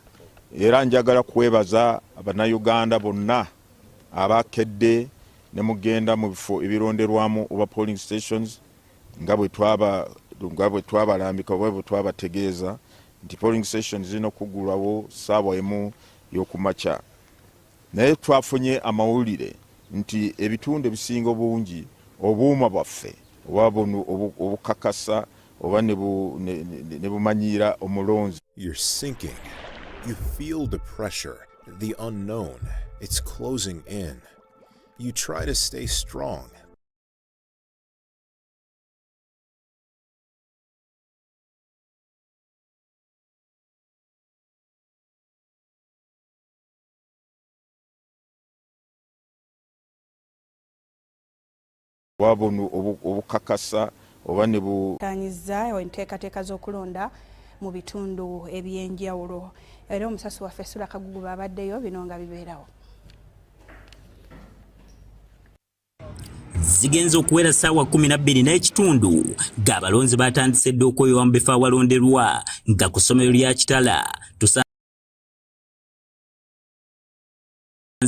era njagala kwebaza Abannayuganda bonna abakedde ne mugenda mu bifo ebironderwamu oba polling stations nga bwe twabalambika oba bwe twabategeeza nti polling stations zirina okuggulwawo ssaawa emu y'okumakya. Naye twafunye amawulire nti ebitundu ebisinga obungi obuuma bwaffe oba buno obukakasa oba ne bumanyiira omulonzi. You're sinking. You feel the pressure, the unknown. It's closing in. You try to stay strong. Wabuno obukakasa oba ne butanyiza enteekateeka z'okulonda mu bitundu ebyenjawulo era omusasi waffe Sula Kagugu babaddeyo bino nga bibeerawo. Zigenza okuwera ssaawa 12 n'ekitundu ng'abalonzi batandise dda okweyowa mu bifo awalonderwa nga ku ssomero lya Kitala tusanze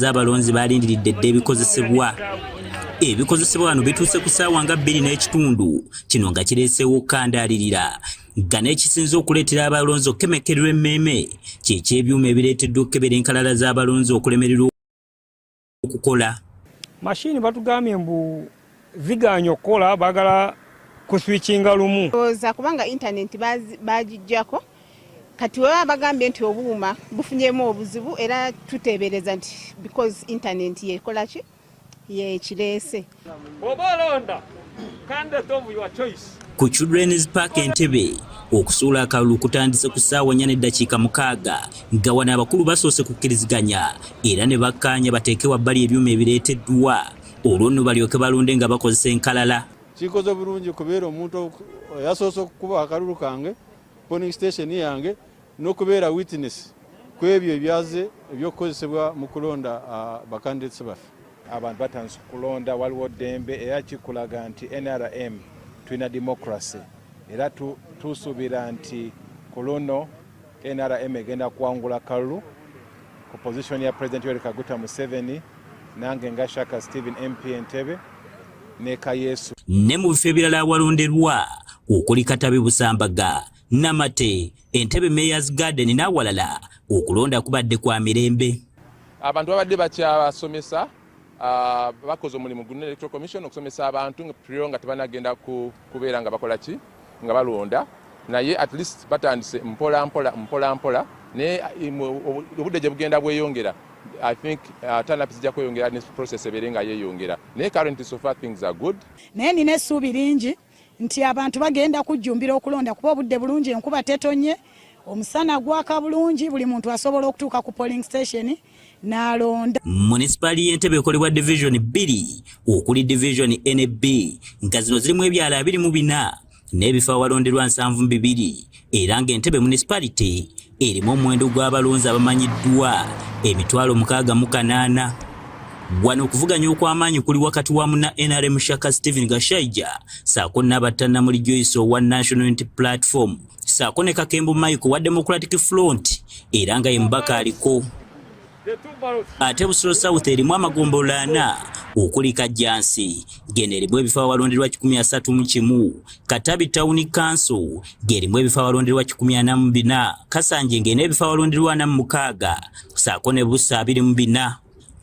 abalonzi balindiridde dda ebikozesebwa wano bituuse ku ssaawa nga 2 n'ekitundu kino nga kireeseewo okukandaalirira nga n'ekisinze okuleetera abalonzi okukemekererwa emmeeme kyekyebyuma ebireeteddwa okukebera enkalala z'abalonzi okulemererwa okukola. Mashini batugambye mbu ziganye okukola baagala kuswikinga lumu. Oza kubanga internet bagijjako kati baba bagambye nti obuuma bufunyemu obuzibu era tuteebereza nti because internet yekola ki ye kireese. Obalonda candidate of your choice. Ku Children's Park Entebbe okusuula akalulu kutandise ku ssaawa 4:6 nga wano abakulu basoose kukkiriziganya era ne bakkaanya bateeke wabbali ebyuma ebireeteddwa olwo nno balyoke balonde nga bakozesa enkalala. Kikoze bulungi kubeera omuntu yasoose okukuba akalulu kange polling station yange n'okubeera witness ku ebyo ebyaze ebyokukozesebwa mu kulonda bakandidates baffe. Abantu batandise kulonda waliwo ddembe era kikulaga nti NRM tulina democracy era tusuubira nti ku luno NRM egenda kuwangula kalulu ku position ya President Yoweri Kaguta Museveni nange nga Shaka Stephen MP Entebbe ne Kayesu. Ne mu bifo ebirala awalonderwa okuli Katabi Busambaga, Namate, Entebbe Mayor's Garden n'awalala okulonda kubadde kwa mirembe. Abantu babadde bakyabasomesa bakoze omulimu gunene Electoral Commission okusomesa abantu prior nga tebanagenda kubeera nga bakola ki nga balonda naye at least batandise mpola ne obudde gye bugenda bweyongera. I think turn-up zijja kweyongera ne process ebeere nga yeeyongera naye currently so far things are good. Naye nina essuubi lingi nti abantu bagenda kujjumbira okulonda kuba obudde bulungi, enkuba tetonye, omusana gwaka bulungi, buli muntu asobola okutuuka ku polling station n'alonda. Municipality y'Entebbe ekolebwa division 2 okuli division NB nga zino zirimu ebyala 24 n'ebifo awalonderwa 72 era ng'Entebbe municipality erimu omuwendo gw'abalonzi abamanyiddwa 68,000. Wano okuvuganya okw'amaanyi kuli wakati wa muna NRM Shaka Stephen Gashaija saako n'abatana muri Joyce wa National Unity Platform saako ne Kakembo Michael wa Democratic Front era nga embaka aliko. Ate Busiro South erimu amagombolola 4 okuli Kajjansi gene erimu ebifo awalonderwa 131, Katabi Town Council gerimu ebifo awalonderwa 144, Kasanje ngene ebifo awalonderwa 46 saako ne Busa 24.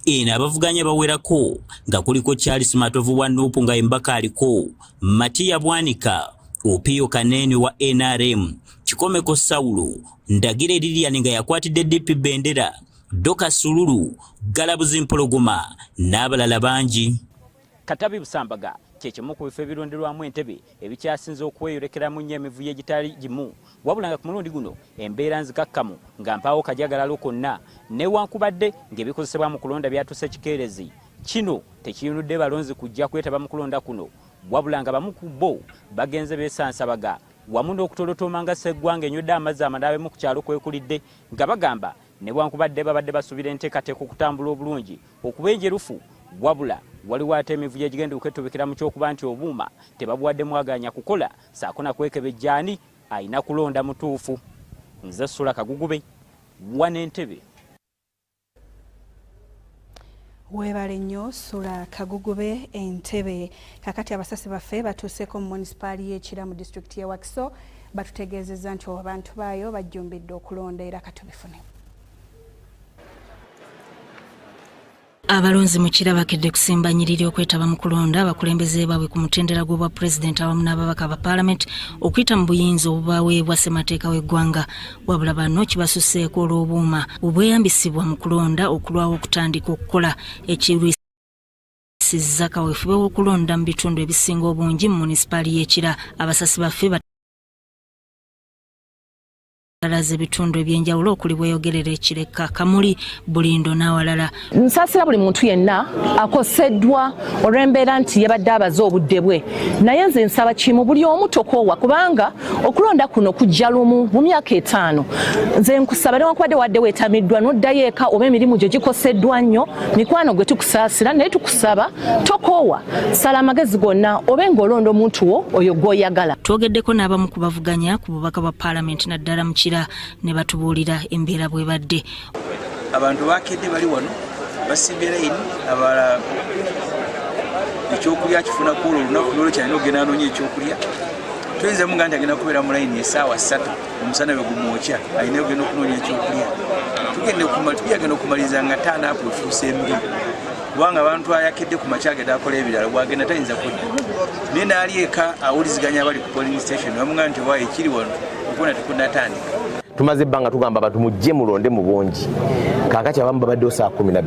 Ina abavuganya bawerako nga kuliko Charles Matovu wa Nupu nga embaka aliko, Matia Bwanika, Opio Kanene wa NRM, Kikomeko Saulo, Ndagire Lilian nga yakwatidde DP Bendera, Doka Sululu, Galabuzi Mpologoma n'abalala bangi. Katabi Busambaga kyekimu ku bifo ebironderwamu Entebbe ebikyasinze okweyolekeramu nnyo emivuyo egitali gimu wabula nga ku mulundi guno embeera nzikakkamu nga mpaawo kajagalalo konna newankubadde ng'ebikozesebwa mu kulonda byatuuse kikeerezi. Kino tekiyunudde balonzi kujja kwetaba mu kulonda kuno wabula nga bamu ku bo bagenze beesansabaga wamu n'okutolotooma nga Sseggwanga enywedde amazzi amanaabe ku kyalo kwekulidde nga bagamba newankubadde babadde basuubira enteekateeka okutambula obulungi okuba enjerufu wabula waliwo ate emivuyo egigenda okwetobekera mu kyokuba nti obuuma tebabuwadde mwaganya kukola saako na kwekebejjaani ayina kulonda mutuufu. Nze Sula Kagugube wana Entebbe. Weebale nnyo Sula Kagugube Entebbe. Kakati abasasi baffe batuuseeko mu municipality y'Ekira mu district y'e Wakiso batutegeezezza nti abantu baayo bajjumbidde okulonda era katubifune. Abalonzi mu Kira bakedde kusimba nnyiriri okwetaba mu kulonda abakulembeze baabwe ku mutendera gw'obwa pulezidenti awamu n'ababaka ba paalamenti okuyita mu buyinza obubaweebwa ssemateeka w'eggwanga wabula bano kibasuseeko olw'obuuma obweyambisibwa mu kulonda okulwawo okutandika okukola ekirwisizza kaweefube w'okulonda mu bitundu ebisinga obungi mu municipality y'Ekira. Abasasi baffe alaze bitundu ebyenjawulo okuli bweyogerera Ekireka, Kamuli, Bulindo n'awalala. Nsaasira buli muntu yenna akoseddwa olw'embeera nti yabadde abaze obudde bwe naye nze nsaba kimu buli omu tokoowa kubanga okulonda kuno kujja lumu mu myaka 5. Nze nkusaba newankubadde wadde weetamiddwa n'oddayo eka oba emirimu gye gikoseddwa nnyo mikwano gwe tukusaasira naye tukusaba tokoowa sala amagezi gonna obe ng'olonda omuntu wo oyo gw'oyagala. Twogeddeko n'abamu ku bavuganya ku bubaka bwa paalamenti naddala mu Kira ne batubuulira embeera bwe badde. Abantu bakedde bali wano basimbye layini abala ekyokulya kifuna kulo olunaku lwolo kyalina okugenda anoonya ekyokulya. Tuyinza mu nti agenda kubeera mu layini essaawa 3 omusana bwe gumwokya alina okugenda okunoonya ekyokulya. Tugenda okumaliriza nga 5 apo efuuse embi kubanga abantu ayakedde ku makya agenda akola ebirala bwagenda tayinza kudda. Naye naali eka awuliziganya abali ku polling station bamugamba nti waayo ekiri wano okubona tekunatandika. Tumaze ebbanga tugamba abantu mujje mulonde mu bungi. Kaakati abamu babaddewo saa 12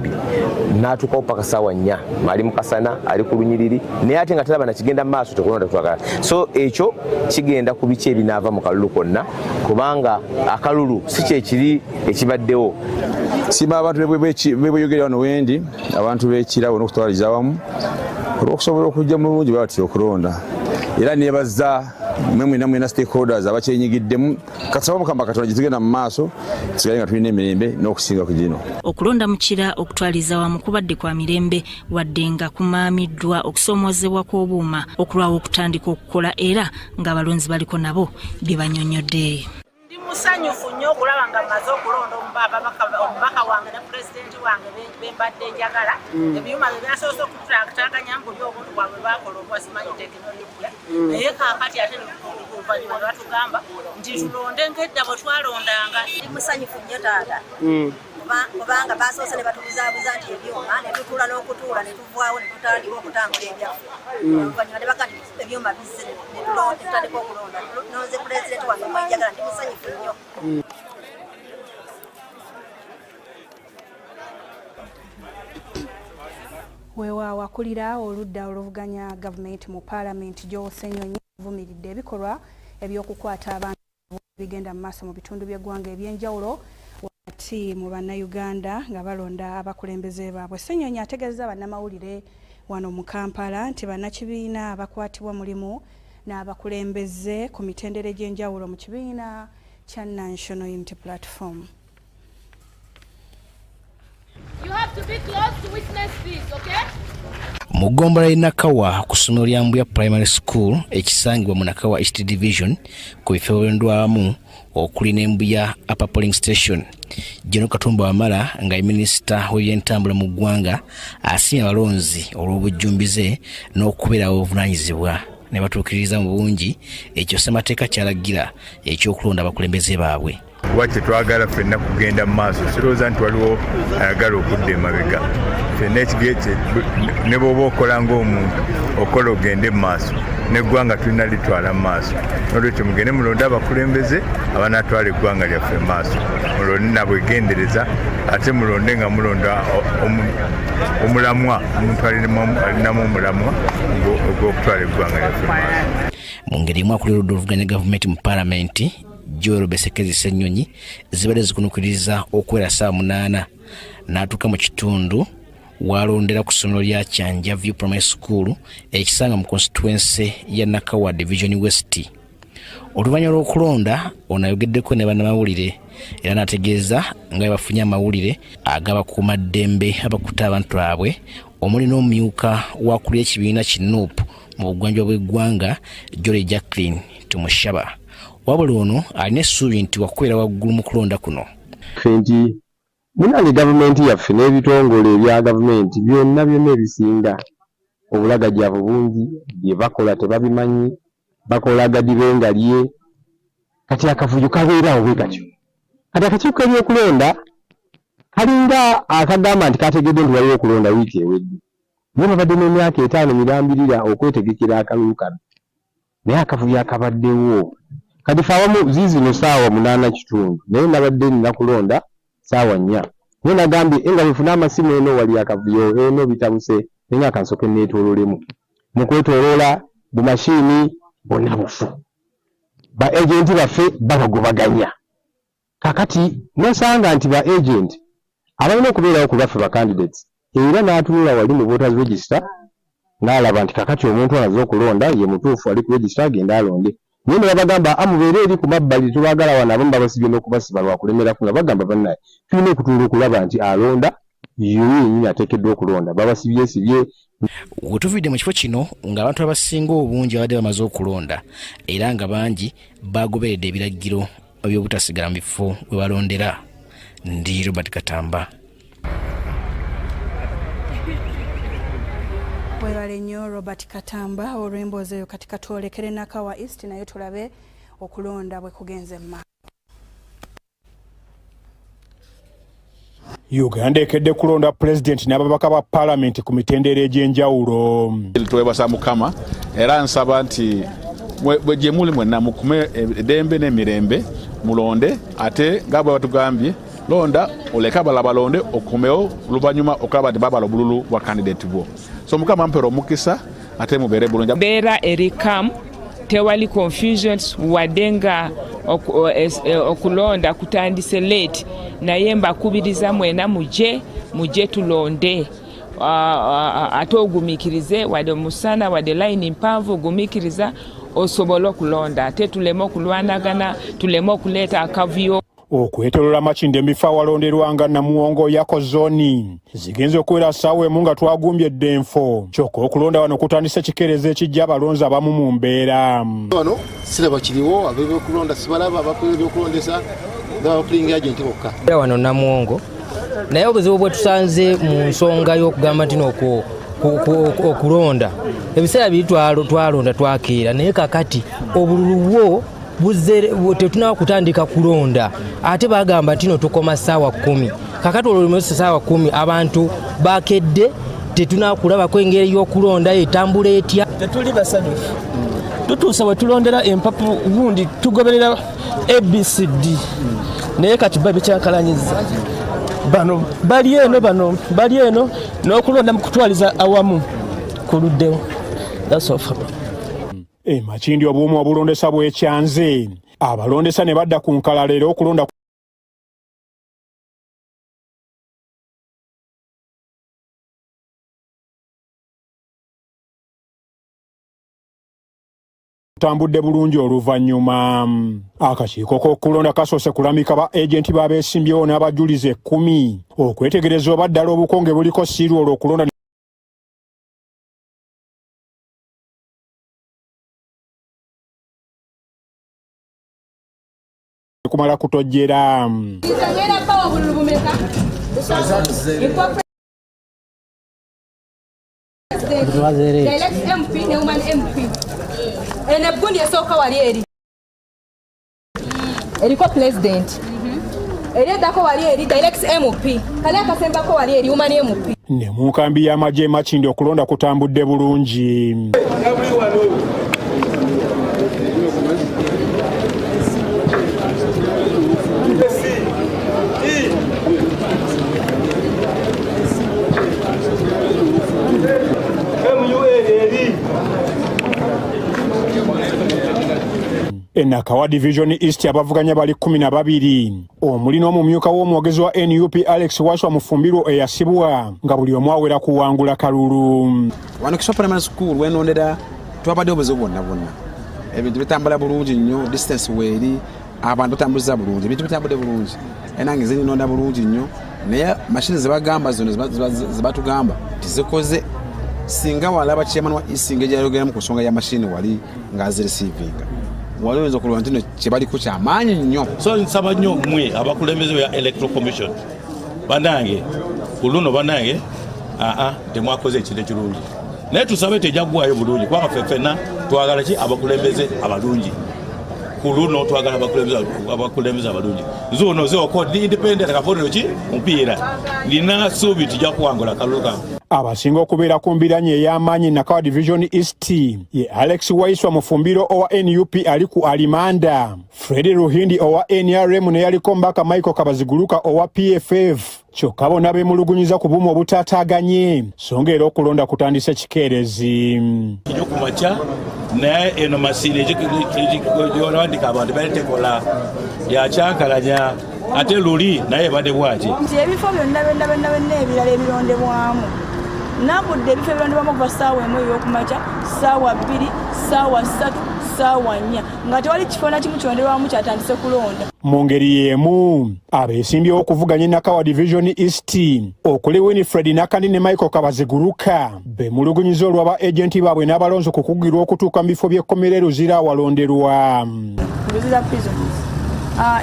n'atuukawo paka ssaawa 4 ali mu kasana ali ku lunyiriri naye ate nga talaba nakigenda mu maaso tekulonda twagala. So ekyo kigenda ku biki ebinaava mu kalulu konna kubanga akalulu si kyekiri ekibaddewo. Sima abantu bebweyogera wano wendi abantu b'Ekira wano okutwaliza awamu olw'okusobola okujja mu bulungi batya okulonda era nebaza mwena stakeholders abakyenyigiddemu kasaba mukamba Katonda gitugenda mu maaso tusigale nga tulina emirembe n'okusinga ku gino. Okulonda mukira okutwaliza wamu kubadde kwa mirembe wadde nga kumaamiddwa okusoomozebwa kw'obuuma okulwawo okutandika okukola era ng'abalonzi baliko nabo bye bannyonnyodde. Ndi musanyufu nnyo okulaba nga mmaze okulonda omubaka wange ne pulezidenti wange bembadde njagala ebyuma bye byasoose okutulaakataaganya mu buli obuntu bwabwe baakola obwasimanyi tekinologiya naye kaakati ate oluvannyuma lwatugamba nti tulonde ng'edda bwe twalondanga. Ndi musanyufu nnyo taata kubanga basoose ne batubuzaabuza nti ebyuma ne tutuula n'okutuula ne tuvaawo ne tutandika okutambula ebyaffe oluvannyuma ne baga nti ebyuma bizze ne tutandika okulonda noze pulezidenti wange mwenjagala. Ndi musanyufu nnyo. Weewaawo akulira oludda oluvuganya gavumenti mu paalamenti Ssenyonyi avumiridde ebikolwa eby'okukwata abantu bigenda mu maaso mu bitundu by'eggwanga ebyenjawulo wakati mu bannayuganda nga balonda abakulembeze baabwe. Ssenyonyi ategeezezza bannamawulire wano mu Kampala nti bannakibiina abakwatibwa mulimu n'abakulembeze ku mitendera egy'enjawulo mu kibiina kya National Unity Platform. You have to be close to witness this, okay? Mugombola Nakawa ku ssomero lya Mbuya Primary School ekisangibwa mu Nakawa East Division ku bifo by'endwamu okuli n'Embuya Upper Polling Station. Jeno Katumba Wamala nga minisita w'ebyentambula mu ggwanga asiimye abalonzi olw'obujjumbize n'okubeerawo obuvunaanyizibwa ne batuukiririza mu bungi ekyo ssemateeka kyalagira ekyokulonda abakulembeze baabwe. Wache twagala ffenna kugenda mu maaso sirowooza nti waliwo ayagala okudda emabega ffenna ekigete ne bw'oba okola ng'omuntu okola ogende mu maaso n'eggwanga tulina litwala mu maaso n'olwekyo mugende mulonde abakulembeze abanaatwala eggwanga lyaffe mu maaso mulonde nabwegendereza ate mulonde nga mulonda omulamwa omuntu alinamu omulamwa ogw'okutwala eggwanga lyaffe mu maaso. Mu ngeri emu akulira oludda oluvuganya gavumenti mu paalamenti Joel Besekezi Ssenyonyi zibadde zikunukiriza okuwera ssaawa 8 n'atuuka mu kitundu walondera ku ssomero lya Kyanja View Primary School ekisanga mu constituency ya Nakawa Division West. Oluvannyuma lw'okulonda ono ayogeddeko ne bannamawulire era n'ategeeza nga bafunye amawulire agabakuumaddembe abakuta abantu baabwe omuli n'omumyuka w'akulira ekibiina ki NUP mu bugwanjuba bw'eggwanga Jole Jacqueline Tumushaba. Wabula ono alina essuubi nti wakubeera waggulu mu kulonda kuno. Nti munange gavumenti yaffe n'ebitongole ebya gavumenti byonna ebisinga obulagajjavu bungi bye bakola tebabimanyi bakola gadibenga lye kati akavuyo kabeerawo bwe katyo. Kati akakiiko k'ebyokulonda kalinga akagamba nti kategedde nti waliwo okulonda wiiki ewedde naye babadde n'emyaka 5 mirambirira okwetegekera akalulu kano naye akavuyo akabaddewo. Kati faawamu ziizino ssaawa 8:30 naye nabadde nina kulonda ssaawa 4 naye nagambye enga bwefuna amasimu eno wali akavuyo eno bitabuse naye akansoke neetoololemu mu kwetooloola bumashini bonna bufu ba agenti baffe babagobaganya. Kakati nosanga nti ba agent abalina okubeerawo ku baffe ba candidates era n'atunula wali mu voters register n'alaba nti kakati omuntu anaze okulonda ye mutuufu ali ku register agenda alonde naye ne babagamba amubeere eri ku mabbali tubagala wano abo babasibye n'okubasiba lwakulemerako nga bagamba bannaye tulina okutuula okulaba nti alonda yenyini ateekeddwa okulonda babasibye. Wetuvudde mu kifo kino ng'abantu abasinga obungi babadde bamaze okulonda era nga bangi bagoberedde ebiragiro eby'obutasigala mu bifo we balondera. Ndi Robert Katamba. Webale nnyo Robert Katamba olw'emboozi eyo kati katwolekere Nakawa East naye tulabe okulonda bwe kugenze mu maaso. Uganda ekedde kulonda president n'ababaka ba parliament ku mitendera egy'enjawulo. Twebasa Mukama era nsaba nti bwe muli mwenna mukume eddembe n'emirembe mulonde ate nga bwe batugambye londa oleka balonde okumewo luvannyuma okulaba nti babala obululu bwa candidate bwo. So Mukama mpero omukisa ate mubeere bulungi. Mbeera erikamu tewali confusions wadde nga okulonda kutandise late naye mbakubiriza mwena muje tulonde ate ogumikirize wadde omusana wadde line mpanvu ogumikiriza osobole okulonda ate tuleme okulwanagana tuleme okuleeta akavuyo. Okwetolola Makindye embifo awalonderwanga Namuwongo Yako Zoni zigenze okuwera ssaawa emu nga twagumbye Denfo. Kyokka okulonda wano kutandise kikeereza ekijja abalonzi abamu mu mbeera. Wano siraba kiriwo ab'ebyokulonda sibalaba abakola ebyokulondesa n'abapulingi agenti bokka. Wano Namuwongo naye obuzibu bwe tusanze mu nsonga y'okugamba nti okulonda ebiseera biri twalonda twakeera naye kakati obululu bwo tetunaba kutandika kulonda ate bagamba nti tukoma ssaawa 10 kakati olwo ssaawa 10 abantu bakedde tetunaba kulabako engeri y'okulonda etambula etya. Tetuli basanyufu tutuuse bwe tulondera empapu gundi tugoberera ABCD naye kati babikyankalanyiza bano bali eno n'okulonda mu kutwaliza awamu ku luddewo. That's all for me. Makindye obuumu obulondesa bwekyanze abalondesa ne badda ku nkalalero okulonda tambudde bulungi oluvannyuma. Akakiiko k'okulonda kasoose kulamika ba agenti b'abeesimbyewo n'abajulizi 10 okwetegereza oba ddala obukonge buliko siiru olw'okulonda kumala kutojjera. Enegundi esooka wali eri eriko president ereddako wali eri direct MP kale akasembako wali eri human MP. Ne mu nkambi y'amagye Makindye okulonda kutambudde bulungi. Enakawa Division East abavuganya bali 12 omuli n'omumyuka w'omwogezi wa NUP Alex Waswa Mufumbirwa eyasibwa nga buli omu awera kuwangula kalulu. Wano Kiswa Primary School wenondera twabadde obuzibu bwonna ebintu bitambula bulungi nnyo distance weeri abantu batambuliza bulungi ebintu bitambudde bulungi enange zinonda bulungi nnyo naye mashini zebagamba zino zebatugamba tizikoze singa walaba chairman wa isinga gyayogeramu ku nsonga ya mashini wali ng'azirisiivinga waliweza kulwa ntino kyebaliko kyamaanyi nnyo. So nsaba nnyo mmwe abakulembeze ya Electoral Commission banange kuluno banange temwakoze ekintu ekirungi naye tusabe tejagwayo bulungi kubanga ffenna twagala ki abakulembeze abalungi kuluno twagala abakulembeze abalungi zono zeoko ndi independent kavotero ki mupiira nina suubi tujja kuwangula kalulu kange. Abasinga okubeera ku mbiranye ey'amaanyi Nakawa Division East ye Alex Waiswa Mufumbiro owa NUP ali ku alimanda, Fred Ruhindi owa NRM ne yaliko Mbaka Michael Kabaziguluka owa PFF. Kyokka bonna beemulugunyiza ku bumu obutaataaganye songa era okulonda kutandise kikeerezi. Ekyokumakya naye eno masini gyolawandika abantu balitekola yakyankalanya ate luli naye badde bwaki nti ebifo byonna ebirala ebirondebwamu nabudde ebifo ebirondebwamu okuva ssaawa emu ey'okumakya ssaawa 2 ssaawa 3 ssaawa 4 nga tewali kifo na kimu kironderwamu kyatandise kulonda. Mu ngeri y'emu abeesimbyewo okuvuganya Nakawa Division East okuli Winifred Nakandi ne Michael Kabaziguluka beemulugunyiza olw'aba agenti baabwe n'abalonzi okukugirwa okutuuka mu bifo by'ekkomera Luzira awalonderwa.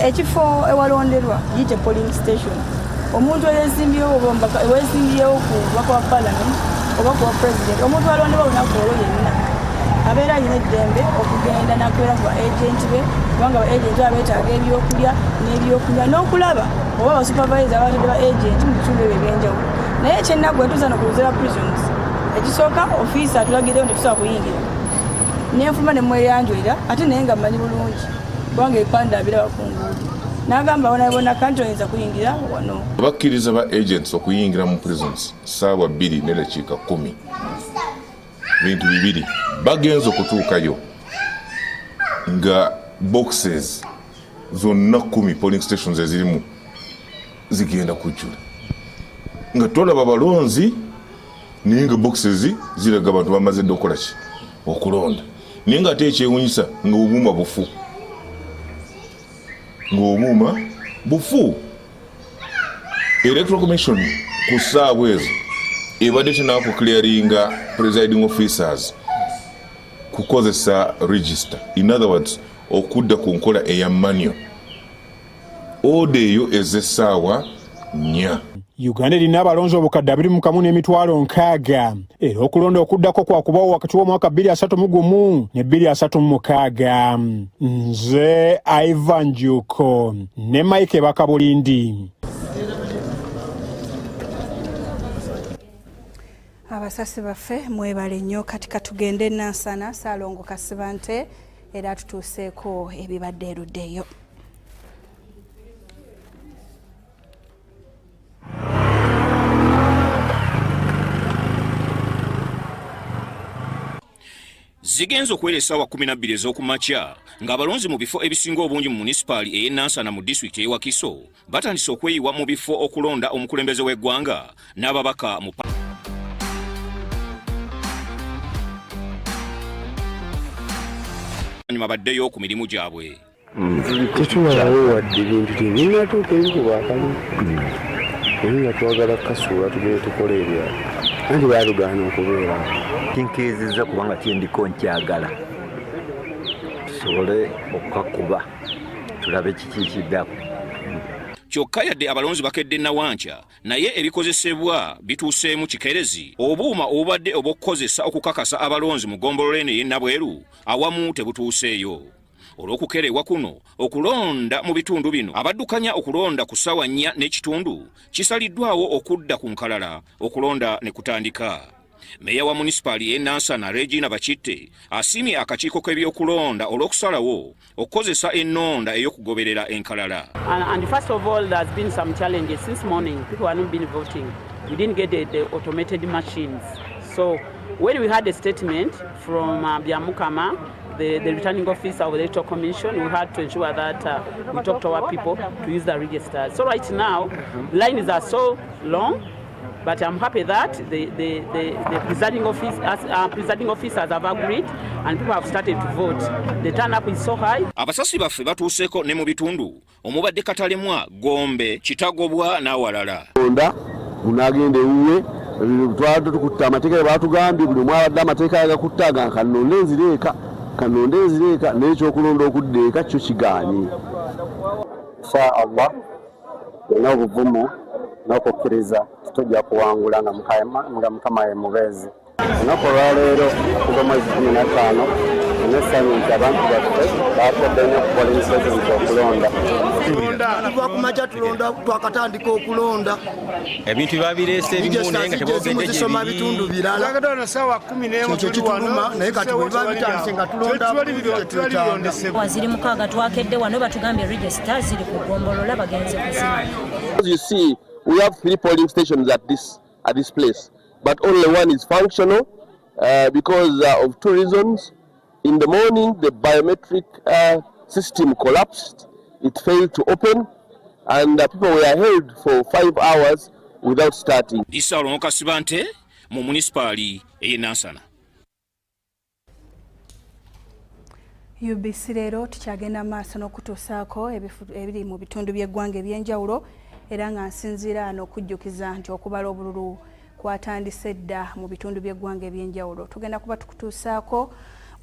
Ekifo ewalonderwa yite polling station omuntu eyeesimbyewo kubaka wa parliament oba kuwa president omuntu alonderwa olunaku olwo yenna abeera alina eddembe okugenda nakubeera ku ba agenti be kubanga ba agenti abeetaaga ebyokulya n'ebyokunywa n'okulaba oba abasupervisor abatadde ba agenti mu bitundu ebyo ebyenjawulo naye ekyennaggwe tuza nokuluzira prisons ekisooka ofiisi atulagireyo tetusobola kuyingira nenfuma nemweyanjulira ate naye nga mmanyi bulungi kubanga ebipande abiraba ku nguudo n'agamba bonabona kanti oyinza kuyingira wano. Bakkiriza ba agents okuyingira mu prisons ssaawa 2 n'eddakiika 10 bintu bibiri bagenza okutuukayo nga boxes zonna 10 polling stations ezirimu zigenda kujjula nga tolaba balonzi naye nga boxes ziraga abantu bamaze dde okukola ki okulonda naye ng'ate ekyewunyisa ng'obuuma bufu electoral commission ku ssaawa ezo ebadde tenaba ku clearinga presiding officers kukozesa register, in other words okudda ku nkola eya manual. Oda eyo ez'essaawa 4. Uganda erina abalonzi obukadde 21,600 era okulonda okuddako kwakubawo wakati w'omwaka 2031 ne 2036. Nze Ivan Juko ne Mike Bakabulindi. Abasasi baffe mwebale nnyo katika tugende Nansana Saalongo Kasibante era tutuuseeko ebibadde eruddeyo. Zigenzo okwera essaawa 12 ez'okumakya ng'abalonzi mu bifo ebisinga obungi mu munisipaali ey'e Nansana mu disitulikiti y'e Wakiso batandise okweyiwa mu bifo okulonda omukulembeze w'eggwanga n'ababaka mu nyuma baddeyo ku mirimu gyabwe. Tetubalawo wadde ebintu tebinatuuka ebikuba akalu nga twagala kasuula tugende tukole ebyalo anti batugaana okubeera kinkirizizza kubanga kyendiko nkyagala tusobole okukakuba tulabe kiki kiddako. Kyokka yadde abalonzi bakedde Nawankya naye ebikozesebwa bituuseemu kikerezi obuuma obubadde obw'okukozesa okukakasa abalonzi mu ggombolola eno ey'e Nabweru awamu tebutuuseeyo. Olw'okukerewa kuno okulonda mu bitundu bino abaddukanya okulonda ku ssaawa 4 n'ekitundu kisaliddwawo okudda ku nkalala okulonda ne kutandika. Meya wa munisipaali y'e Nansana Regina Bakitte asiimye akakiiko k'ebyokulonda olw'okusalawo okukozesa ennonda ey'okugoberera enkalala. And first of all, there's been some challenges since morning. People haven't been voting. We didn't get the automated machines. So when we had a statement from Biamukama, the returning officer of the Electoral Commission, we had to ensure that we talked to our people to use the registers. So right now, lines are so long, but I'm happy that the presiding officers have agreed and people have started to vote. The turn-up is so high. Abasasi baffe batuuseeko ne mu bitundu omubadde Katalemwa, Gombe, Kitagobwa n'awalala. Unagende uwe twatu tukutta amateeka batugambye buli mwa abadde amateeka agakuttaga kanonde ezireka n'ekyokulonda okuddeeka kyo kigaanye. Insha Allah yonna obuvumu n'okukkiriza tujja kuwangula nga Mukama ye mubeezi. Olunaku olwaleero okuva mwezi 15 nessanyu nti abantu baffe bakodde nnyo ku polling station okulonda. Twakumakya tulonda twakatandika okulonda. Ebintu bibabireese ebimu naye nga tebogedde bitundu birala. Ekyo kituluma naye kati bwe biba bitandise nga tulonda. Waziri mukaaga twakedde wano batugambye register ziri ku ggombolola bagenze kuzina. As you see, we have 3 polling stations at this place, but only one is functional because of 2 reasons. In the morning, the biometric system collapsed. It failed to open, and people were held for 5 hours without starting. Saalongo Kasibante mu munisipaali ey'e Nansana. UBC leero tukyagenda maaso n'okutuusaako ebiri mu bitundu by'eggwanga eby'enjawulo era nga nsinziira n'okujjukiza nti okubala obululu kwatandise dda mu bitundu by'eggwanga eby'enjawulo. Tugenda kuba tukutuusaako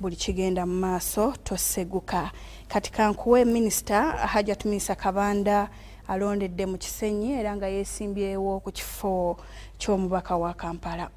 buli kigenda mu maaso toseguka. Kati kankuwe Minisita Hajjat Misa Kabanda alondedde mu Kisenyi era nga yeesimbyewo ku kifo ky'omubaka wa Kampala.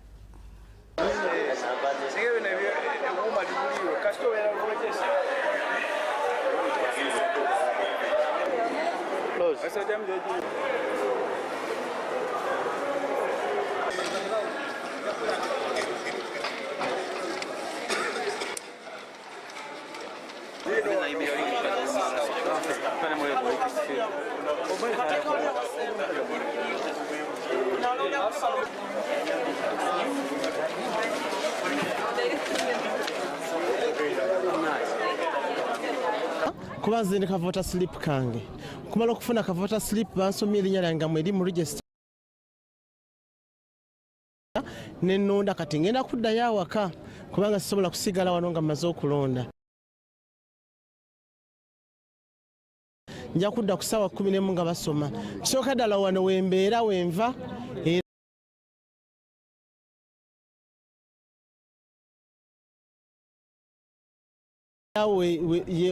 Kuba nze ndeka voter slip kange kumala okufuna ka voter slip bansomye erinnya lyange mweri mu register nenonda kati ngenda kuddayo awaka kubanga sisobola kusigala wano nga mmaze okulonda. Nja kudda ku ssaawa 11 nga basoma. Kisooka ddala wano wembeera wenva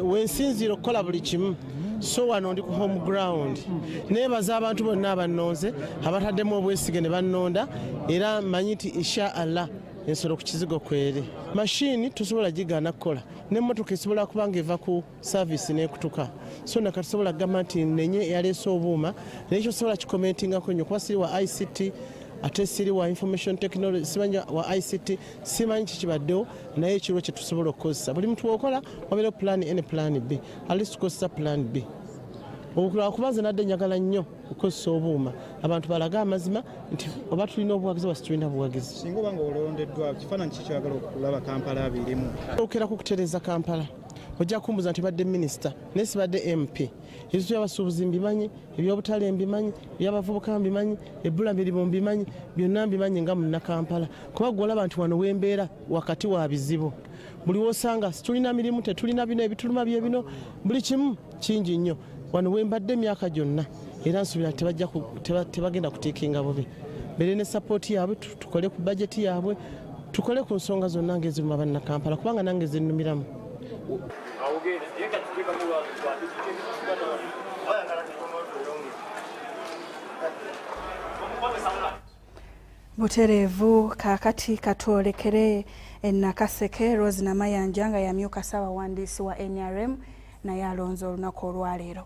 wensinziira okukola buli kimu. So wano ndi ku home ground. Neebaza abantu bonna abannonze abataddemu obwesige ne bannonda era mmanyi nti insha Allah ensolo ku kizigo kwere. Mashini tusobola gigaana kukola. N'emmotoka esobola kubanga eva ku service n'ekutuka. So nakatusobola kugamba nti nenye yaleese obuuma n'ekyo sobola kikomentingako nnyo kuba siri wa ICT ate siri wa information technology simanyi wa ICT simanyi kikibaddewo naye ekirwo kye tusobola okukozesa. Buli muntu okola wabeera plan A ne plan B. At least tukozesa plan B. Okubaza nadde njagala nnyo okukozesa obuuma abantu balaga amazima nti oba tulina obuwagizi oba situlina buwagizi. Singa oba nga olondeddwa kifaananyi kikyagala okulaba Kampala abirimu. Okera ku kutereeza Kampala. Ojja kumbuza nti badde minisita naye sibadde MP. Ebizibu by'abasuubuzi mbimanyi, eby'obutale mbimanyi, eby'abavubuka mbimanyi, ebbula mirimu mbimanyi, byonna mbimanyi nga munna Kampala. Kuba gwe olaba nti wano wembeera wakati wa bizibu. Buli wosanga tulina mirimu tetulina bino ebituluma bye bino buli kimu kingi nnyo. Wano wembadde emyaka gyonna era nsuubira tebagenda kutiikinga bubi. Beere ne sappooti yaabwe tukole ku bajeti yaabwe tukole ku nsonga zonna ng'eziruma banna Kampala kubanga nange zinnumiramu. Butereevu kaakati katwolekere Nakaseke Rose Namayanja nga yamyuka ssaabawandiisi wa NRM naye alonze olunaku olwaleero.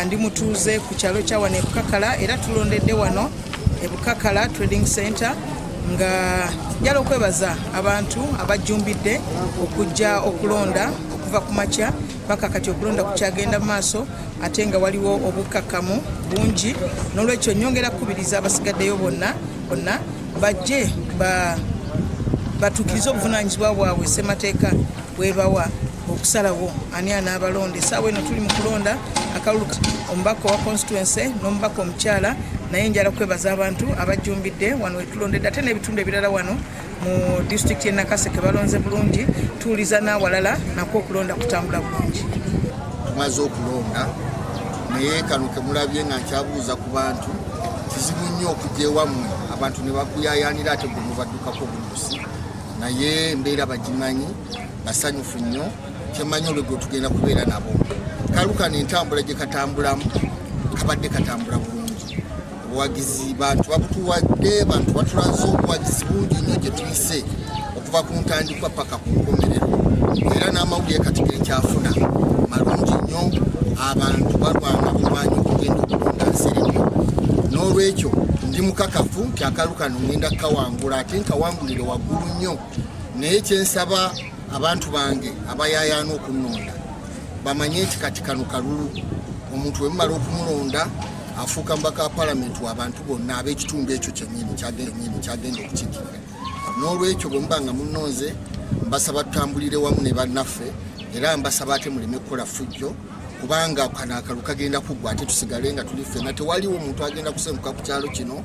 Ndi mutuuze ku kyalo kya wano Bukakala era tulondedde wano Bukakala Trading Center nga njala okwebaza abantu abajjumbidde okujja okulonda okuva ku makya paka kati okulonda kukyagenda mu maaso ate nga waliwo obukakamu bungi n'olwekyo nnyongera kubiriza abasigaddeyo bonna bajje batukirize obuvunaanyizibwa bwabwe ssemateeka bwebawa okusalawo ani anaabalonda. Essaawa eno tuli mu kulonda akalulu omubaka wa constituency n'omubaka omukyala naye njala kwebaza abantu abajjumbidde wano wetulondedde ate n'ebitundu ebirala wano mu disitulikiti y'e Nakaseke balonze bulungi tuwuliza n'awalala nakwo okulonda kutambula bulungi. Tumaze okulonda naye kano kemulabye nga nkyabuuza ku bantu kizibu nnyo okujja ewammwe abantu ne bakuyayaanira ate gwe mubaddukako bulusi naye embeera bagimanyi basanyufu nnyo kyemanyi olwegwe tugenda kubeera nabo. Kalukano entambula gye katambulamu kabadde katambula bulungi. Obuwagizi bantu babutuwadde bantu batulaze obuwagizi bungi nnyo gye tuyise okuva ku ntandikwa paka ku nkomerero era n'amawulire kati genkyafuna malungi nnyo abantu balwana bulwanyi okugenda okulonda nsereko. N'olwekyo ndi mukakafu nti akalukano ngenda kawangula ate nkawangulire waggulu nnyo naye kyensaba abantu bange abayayaana okunonda bamanye nti kati kano kalulu omuntu wemumala okumulonda afuuka mubaka wa palamenti w'abantu bonna ab'ekitundu ekyo kyennyini kyagenda okukiikirira. N'olwekyo bwe muba nga munnonze mbasaba tutambulire wamu ne bannaffe era mbasaba ate muleme kukola fujjo kubanga kano akalu kagenda kuggwa ate tusigale nga tuli ffenna tewaliwo omuntu agenda kusenguka ku kyalo kino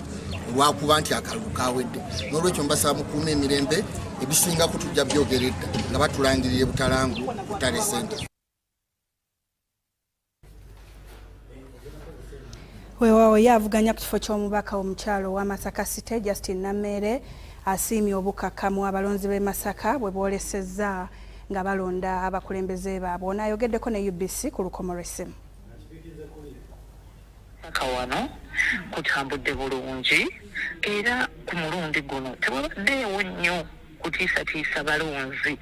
olwakuba nti akalulu kawedde. N'olwekyo mbasaba mukuuma emirembe ebisinga kutujja byogeredda nga batulangirire Butalangu Butale Center. Weewaawo yavuganya ku kifo ky'omubaka omukyalo wa Masaka City Justin Namere asiimye obukakamu abalonzi b'e Masaka bwe boolesezza nga balonda abakulembeze baabwe. Ono ayogeddeko ne UBC ku lukomo lw'essimu. Wano kutambudde bulungi era ku mulundi guno tewabaddeewo nnyo kutiisatiisa balonzi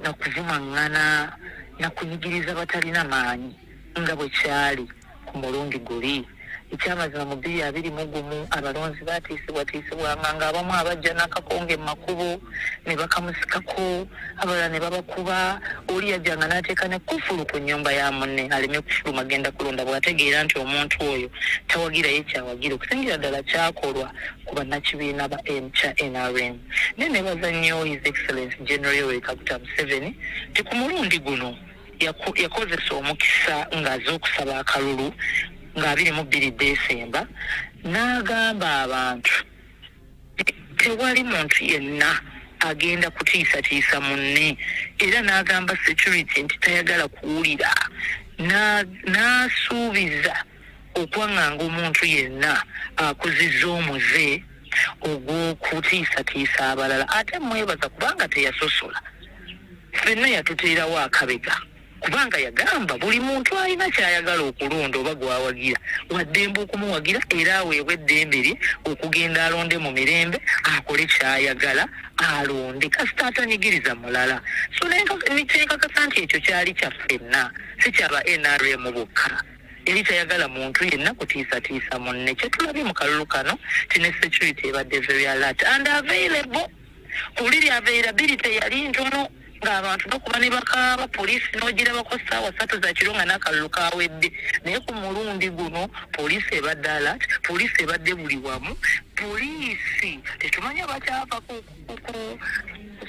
nakuvumaŋŋana nakunyigiriza batalina maanyi nga bwe kyali ku mulundi guli. Ekyamazima mu 2021 abalonzi batiisibwatiisibwanga ng'abamu abajja n'akakonge mu makubo ne bakamusikako, abalala ne babakuba, oli yajjanga n'ateeka ne kufulu ku nnyumba ya munne aleme kufuluma agenda kulonda bw'ategeera nti omuntu oyo tawagirayo kyawagira okusingira ddala kyakolwa ku bannakibiina ba kya NRM. Ne nebaza nnyo His Excellency General Yoweri Kaguta Museveni ti ku mulundi guno yakozesa omukisa ng'aze okusaba akalulu nga 22 Desemba n'agamba abantu tewali muntu yenna agenda kutiisatiisa munne, era n'agamba security nti tayagala kuwulira, n'asuubiza okwaŋŋanga omuntu yenna akuzizza omuze ogw'okutiisatiisa abalala. Ate mwebaza kubanga teyasosola, ffenna yatuteerawo akabega kubanga yagamba buli muntu alina kyayagala okulonda oba gwawagira waddembe okumuwagira era aweebwe eddembe lye okugenda alonde mu mirembe akole kyayagala alonde kasita atanyigiriza mulala. So nikyenkakasa nti ekyo kyali kyaffenna si kyaba NRM bokka, eri kyayagala muntu yenna kutiisatiisa munne. Kyetulabye mu kalulu kano tine security ebadde very alert and available. Kuliri availability yali ntono ng'abantu bakuba ne bakaaba, poliisi n'ogirabako ssaawa 3 za kiro nga n'akalulu kaawedde. Naye ku mulundi guno poliisi ebadde alert, poliisi ebadde buli wamu, poliisi tetumanya bakyava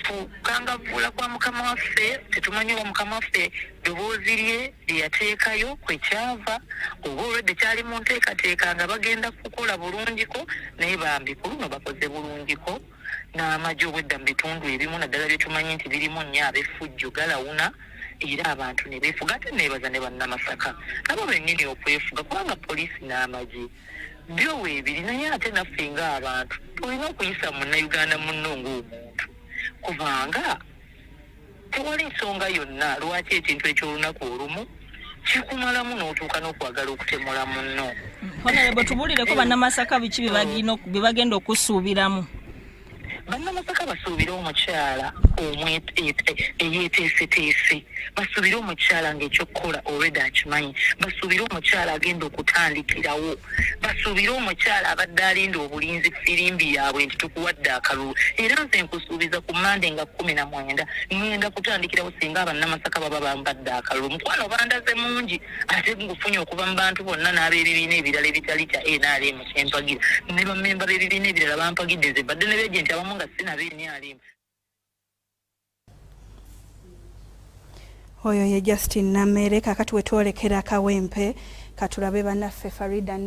kukangavvula kwa mukama waffe, tetumanyi oba mukama waffe ddoboozi lye lyeyateekayo kwekyava oba olwedde kyali mu nteekateeka nga bagenda kukola bulungiko, naye bambi ku luno bakoze bulungiko. N'amagye obwedda mu bitundu ebimu naddala bye tumanyi nti birimu nnyo ab'effujjo galawuna era abantu ne beefuga. Ate neebaza ne bannamasaka nabo bennyini okwefuga kubanga poliisi n'amagye byo weebiri, naye ate naffe ng'abantu tulina okuyisa munnayuganda munno ng'omuntu kubanga tewali nsonga yonna lwaki ekintu eky'olunaku olumu kikumalamu n'otuuka n'okwagala okutemula munno. Honorable, tubuulireko bannamasaka biki bye bagenda okusuubiramu? Bannamasaka basuubira omukyala eyeeteeseteese, basuubira omukyala ng'ekyokukola already akimanyi, basuubira omukyala agenda okutandikirawo, basuubira omukyala abadde alinda obulinzi firimbi yaabwe nti tukuwadde akalulu. Era nze nkusuubiza ku Mande nga 19 ngenda kutandikirawo singa abannamasaka baba bambadde akalulu. Mukwano bandaze mungi ate ngufunye okuva mu bantu bonna n'ab'ebibiina ebirala ebitali kya NRM kyempagira ne bammemba b'ebibiina ebirala bampagidde nze badde ne beegenti abamu nga sina b'NRM. Oyo ye Justin Namere. Kakati wetwolekera akawempe katulabe bannaffe Farida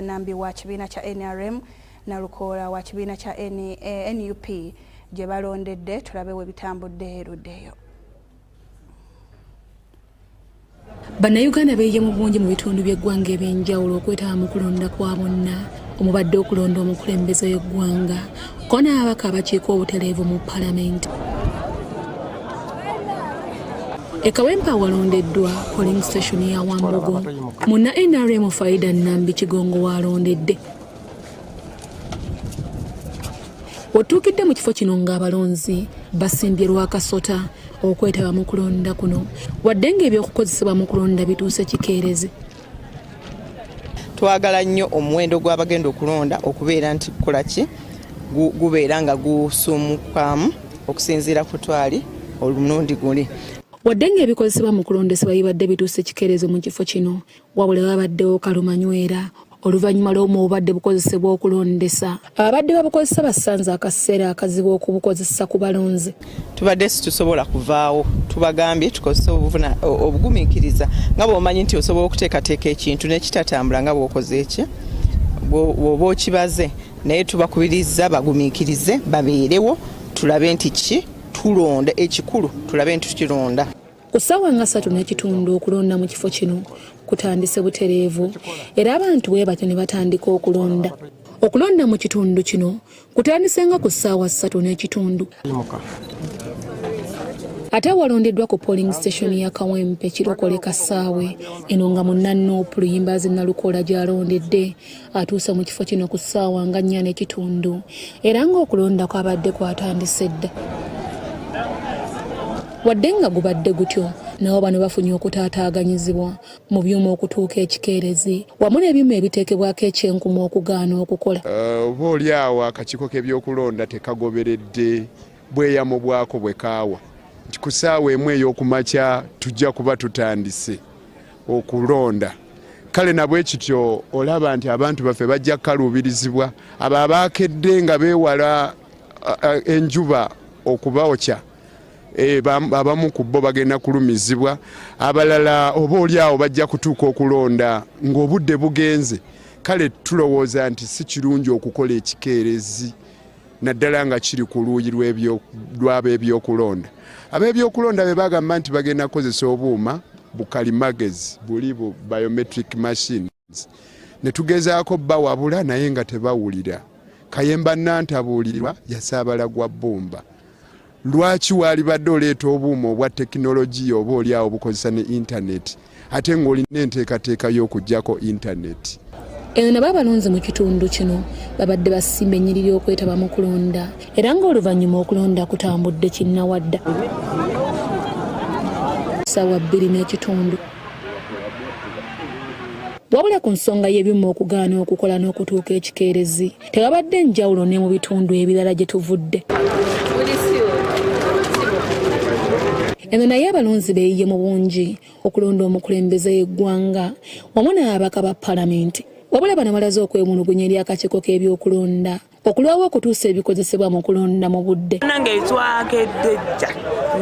Nambi wa kibiina kya NRM na Lukoola wa kibiina kya NUP gye balondedde, tulabe we bitambudde eruddeyo. Bannayuganda beeje mu bungi mu bitundu by'eggwanga ebyenjawulo okwetaba mu kulonda kwa bonna, omubadde okulonda omukulembeze w'eggwanga ko n'ababaka abakiiko obutereevu mu palamenti. Ekawempe awalondeddwa polling station ya Wambogo, munna NRM Farida Nambi Kigongo walondedde. Otuukidde mu kifo kino ng'abalonzi basimbye Lwakasota okwetaba mu kulonda kuno, wadde ng'ebyokukozesebwa mu kulonda bituuse kikeerezi. Twagala nnyo omuwendo gw'abagenda okulonda okubeera nti kukolaki gubeera nga gusumukamu okusinziira ku twali olumundi guli. Wadde ng'ebikozesebwa mu kulondesebwa bibadde bituuse kikeerezi mu kifo kino, wabula babaddewo kalumanywera oluvannyuma lw'obubadde bukozesebwa okulondesa. Abadde babukozesa basanze akaseera akazibu okubukozesa ku balonzi. Tubadde situsobola kuvaawo, tubagambye tukozese obugumiikiriza nga bw'omanyi nti osobola okuteekateeka ekintu n'ekitatambula nga bw'okoze eki bw'oba okibaze, naye tubakubiriza bagumiikirize babeerewo tulabe nti ki tulonda ekikulu, tulabe nti tukironda. Ku ssaawa nga 3:30 okulonda mu kifo kino kutandise butereevu era abantu bwe batyo ne batandika okulonda. Okulonda mu kitundu kino kutandise nga ku ssaawa 3:30. ate walondeddwa ku polling station ya Kawempe Kirokole Kasaawe eno nga munnanoopu Luyimbazi Nalukola gy'alondedde atuusa mu kifo kino ku ssaawa nga 4:30 era ng'okulonda kwabadde kwatandise dda. Wadde nga gubadde gutyo nabo bano bafunye okutaataaganyizibwa mu byuma okutuuka ekikeerezi wamu n'ebyuma ebiteekebwako ekyenkuma okugaana okukola. Oba oli awo akakiiko k'ebyokulonda tekagoberedde bweyamo bwako bwe kaawa nti ku ssaawa emu ey'okumakya tujja kuba tutandise okulonda. Kale nabwe kityo olaba nti abantu baffe bajja kukaluubirizibwa abo abaakedde nga beewala enjuba okubaokya. Abamu ku bo bagenda kulumizibwa, abalala oba oli awo bajja kutuuka okulonda ng'obudde bugenze. Kale tulowooza nti si kirungi okukola ekikeerezi naddala nga kiri ku luuyi lw'ab'ebyokulonda. Ab'ebyokulonda be bagamba nti bagenda kukozesa obuuma bukalimagezi buli bu biometric machines. Ne tugezaako bawabula naye nga tebawulira. Kayemba Nantabuulirwa yasaabala gwa bbumba. Lwaki wali badde oleeta obuuma obwa tekinologiya oba oli awo bukozesa ne intaneti ate ng'olina enteekateeka y'okuggyako intaneti. Eno nabo abalonzi mu kitundu kino babadde basimba ennyiriri okwetaba mu kulonda era ng'oluvannyuma okulonda kutambudde kinnawadda. Ssaawa 2:30. Wabula ku nsonga y'ebyuma okugaana okukola n'okutuuka ekikeerezi tewabadde njawulo ne mu bitundu ebirala gye tuvudde. Eno naye abalonzi beeyiye mu bungi okulonda omukulembeze w'eggwanga wamu n'ababaka ba Paalamenti. Wabula bano balaze okwemulugunya eri akakiiko k'ebyokulonda okulwawo okutuusa ebikozesebwa mu kulonda mu budde. Nange twakedde jja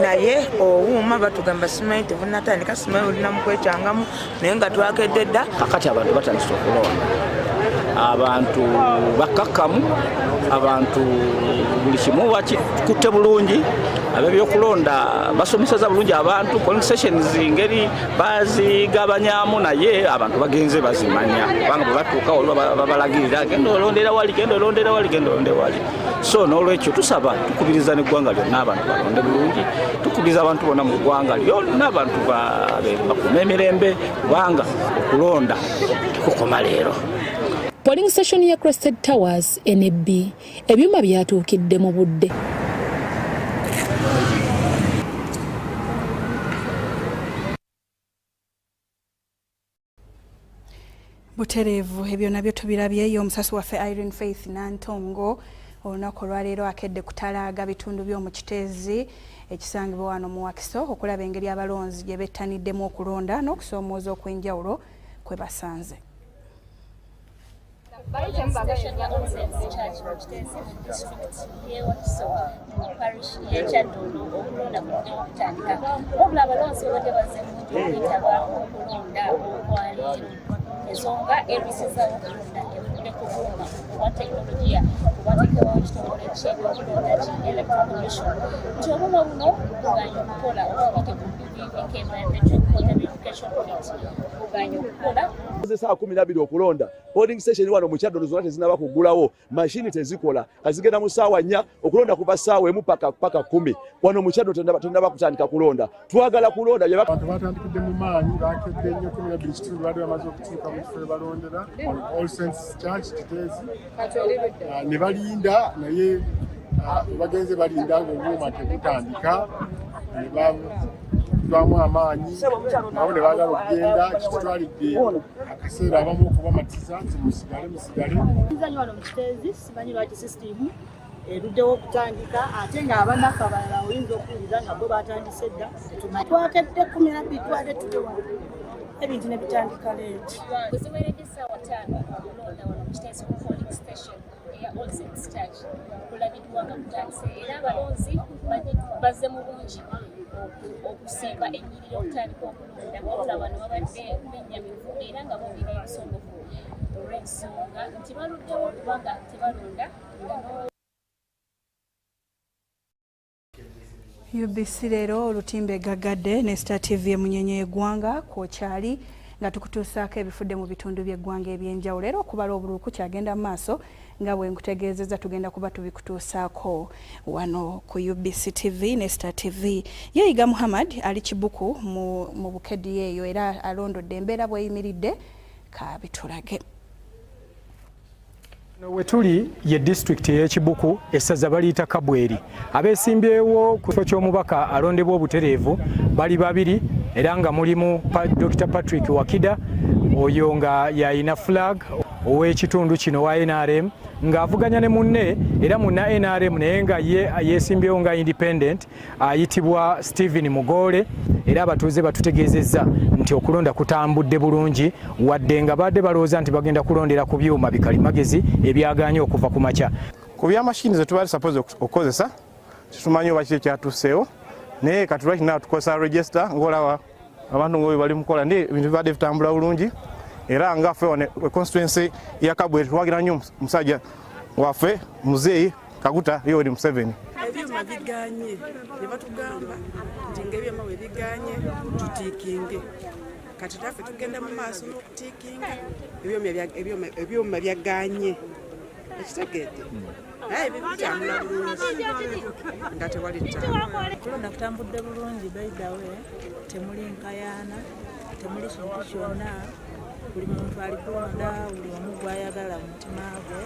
naye obuuma batugamba simanyi tebunatandika simanyi olinamu kwekyangamu naye nga twakedde dda. Kakati abantu batandise okulonda, abantu bakakkamu, abantu buli kimu bakikutte bulungi, ab'ebyokulonda basomeseza bulungi abantu, polling stations ngeri bazigabanyamu naye abantu bagenze bazimanya kubanga bwe batuuka olwo babalagirira genda olondera wali genda olondera wali genda olondera wali. So n'olwekyo tusaba tukubiriza n'eggwanga lyonna abantu balonde bulungi, tukubiriza abantu bonna mu ggwanga lyonna abantu bakume emirembe kubanga okulonda tekukoma leero. Polling station ya Crested Towers NB ebyuma byatuukidde mu budde. Butereevu ebyo nabyo tubirabyeyo omusasi waffe Irene Faith Nantongo olunaku olwaleero akedde kutalaaga bitundu by'omu Kiteezi ekisangibwa wano mu Wakiso okulaba engeri abalonzi gye bettaniddemu okulonda n'okusoomooza okw'enjawulo kwe basanze. ensonga erisizawo okulonda evudde ku buuma obwa tekinologiya obwateekebwawo ekitongole ky'ebyokulonda ki electoral commission nti obuuma buno buganya okukola obuyite ku BVK biometric voter verification kit buganya okukola saa 12 okulonda polling station wano mu Kyaddondo zonna tezinaba kuggulawo mashini tezikola kazigenda mu ssaawa 4 okulonda kuva ssaawa 1 paka 10 wano mu Kyaddondo tennaba kutandika kulonda twagala kulonda abantu batandikidde mu maanyi bakedde nnyo 12 kitundu baadde bamaze okutuuka mu kifo balondera All Saints Church Kiteezi ne balinda naye bagenze balinda ng'obuuma tebutandika ne bavaamu amaanyi nabo ne baagala okugenda kitutwalidde akaseera abamu okubamatiza nti musigale nzanyi wano mu Kiteezi simanyi lwaki sisitimu eruddewo okutandika ate ng'abanaku abalala oyinza okuwulira nga bo batandise dda twakedde 12 twade tulewa ebintu ne bitandika leeti weziweredde essaawa 5 okulonda wano mu Kiteezi ku polling station eya All Saints Church kulabiddwa nga kutandise era abalonzi bazze mu bungi okusimba ennyiriri okutandika okulonda wabula bano babadde bennyamivu era nga boolina ebisongovu olw'ensonga nti baluddewo kubanga tebalonda UBC leero olutimbe gagadde ne Star TV emunyenye eggwanga kwokyali nga tukutuusaako ebifudde mu bitundu by'eggwanga ebyenjawulo era okubala obululu kukyagenda mu maaso nga bwe nkutegeezezza tugenda kuba tubikutuusaako wano ku UBC TV ne Star TV. Yeyiga Muhammad ali Kibuku mu Bukedi eyo era alondodde embeera bweyimiridde kabitulage. Wetuli ye district y'Ekibuku essaza baliyita Kabweri. Abeesimbyewo ku kifo ky'omubaka alondebwa obutereevu bali babiri era nga mulimu Dr. Patrick Wakida oyo nga yayina flag ow'ekitundu kino wa NRM ng'avuganya ne munne era munna NRM naye nga ye yeesimbyewo nga independent ayitibwa Stephen Mugole era abatuuze batutegeezezza nti okulonda kutambudde bulungi wadde nga badde balowooza nti bagenda kulondera ku byuma bikalimagezi ebyaganye okuva ku makya. Ku byamashini ze tubali suppose okukozesa tumanyi oba kiki kyatuuseewo naye katulwaki nawe tukozesa register ng'olaba abantu ng'oyo bali mukola ndi ebintu bibadde bitambula bulungi era nga ffe wane constituency ya Kabweri twagira nnyo musajja waffe muzeeyi Kaguta Yoweri Museveni. Ebyuma biganye ne batugamba nti ng'ebyuma bwe biganye tutiikinge kati taffe tugenda mu maaso n'okutiikinga ebyuma byaganye ekitegeedde naye bitambula bulungi nga tewali ttambula. Kulonda kutambudde bulungi baidawe temuli nkayaana temuli kintu kyonna buli muntu ali kulonda buli omu gwayagala mu mutima gwe.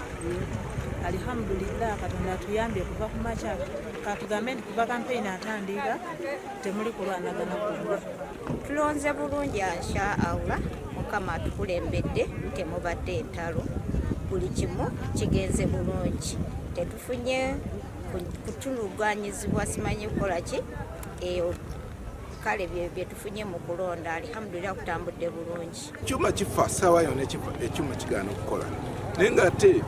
Alhamdulillah Katonda atuyambye kuva ku makya katugambe nti kuva kampeyini atandika temuli kulwanagana kwonna. Tulonze bulungi ansha Allah Mukama atukulembedde temubadde entalo buli kimu kigenze bulungi tetufunye kutuluganyizibwa simanyi kukola ki eyo kale bye tufunye mu kulonda alhamdulillah kutambudde bulungi. Kyuma kifa sawa yone kifa ekyuma kigaana okukola naye nga ate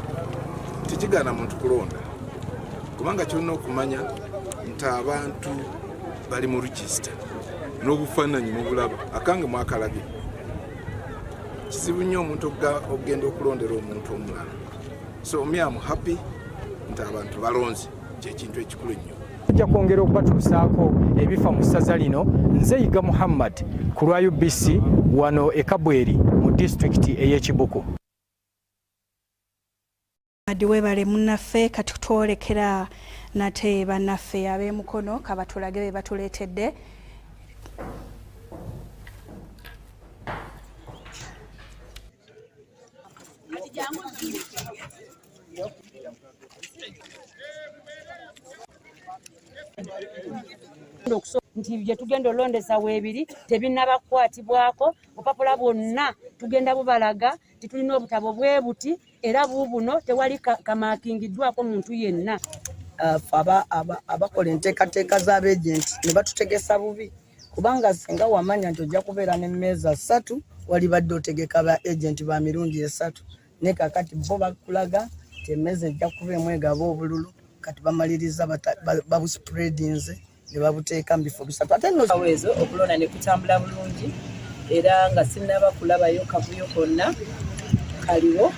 tekigaana muntu kulonda kubanga kyolina okumanya nti abantu bali mu register n'obufaananyi mubulaba akange mwakalabye kizibu nnyo omuntu okugenda okulondera omuntu omulala. So me am happy nti abantu balonzi kyekintu ekikulu nnyo. Tujja kwongera okubatuusaako ebifa mu ssaza lino. Nze Yiga Muhammad ku lwa UBC wano e Kabweri mu disitulikiti ey'Ekibuku. Webale munnaffe kati twolekera nate bannaffe ab'emukono kabatulage be batuleetedde. Nti bye tugenda olondesa weebiri tebinaba kukwatibwako bupapula bwonna tugenda bubalaga titulina obutabo bwe buti era buubuno tewali kamaakingiddwako muntu yenna. Abakola enteekateeka z'abagenti ne batutegesa bubi kubanga singa wamanya nti ojja kubeera n'emmeeza 3 wali badde otegeka ba agenti ba mirundi 3 ne kakati bo bakulaga nti emmeeza ejja kuba emwegaba obululu kati bamaliriza babuspreadinze ne babuteeka mu bifo bisatu ate nowezo okulonda ne kutambula bulungi era nga sinnaba kulabayo kavuyo konna kaliwo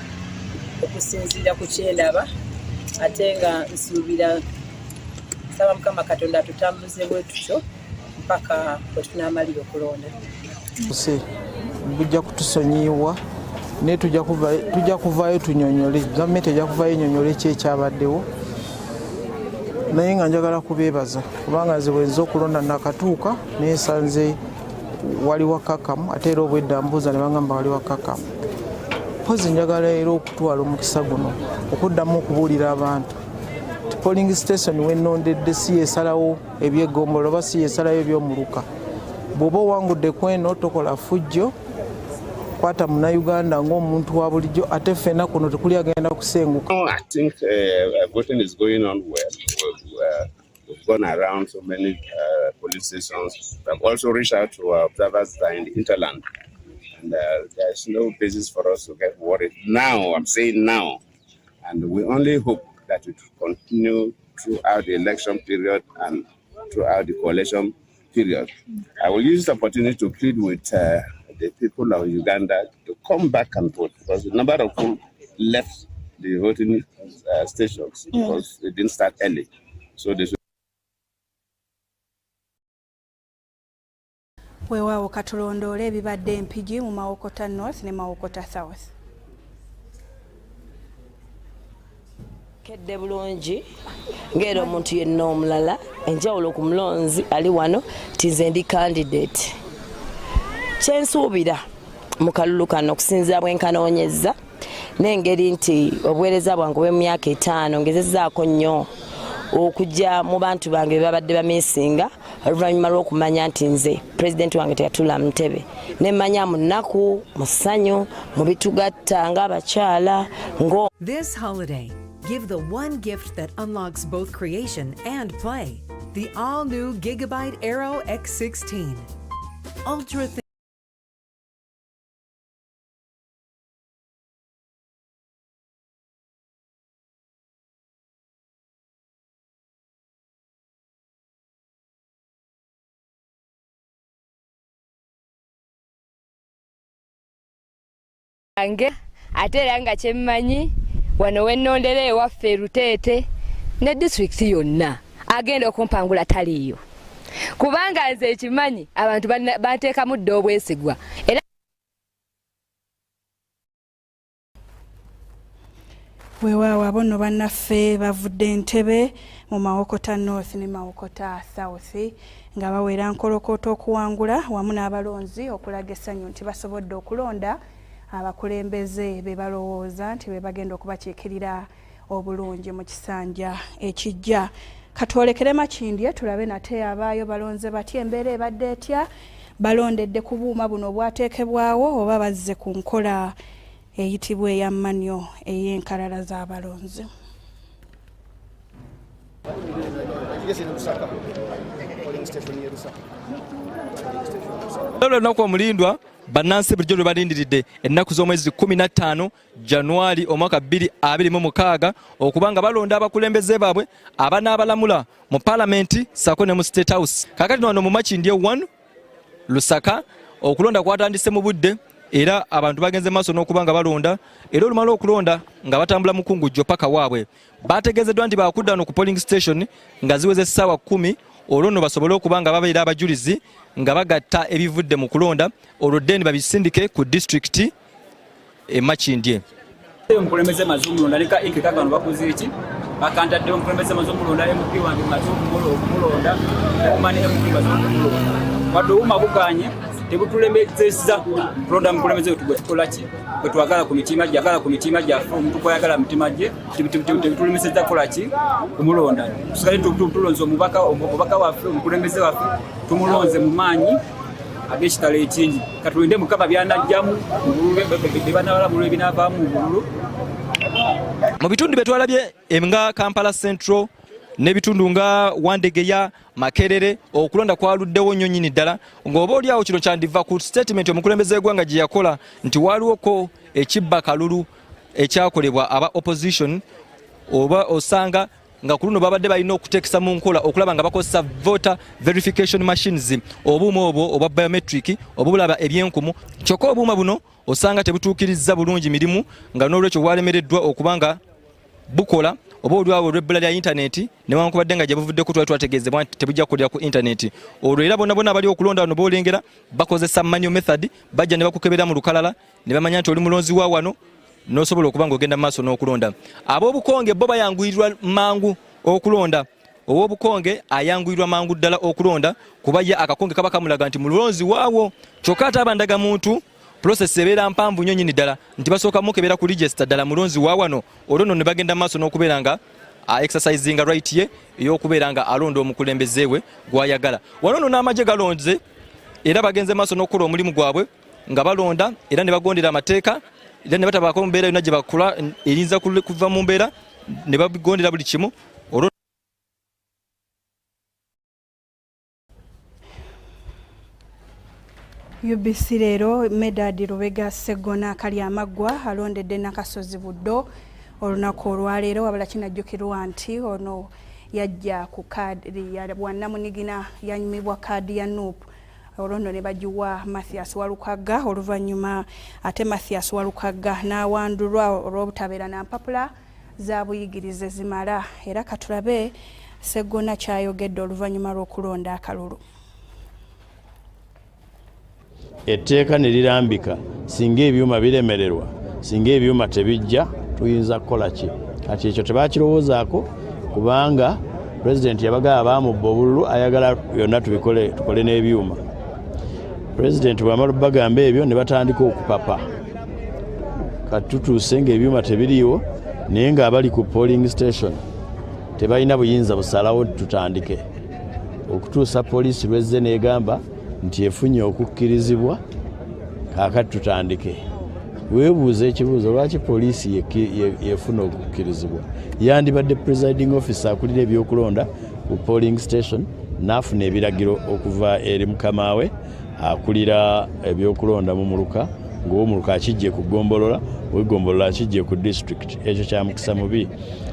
okusinziira ku kyendaba ate nga nsuubira nsaba Mukama Katonda atutambuze bwe tutyo mpaka bwe tunaamalira okulonda. Bujja kutusonyiwa naye tujja kuvaayo tunyonyole gavumenti ejja kuvaayo enyonyole ekyekyabaddewo naye nga njagala kubeebaza kubanga nze bwenza okulonda nakatuuka naye nsanze wali wakakamu ate era obwedda mbuuza ne bagamba wali wakakamu. Mpozi njagala era okutwala omukisa guno okuddamu okubuulira abantu ti polling station wennondedde si yesalawo ebyegombolo oba si yesalawo ebyomuluka. Bw'oba owangudde kweno tokola fujjo kwata munnayuganda ng'omuntu wa bulijjo ate ffenna kuno tekuli agenda kusenguka. I think voting is going on well. We've gone around so many police stations. We've also reached out to our observers in the hinterland. And there's no basis for us to get worried. Now, I'm saying now, and we only hope that it will continue throughout the election period and throughout the coalition period. I will use this opportunity to plead with the people of Uganda to come back and vote because the number of people left the voting stations because they didn't start early. So they should Weewaawo katulondoole ebibadde empigi mu Mawokota North ne Mawokota South. Kedde bulungi ng'era omuntu yenna omulala enjawulo ku mulonzi ali wano tinze ndi candidate. Kyensuubira mu kalulu kano okusinziira bwenkanoonyezza n'engeri nti obuweereza bwange obw'emyaka 5 ngezezzaako nnyo okujja mu bantu bange babadde bamisinga oluvannyuma lw'okumanya nti nze pulezidenti wange teyatula mu ntebe nemmanya mu nnaku mu ssanyu mu bitugatta ng'abakyala ngo. This holiday, give the one gift that unlocks both creation and play. The all-new Gigabyte Aero X16. Ultra thin. Ate era nga kyemmanyi wano wennondera ewaffe Ruteete ne disitulikiti yonna agenda okumpangula taliiyo kubanga nze ekimanyi abantu bateekamu dda obwesigwa era weewaawo abo nno bannaffe bavudde Entebbe mu Mawokota North ne Mawokota South nga bawera nkolokoota okuwangula wamu n'abalonzi okulaga essanyu nti basobodde okulonda abakulembeze be balowooza nti be bagenda okubakiikirira obulungi mu kisanja ekijja. Katwolekere Makindye tulabe nate abaayo balonze batya embeera ebadde etya balondedde ku buuma buno obwateekebwawo oba bazze ku nkola eyitibwa ey'amannyo ey'enkalala z'abalonzi. Olunaku omulindwa bannansi bulijjo lwe balindiridde ennaku z'omwezi 15 Januari omwaka 2026 okubanga balonda abakulembeze baabwe abanaabalamula mu Parliament sako ne mu State House. Kakati wano mu Makindye 1 Lusaka okulonda kwatandise mu budde era abantu bagenze maaso n'okubanga balonda era olumala okulonda nga batambula mukungujjo paka waabwe. Bategeezeddwa nti bakudda no ku polling station nga ziweze essaawa 10 olwo nno basobole okubanga babeera abajulizi nga bagatta ebivudde mu kulonda olwo deni babisindike ku district e Makindye. Omukulembeze mazumulonda leka inkekagano bakoze eki bakantadde omukulembeze mazumulonda MP wange mazumulonda okumani MP mazumulonda wadde uma buganye tebutulemezeza kulonda mukulembeze wetu tukola ki twagala ku mitima gyagala ku mitima gyaffe omuntu kwayagala mitima gye tebutulemezeza kola ki kumulonda tusigale tulonze omubaka waffe omukulembeze waffe tumulonze mu maanyi ag'ekitalo ekingi katulinde mukama byanajjamu bebanabalamula ebinaavaamu mu bululu. Mu bitundu bye twalabye nga Kampala Central n'ebitundu nga Wandegeya Makerere okulonda kwaluddewo nnyo nnyini ddala ng'oba oliawo kino kyandiva ku statement omukulembeze gwanga gye yakola nti waliwoko ekibba kalulu ekyakolebwa aba opposition oba osanga nga ku luno babadde balina okuteekesa mu nkola okulaba nga bakozesa voter verification machines obuuma obwo obwa biometric obubulaba ebyenkumu kyokka obuuma buno osanga tebutuukirizza bulungi mirimu nga n'olwekyo bwalemereddwa okubanga bukola oba olwawo olw'ebbula lya intaneti newankubadde nga gye buvuddeko twali twategeezebwa nti tebujja kukolera ku intaneti olwo era bonna abali okulonda wano boolengera bakozesa manual method bajja ne bakukebera mu lukalala ne bamanya nti oli mulonzi wa wano n'osobola okuba ng'ogenda mu maaso n'okulonda. Ab'obukonge bo bayanguyirirwa mangu okulonda ow'obukonge ayanguyirirwa mangu ddala okulonda kuba ye akakonge kaba kamulaga nti mulonzi waawo kyokka ate abandaga muntu process ebeera mpanvu nnyo nnyini ddala nti basooka mukebera ku register ddala mulonzi wa wano olwo nno ne bagenda maaso n'okubeera nga exercisinga right ye ey'okubeera nga alonda omukulembeze we gw'ayagala. Wano nno n'amagye galonze era bagenze maaso n'okukola omulimu gwabwe nga balonda era ne bagondera amateeka era ne batabaako mu mbeera yonna gye bakola erinza kuva mu mbeera ne babigondera buli kimu. UBC leero Medad Lubega Segona kali amaggwa alondedde Nakasozi Buddo olunaku olwaleero wabula kinajjukirwa nti ono yajja ku kaadi ya bwannamunigina yanyumibwa kaadi ya NUP olwo nno ne bagiwa Mathias Walukaga oluvannyuma ate Mathias Walukaga n'awandulwa olw'obutabeera na mpapula za buyigirize zimala era katulabe Segona kyayogedde oluvannyuma lw'okulonda akalulu. etteeka ne lirambika singa ebyuma biremererwa singa ebyuma tebijja tuyinza kukola ki kati ekyo tebakirowoozaako kubanga pulezidenti yabagamba bamubba obululu ayagala byonna tukole n'ebyuma pulezidenti bwamala bagamba ebyo ne batandika okupapa kati tutuuse ng'ebyuma tebiriiwo naye ng'abali ku polling station tebalina buyinza busalawo tutandike okutuusa poliisi lwezze n'egamba nti efunye okukkirizibwa kaakati tutandike weebuuza ekibuuzo lwaki poliisi yefuna okukkirizibwa yandibadde presiding officer akulira ebyokulonda ku polling station n'afuna ebiragiro okuva eri mukama we akulira ebyokulonda mu muluka ng'omuluka akijje ku ggombolola wegombolola akijje ku district ekyo kya mukisa mubi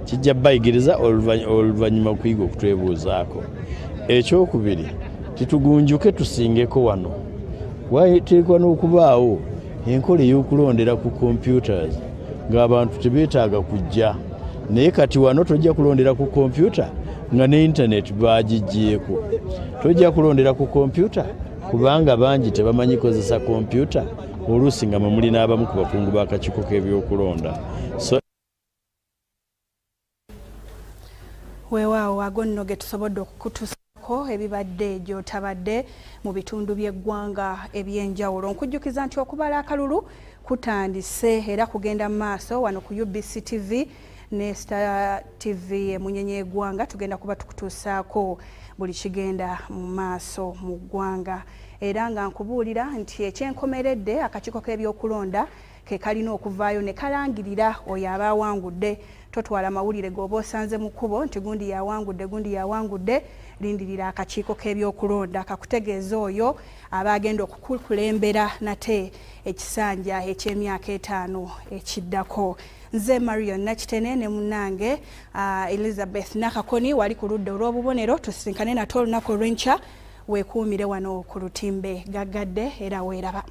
kijja bayigiriza oluvannyuma okuyiga okutwebuuzaako ekyokubiri titugunjuke tusingeko wano wateekwa n'okubaawo enkola ey'okulondera ku computers ng'abantu tebeetaaga kujja naye kati wano tojja kulondera ku kompyuta nga ne internet baagiggyeko tojja kulondera ku kompyuta kubanga bangi tebamanyi kozesa kompyuta oluusi nga mwe muli n'abamu ku bakungu b'akakiiko k'ebyokulonda weewaawo ago nno ge tusobodde okukutuusako ebibadde gy'otabadde mu bitundu by'eggwanga eby'enjawulo nkujjukiza nti okubala akalulu kutandise era kugenda mu maaso wano ku UBC TV ne Star TV emunyenye eggwanga tugenda kuba tukutuusaako buli kigenda mu maaso mu ggwanga era nga nkubuulira nti ekyenkomeredde akakiiko k'ebyokulonda ke kalina okuvaayo ne kalangirira oyo aba awangudde totwala mawulire g'oba osanze mu kkubo nti gundi yawangudde lindirira akakiiko k'ebyokulonda kakutegeeza oyo aba agenda okukulembera nate ekisanja eky'emyaka 5 ekiddako. Nze Marion Nakitene ne munnange Elizabeth Nakakoni wali ku ludda olw'obubonero tusisinkane nate olunaku olw'enkya weekuumire wano ku lutimbe gaggadde era weeraba.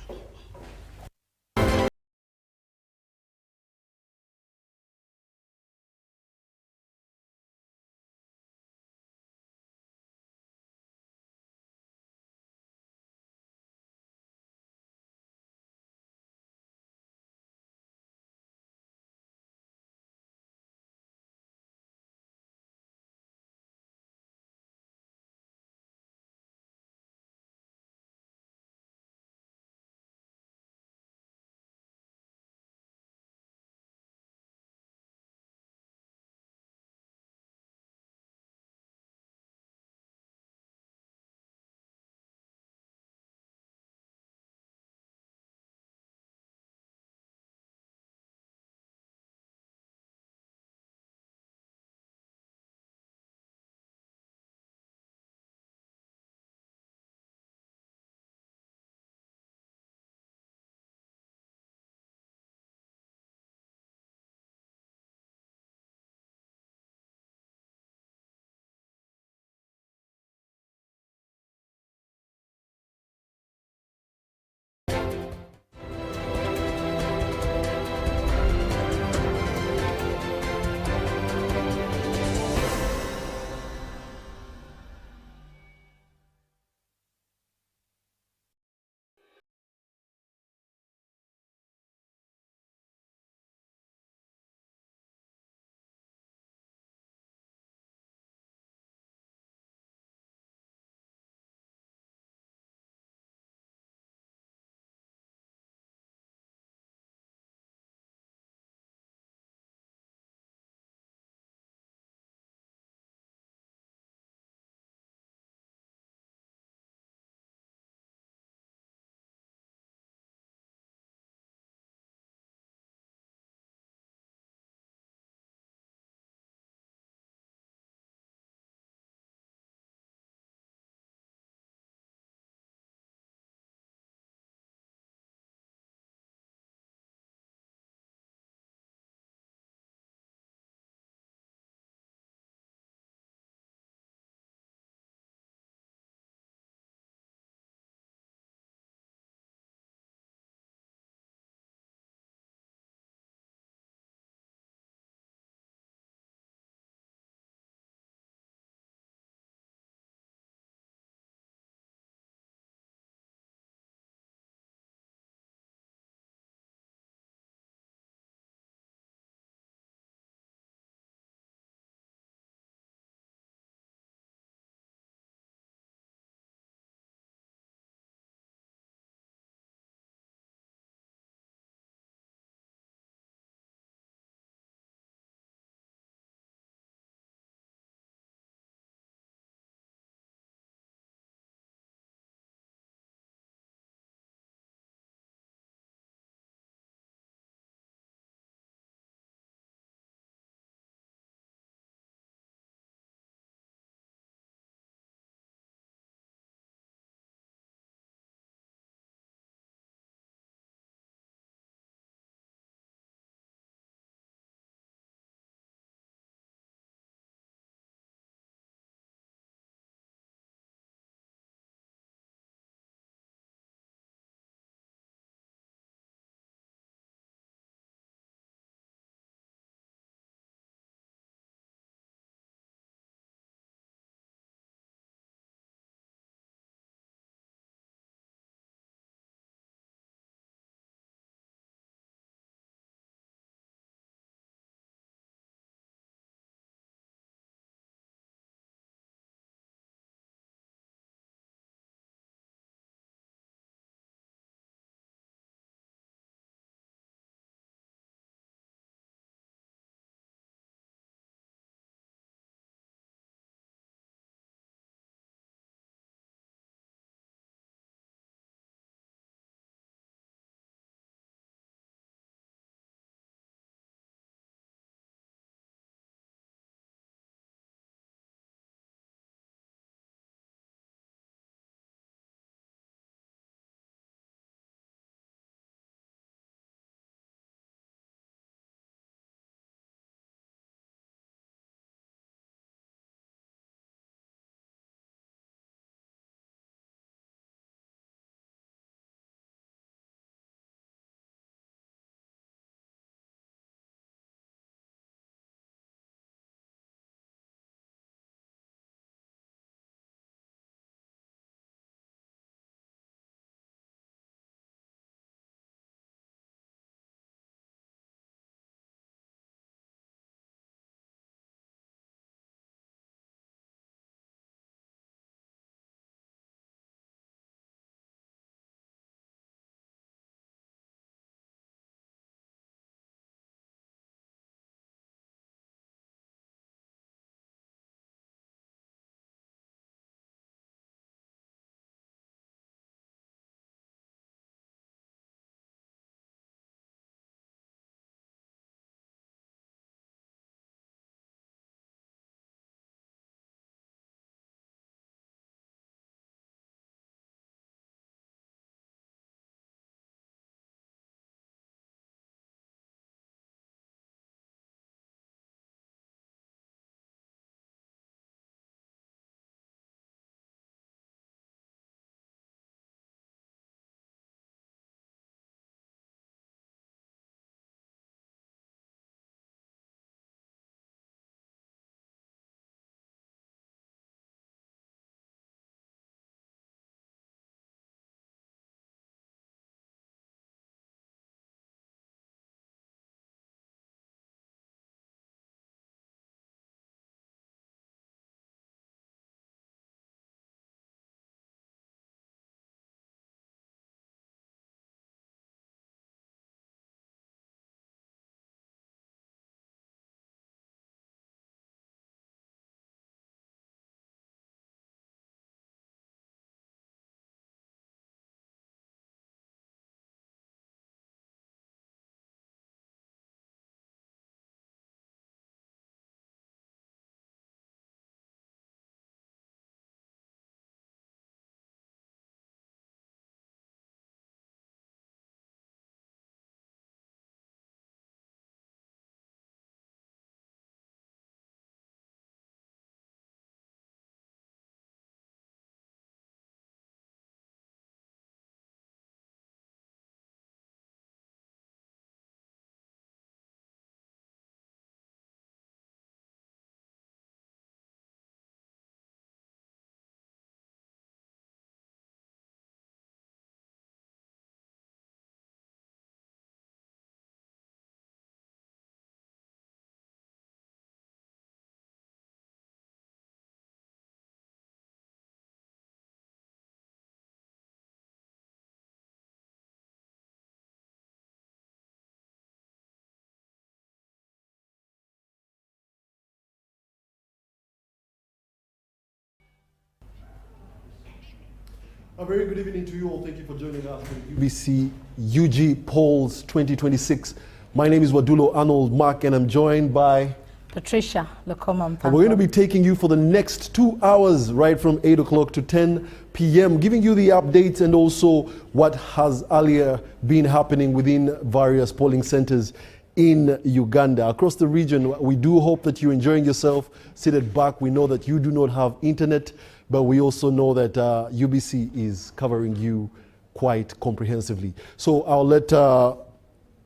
A very good evening to you all. Thank you for joining us on UBC UG Polls 2026. My name is Wadulo Arnold Mark, and I'm joined by Patricia Lekoma. And we're going to be taking you for the next 2 hours, right from 8 o'clock to 10 p.m., giving you the updates and also what has earlier been happening within various polling centers in Uganda. Across the region, we do hope that you're enjoying yourself, seated back. We know that you do not have internet, but we also know that UBC is covering you quite comprehensively. So I'll let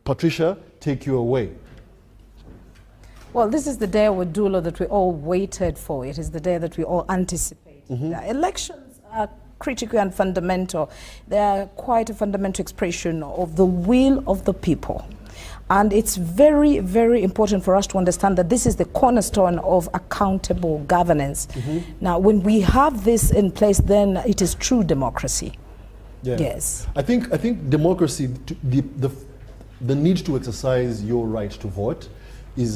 Patricia take you away. Well, this is the day, Wadulo, that we all waited for. It is the day that we all anticipate. Elections are critical and fundamental. They are quite a fundamental expression of the will of the people. And it's very, very important for us to understand that this is the cornerstone of accountable governance. Now, when we have this in place, then it is true democracy. Yeah. Yes. I think democracy, the need to exercise your right to vote is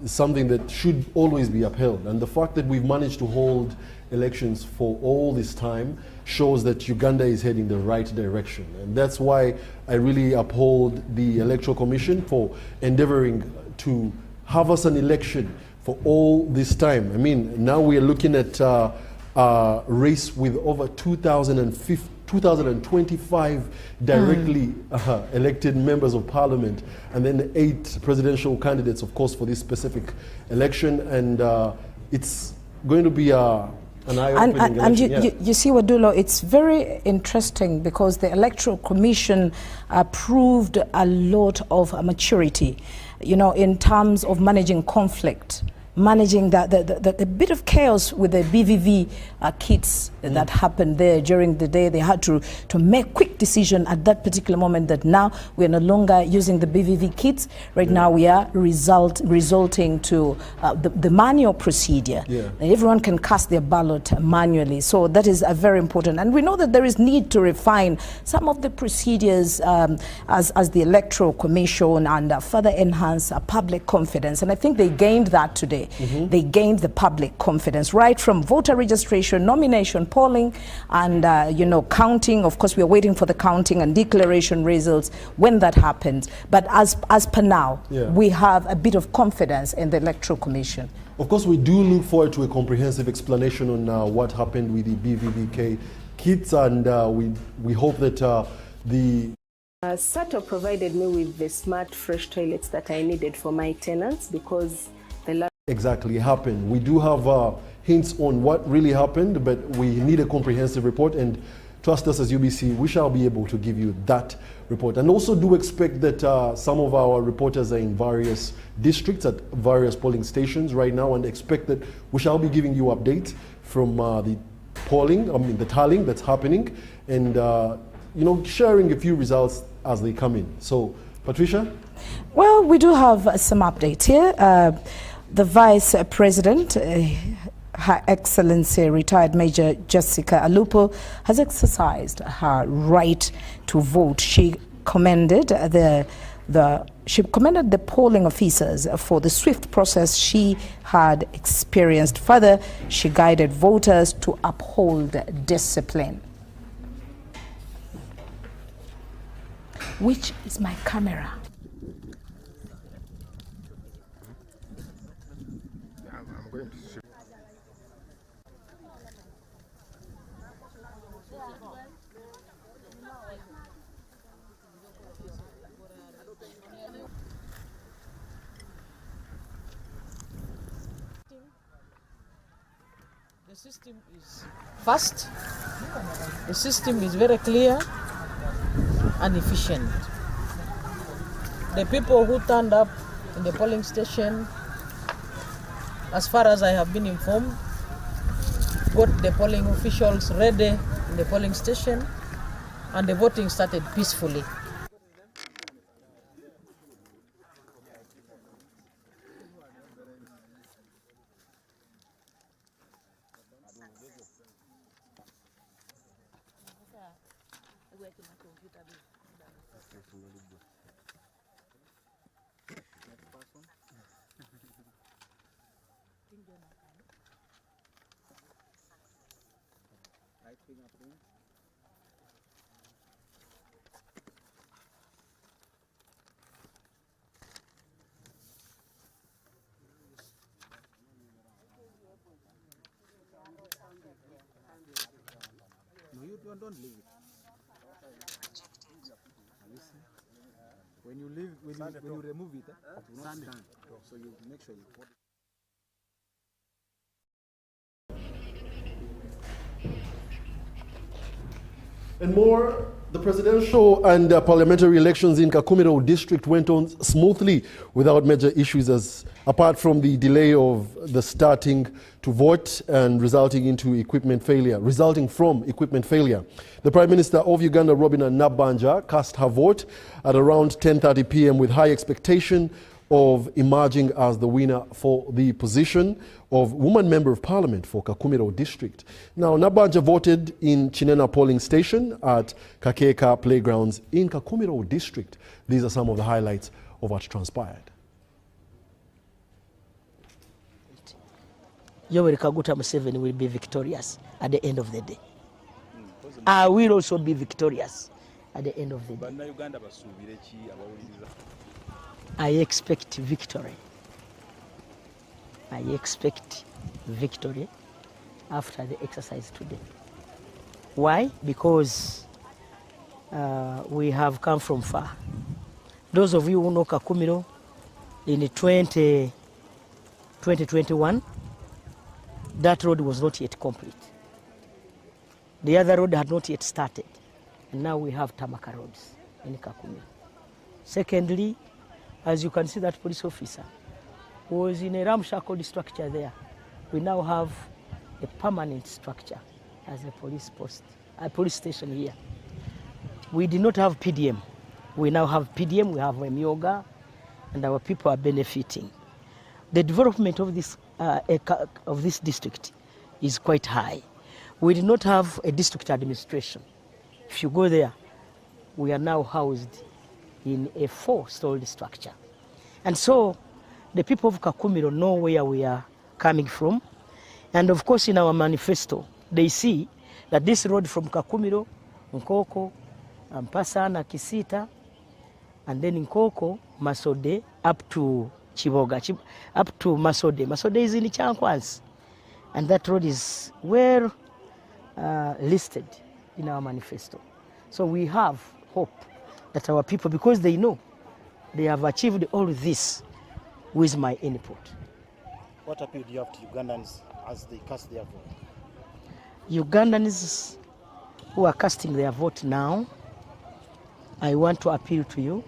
something that should always be upheld. And the fact that we've managed to hold elections for all this time shows that Uganda is heading the right direction. And that's why I really uphold the Electoral Commission for endeavoring to have us an election for all this time. I mean, now we are looking at a race with over 2,025 directly elected members of parliament, and then 8 presidential candidates, of course, for this specific election. And it's going to be an eye-opening election. And you see, Wadulo, it's very interesting because the Electoral Commission proved a lot of maturity, you know, in terms of managing conflict, managing the bit of chaos with the BVV kits that happened there during the day. They had to make quick decision at that particular moment that now we are no longer using the BVV kits. Right now we are resulting to the manual procedure. Everyone can cast their ballot manually. So that is very important. And we know that there is need to refine some of the procedures as the Electoral Commission and further enhance public confidence. And I think they gained that today. They gained the public confidence right from voter registration, nomination, polling, and you know, counting. Of course, we are waiting for the counting and declaration results when that happens. But as per now, we have a bit of confidence in the Electoral Commission. Of course, we do look forward to a comprehensive explanation on what happened with the BVVK kits, and we hope that the SATO provided me with the smart fresh toilets that I needed for my tenants because the exactly happened. We do have hints on what really happened, but we need a comprehensive report, and trust us as UBC, we shall be able to give you that report. And also do expect that some of our reporters are in various districts at various polling stations right now, and expect that we shall be giving you updates from the polling, the tallying that's happening, and you know, sharing a few results as they come in. So, Patricia? Well, we do have some updates here. The Vice President, Her Excellency retired Major Jessica Alupo, has exercised her right to vote. She commended the polling officers for the swift process she had experienced. Further, she guided voters to uphold discipline. Which is my camera? The system is fast, the system is very clear and efficient. The people who turned up in the polling station, as far as I have been informed, got the polling officials ready in the polling station, and the voting started peacefully. Don't leave it. When you leave, when you remove it, it will not stand. So you make sure you put it. And more, the presidential and parliamentary elections in Kakumiro district went on smoothly without major issues, as apart from the delay of the starting to vote and resulting from equipment failure. The Prime Minister of Uganda, Robina Nabbanja, cast her vote at around 10:30 p.m. with high expectation of emerging as the winner for the position of Woman Member of Parliament for Kakumiro District. Now, Nabbanja voted in Chinena polling station at Kakeka Playgrounds in Kakumiro District. These are some of the highlights of what transpired. Yoweri Kaguta Museveni will be victorious at the end of the day. I will also be victorious at the end of the day. I expect victory. I expect victory after the exercise today. Why? Because we have come from far. Those of you who know Kakumiro in 2021, that road was not yet complete. The other road had not yet started. And now we have Tamaka roads in Kakumiro. Secondly, as you can see, that police officer was in a ramshackle structure there. We now have a permanent structure as a police post, a police station here. We did not have PDM. We now have PDM, we have Myoga, and our people are benefiting. The development of this district is quite high. We did not have a district administration. If you go there, we are now housed in a 4-story structure. And so the people of Kakumiro know where we are coming from. And of course, in our manifesto, they see that this road from Kakumiro, Nkoko, Mpasana, Kisita, and then Nkoko, Masode, up to Chiboga, up to Masode. Masode is in Chankwan's. And that road is well listed in our manifesto. So we have hope that our people, because they know they have achieved all this with my input. What appeal do you have to Ugandans as they cast their vote? Ugandans who are casting their vote now, I want to appeal to you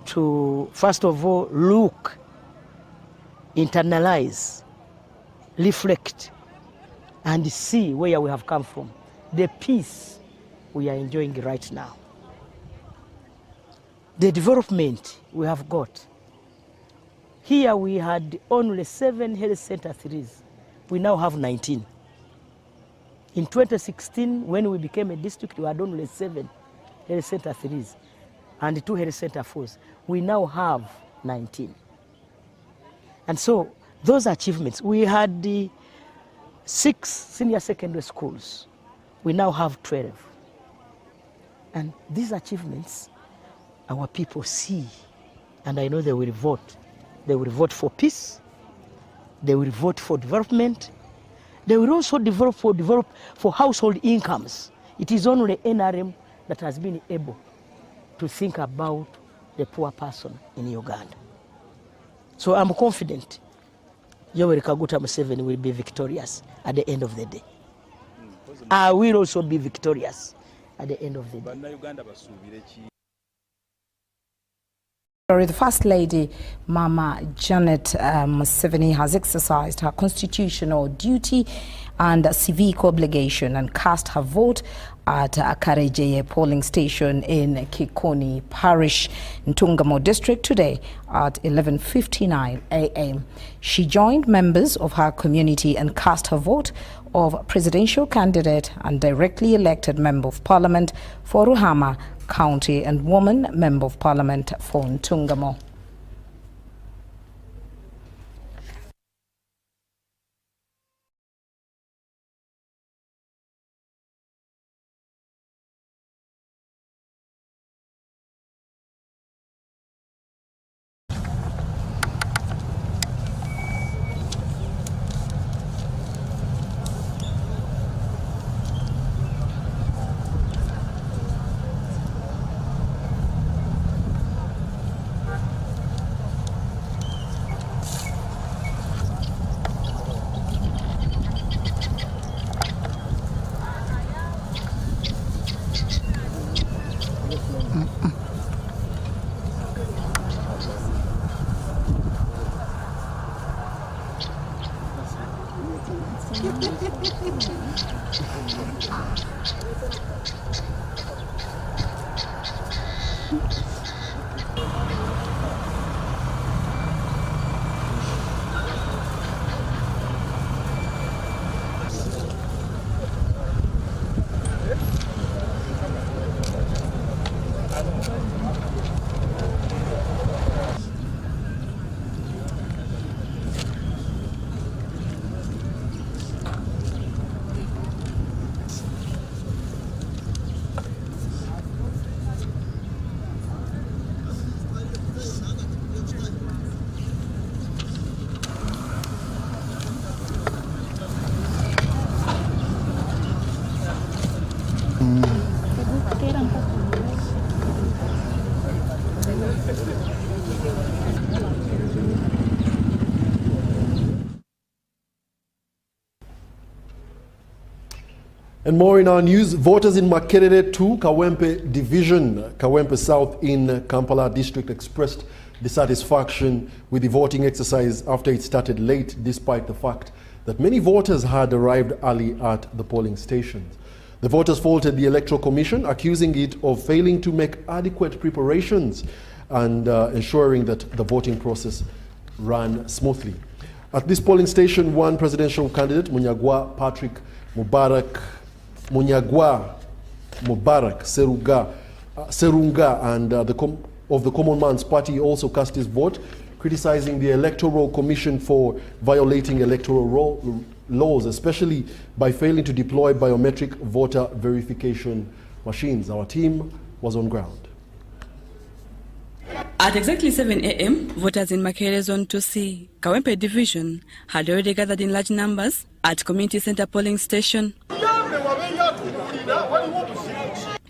to, first of all, look, internalize, reflect, and see where we have come from. The peace we are enjoying right now. The development we have got. Here we had only 7 health center 3s. We now have 19. In 2016, when we became a district, we had only 7 health center 3s and 2 health center 4s. We now have 19. And so those achievements, we had the 6 senior secondary schools. We now have 12. And these achievements, our people see, and I know they will vote. They will vote for peace. They will vote for development. They will also develop for household incomes. It is only NRM that has been able to think about the poor person in Uganda. So I'm confident Yoweri Kaguta Museveni will be victorious at the end of the day. I will also be victorious at the end of the day. The First Lady, Mama Janet Museveni, has exercised her constitutional duty and civic obligation and cast her vote at Karejeye polling station in Kikoni Parish, Ntungamo district today at 11:59 a.m. She joined members of her community and cast her vote of presidential candidate and directly elected member of parliament for Ruhama County and woman member of parliament for Ntungamo. And more in our news, voters in Makerere 2, Kawempe Division, Kawempe South in Kampala District expressed dissatisfaction with the voting exercise after it started late, despite the fact that many voters had arrived early at the polling stations. The voters faulted the Electoral Commission, accusing it of failing to make adequate preparations and ensuring that the voting process ran smoothly. At this polling station, one presidential candidate, Munyagwa Patrick Munyagwa Mubarak Serunga and of the Common Man's Party also cast his vote, criticizing the Electoral Commission for violating electoral laws, especially by failing to deploy biometric voter verification machines. Our team was on ground. At exactly 7 a.m., voters in Makerere Zone 2C, Kawempe Division, had already gathered in large numbers at Community Center polling station.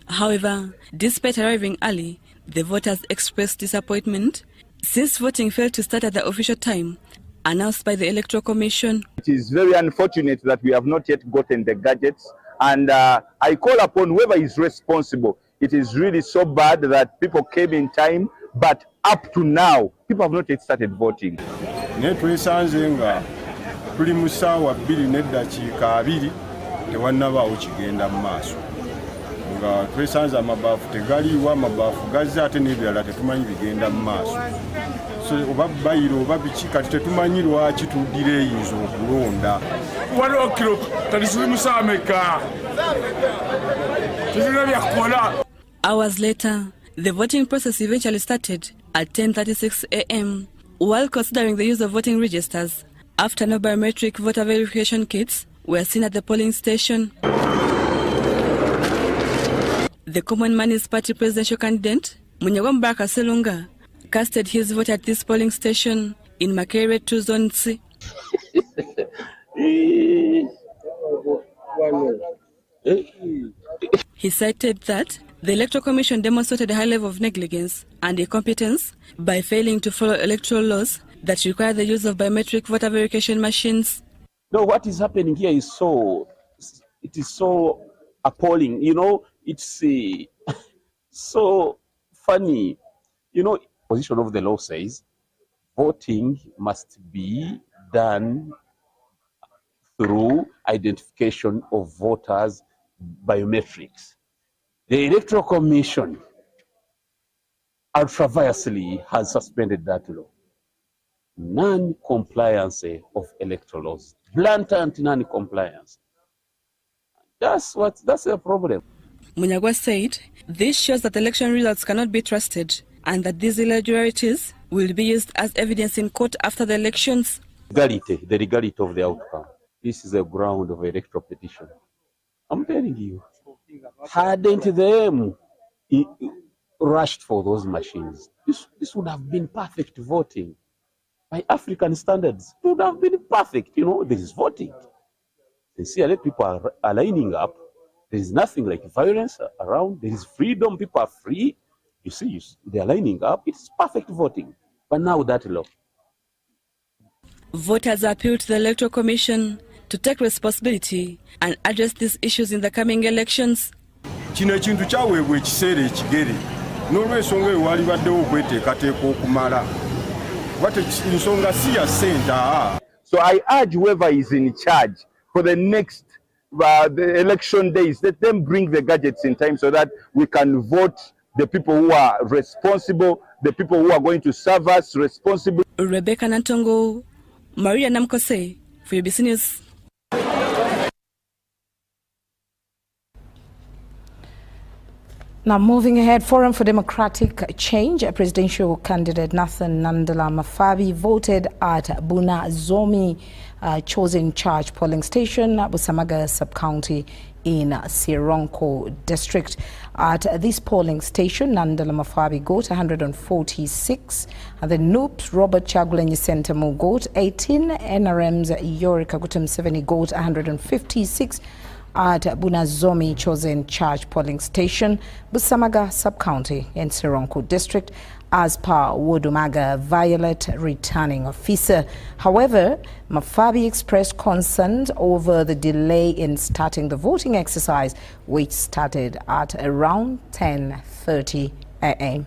However, despite arriving early, the voters expressed disappointment since voting failed to start at the official time announced by the Electoral Commission. It is very unfortunate that we have not yet gotten the gadgets, and I call upon whoever is responsible. It is really so bad that people came in time, but up to now, people have not yet started voting. Tuli mu ssaawa 2 n'eddakiika 2 tewannabaawo kigenda mu maaso nga twesanze amabaafu tegaliiwo, amabaafu gazze ate n'ebirala tetumanyi bigenda mu maaso. So oba bayiro oba biki kati tetumanyi lwaki tuddira eyinza okulonda. Waliwo kiro talisuli musaameka tezirina byakola. Hours later, the voting process eventually started at 10:36 a.m. while considering the use of voting registers after no biometric voter verification kits were seen at the polling station. The Common Man's Party presidential candidate, Munyagwa Mubarak Selunga, casted his vote at this polling station in Makerere 2 Zone C. He cited that the Electoral Commission demonstrated a high level of negligence and incompetence by failing to follow electoral laws that require the use of biometric voter verification machines. No, what is happening here is so appalling. You know, it's so funny. You know, position of the law says voting must be done through identification of voters' biometrics. The Electoral Commission ultra-viriously has suspended that law. Non-compliance of electoral laws, blatant non-compliance. That's the problem. Munyagwa said this shows that election results cannot be trusted and that these irregularities will be used as evidence in court after the elections. The legality of the outcome. This is the ground of electoral petition. I'm telling you, hadn't them rushed for those machines, this would have been perfect voting. By African standards, it would have been perfect. You know, there is voting. Sincerely, people are lining up. There is nothing like violence around. There is freedom. People are free. You see, they are lining up. It's perfect voting. But now that law. Voters appeal to the Electoral Commission to take responsibility and address these issues in the coming elections. Kino ekintu kyaweebwa ekiseera ekigere n'olw'ensonga eyo walibaddewo okweteekateeka okumala. So I urge whoever is in charge for the next the election days. Let them bring the gadgets in time so that we can vote the people who are responsible, the people who are going to serve us responsibly. Rebecca Nantongo, Maria Namkose, for UBC News. Now, moving ahead, Forum for Democratic Change, presidential candidate Nathan Nandala Mafabi voted at Buna Zomi chosen charge polling station, Busamaga sub-county in Sironko district. At this polling station, Nandala Mafabi got 146, and the Noops Robert Chagulanyi Sentamu got 18, NRM's Yori Kagutum 70 got 156, at Bunazomi chosen charge polling station, Busamaga sub-county in Sironko district, as per Wodumaga Violet returning officer. However, Mafabi expressed concerns over the delay in starting the voting exercise, which started at around 10:30 a.m.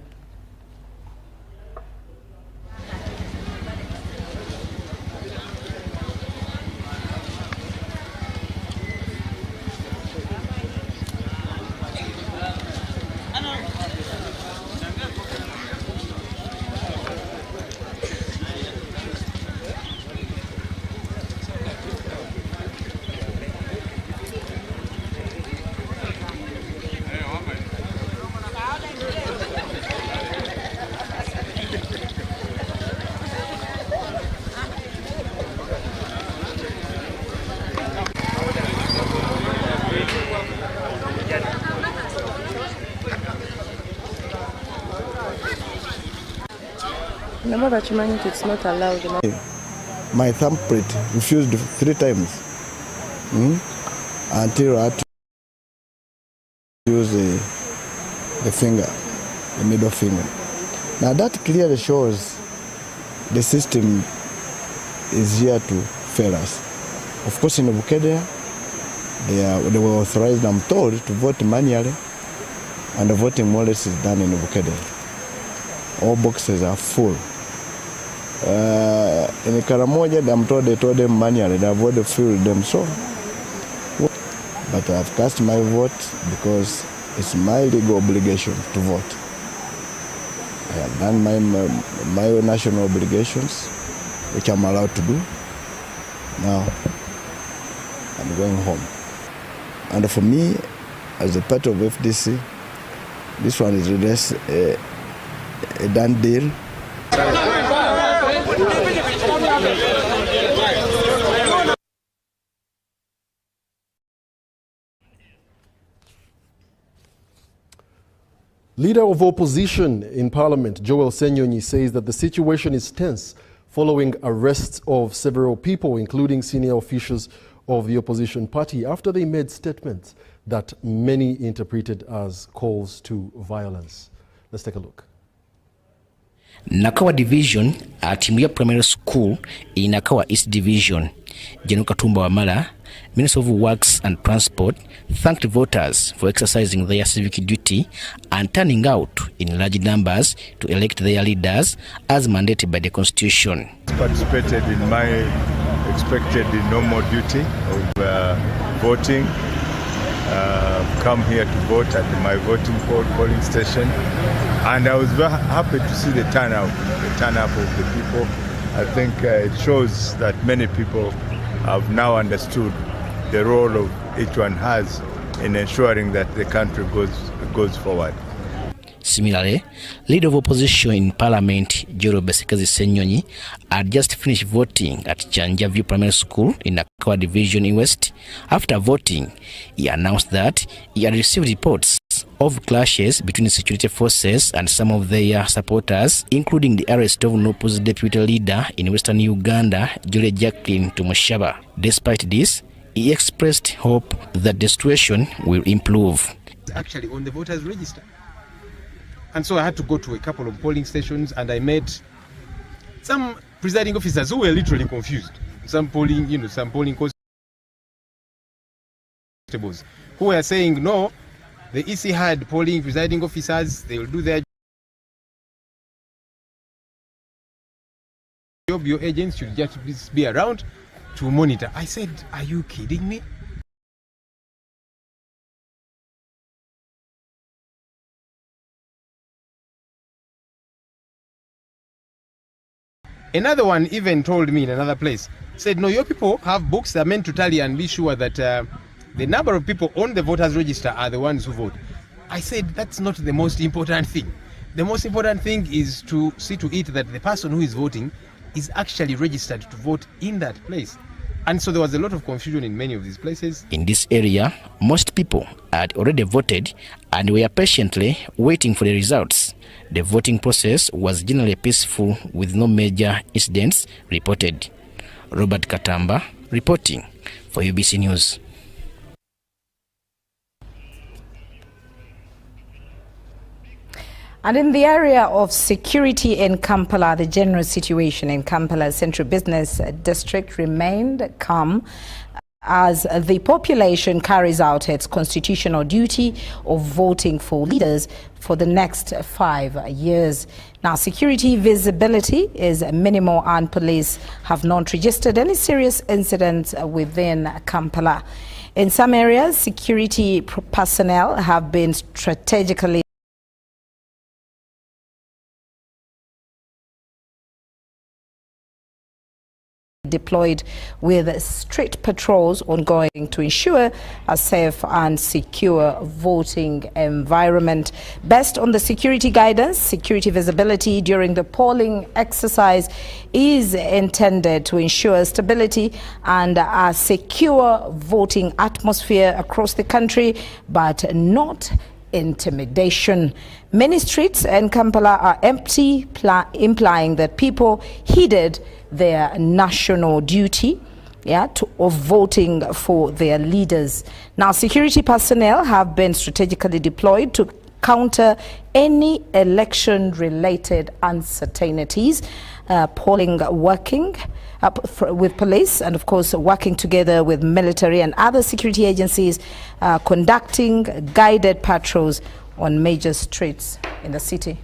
Remember that you managed, it's not allowed. My thumbprint refused 3 times until I had to use the finger, the middle finger. Now that clearly shows the system is here to fail us. Of course, in Bukedea, they were authorized, I'm told, to vote manually, and the voting more or less is done in Bukedea. All boxes are full. In Karamoja, I'm told they told them manually, they have already filled them so. But I've cast my vote because it's my legal obligation to vote. I have done my national obligations, which I'm allowed to do. Now, I'm going home. And for me, as a part of FDC, this one is just a done deal. Leader of opposition in Parliament, Joel Senyonyi, says that the situation is tense following arrests of several people, including senior officials of the opposition party, after they made statements that many interpreted as calls to violence. Let's take a look. Nakawa Division, Timuya Primary School in Nakawa East Division, General Katumba Wamala, Minister of Works and Transport, thanked voters for exercising their civic duty and turning out in large numbers to elect their leaders as mandated by the Constitution. Participated in my expected normal duty of voting. Come here to vote at my voting polling station, and I was very happy to see the turnout of the people. I think it shows that many people have now understood the role of each one has in ensuring that the country goes forward. Similarly, leader of opposition in Parliament, Joro Besikazi Senyonyi, had just finished voting at Chanja View Primary School in Nakawa Division in West. After voting, he announced that he had received reports of clashes between security forces and some of their supporters, including the arrest of NUP's deputy leader in Western Uganda, Julie Jacqueline Tumushaba. Despite this, he expressed hope that the situation will improve. Actually, on the voters' register. And so I had to go to a couple of polling stations, and I met some presiding officers who were literally confused. Some polling constables who were saying, no, the EC had polling presiding officers, they will do their job, your agents should just be around to monitor. I said, are you kidding me? Another one even told me in another place, said, no, your people have books that are meant to tally and be sure that the number of people on the voters register are the ones who vote. I said, that's not the most important thing. The most important thing is to see to it that the person who is voting is actually registered to vote in that place. And so there was a lot of confusion in many of these places. In this area, most people had already voted and were patiently waiting for the results. The voting process was generally peaceful with no major incidents reported. Robert Katamba reporting for UBC News. And in the area of security in Kampala, the general situation in Kampala's Central Business District remained calm as the population carries out its constitutional duty of voting for leaders for the next 5 years. Now, security visibility is minimal and police have not registered any serious incidents within Kampala. In some areas, security personnel have been strategically deployed with street patrols ongoing to ensure a safe and secure voting environment. Based on the security guidance, security visibility during the polling exercise is intended to ensure stability and a secure voting atmosphere across the country, but not intimidation. Many streets in Kampala are empty, implying that people heeded their national duty of voting for their leaders. Now, security personnel have been strategically deployed to counter any election-related uncertainties, polling working with police and, of course, working together with military and other security agencies, conducting guided patrols on major streets in the city.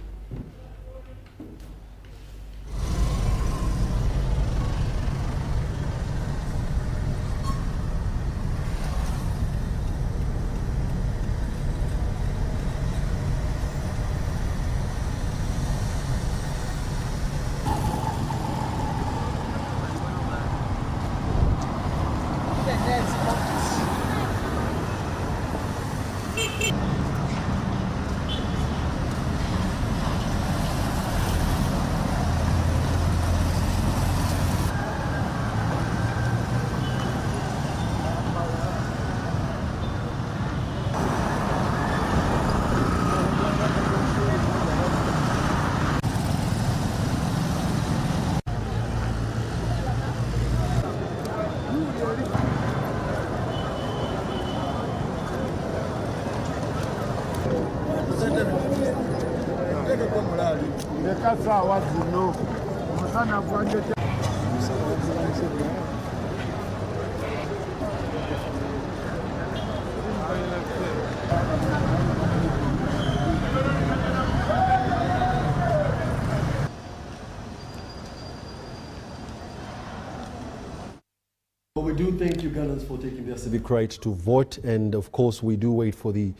Well, we do thank Ugandans for taking their civic right to vote, and of course we do wait for the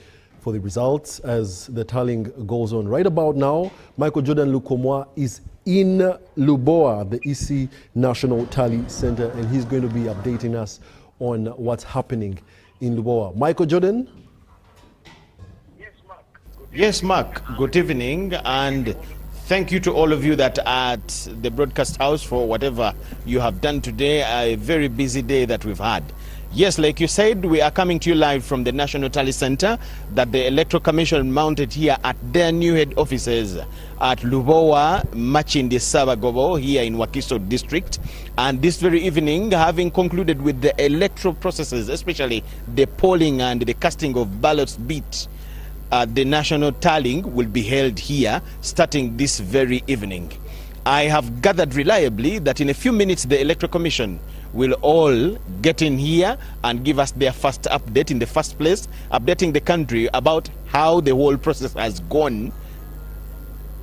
results as the tallying goes on. Right about now, Michael Jordan Lukomwa is in Lubowa, the EC National Tally Center, and he's going to be updating us on what's happening in Lubowa. Michael Jordan? Yes, Mark. Good evening, and thank you to all of you that are at the broadcast house for whatever you have done today, a very busy day that we've had. Yes, like you said, we are coming to you live from the National Tally Center that the Electoral Commission mounted here at their new head offices at Lubowa, Machindi Sabagobo, here in Wakiso District. And this very evening, having concluded with the electoral processes, especially the polling and the casting of ballots bit, the national tallying will be held here starting this very evening. I have gathered reliably that in a few minutes the Electoral Commission will all get in here and give us their first update in the first place, updating the country about how the whole process has gone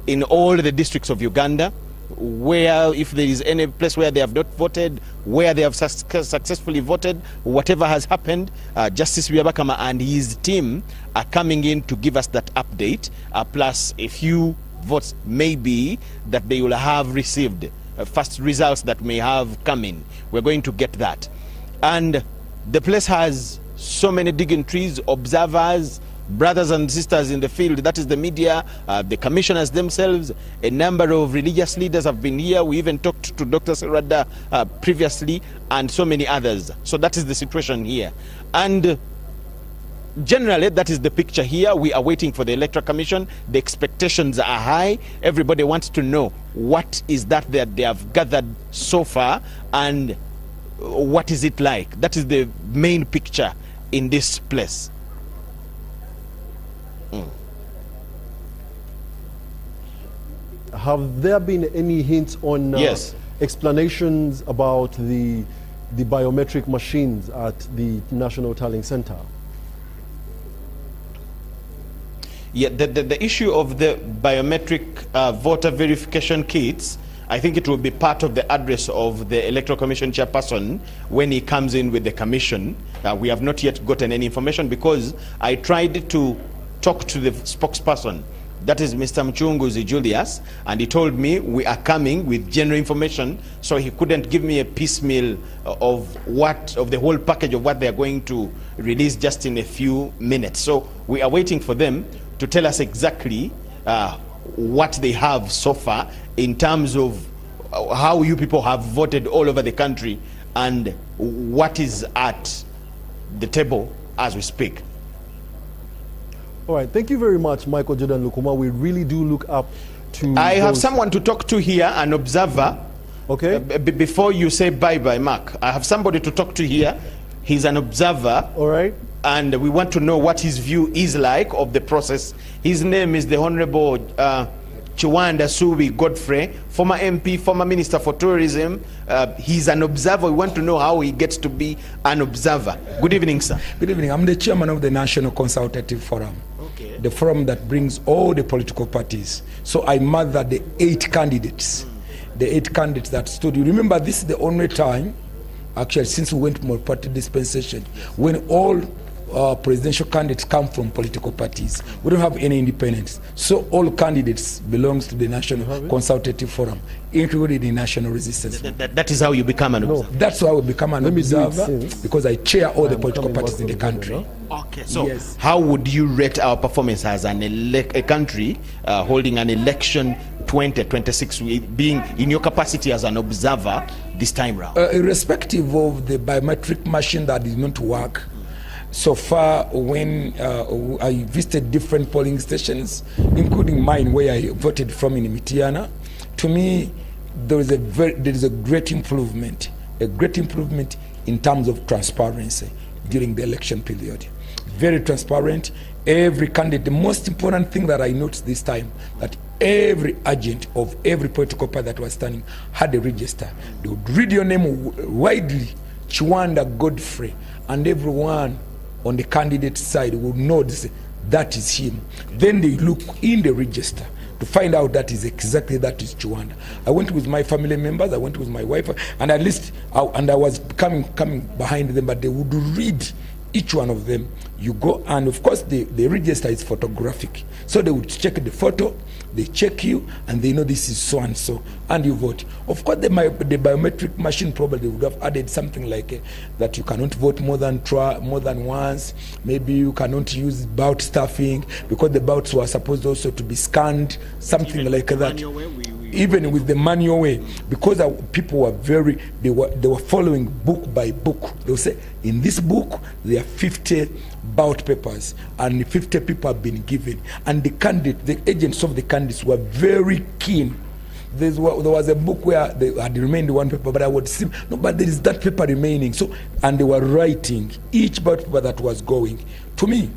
in all the districts of Uganda, where, if there is any place where they have not voted, where they have successfully voted, whatever has happened. Justice Byabakama and his team are coming in to give us that update, plus a few votes maybe that they will have received, first results that may have come in. We're going to get that. And the place has so many dignitaries, observers, brothers and sisters in the field, that is the media, the commissioners themselves. A number of religious leaders have been here. We even talked to Dr. Serada previously, and so many others. So that is the situation here. And generally, that is the picture here. We are waiting for the Electoral Commission. The expectations are high. Everybody wants to know what is that they have gathered so far, and what is it like. That is the main picture in this place. Have there been any hints on yes, explanations about the biometric machines at the National Tallying Center? Yeah, the issue of the biometric voter verification kits, I think it will be part of the address of the Electoral Commission chairperson when he comes in with the commission. We have not yet gotten any information, because I tried to talk to the spokesperson, that is Mr. Mchunguzi Julius, and he told me we are coming with general information, so he couldn't give me a piecemeal of the whole package of what they are going to release just in a few minutes. So we are waiting for them to tell us exactly what they have so far in terms of how you people have voted all over the country and what is at the table as we speak. All right, thank you very much, Michael Jordan Lukuma. We really do look up to... I have someone to talk to here, an observer. Okay. Before you say bye-bye, Mark, I have somebody to talk to here. He's an observer. All right. And we want to know what his view is like of the process. His name is the Honorable Chiwanda Subi Godfrey, former MP, former Minister for Tourism. He's an observer. We want to know how he gets to be an observer. Good evening, sir. Good evening. I'm the chairman of the National Consultative Forum, the forum that brings all the political parties. So I mother the 8 candidates, the 8 candidates that stood. You remember, this is the only time, actually, since we went multi-party dispensation, when all presidential candidates come from political parties. We don't have any independents. So all candidates belongs to the National Consultative Forum, including the National Resistance. That is how you become an observer? That's how I become an observer, because I chair all the political parties in the country. Okay, so yes, how would you rate our performance as a country holding an election 2026, being in your capacity as an observer this time round? Irrespective of the biometric machine that did not work, so far, when I visited different polling stations, including mine where I voted from in Mitiana, to me, there is a great improvement in terms of transparency during the election period. Very transparent. Every candidate, the most important thing that I noticed this time, that every agent of every political party that was standing had a register. They would read your name widely, Chiwanda Godfrey, and everyone on the candidate side would know this, that is him. Then they look in the register to find out that is exactly that is Chiwanda. I went with my family members, I went with my wife, and at least I was coming behind them, but they would read each one of them. You go, and of course the register is photographic, so they would check the photo, they check you, and they know this is so and so, and you vote. Of course, the biometric machine probably would have added something like that you cannot vote more than once. Maybe you cannot use ballot stuffing, because the ballots were supposed also to be scanned, something like that. Even with the manual way, because people were they were following book by book. They would say, in this book there are 50 ballot papers, and 50 people have been given, and the agents of the candidates were very keen. There was a book where they had remained one paper, but I would see, no, but there is that paper remaining. So, and they were writing each ballot paper that was going. To me,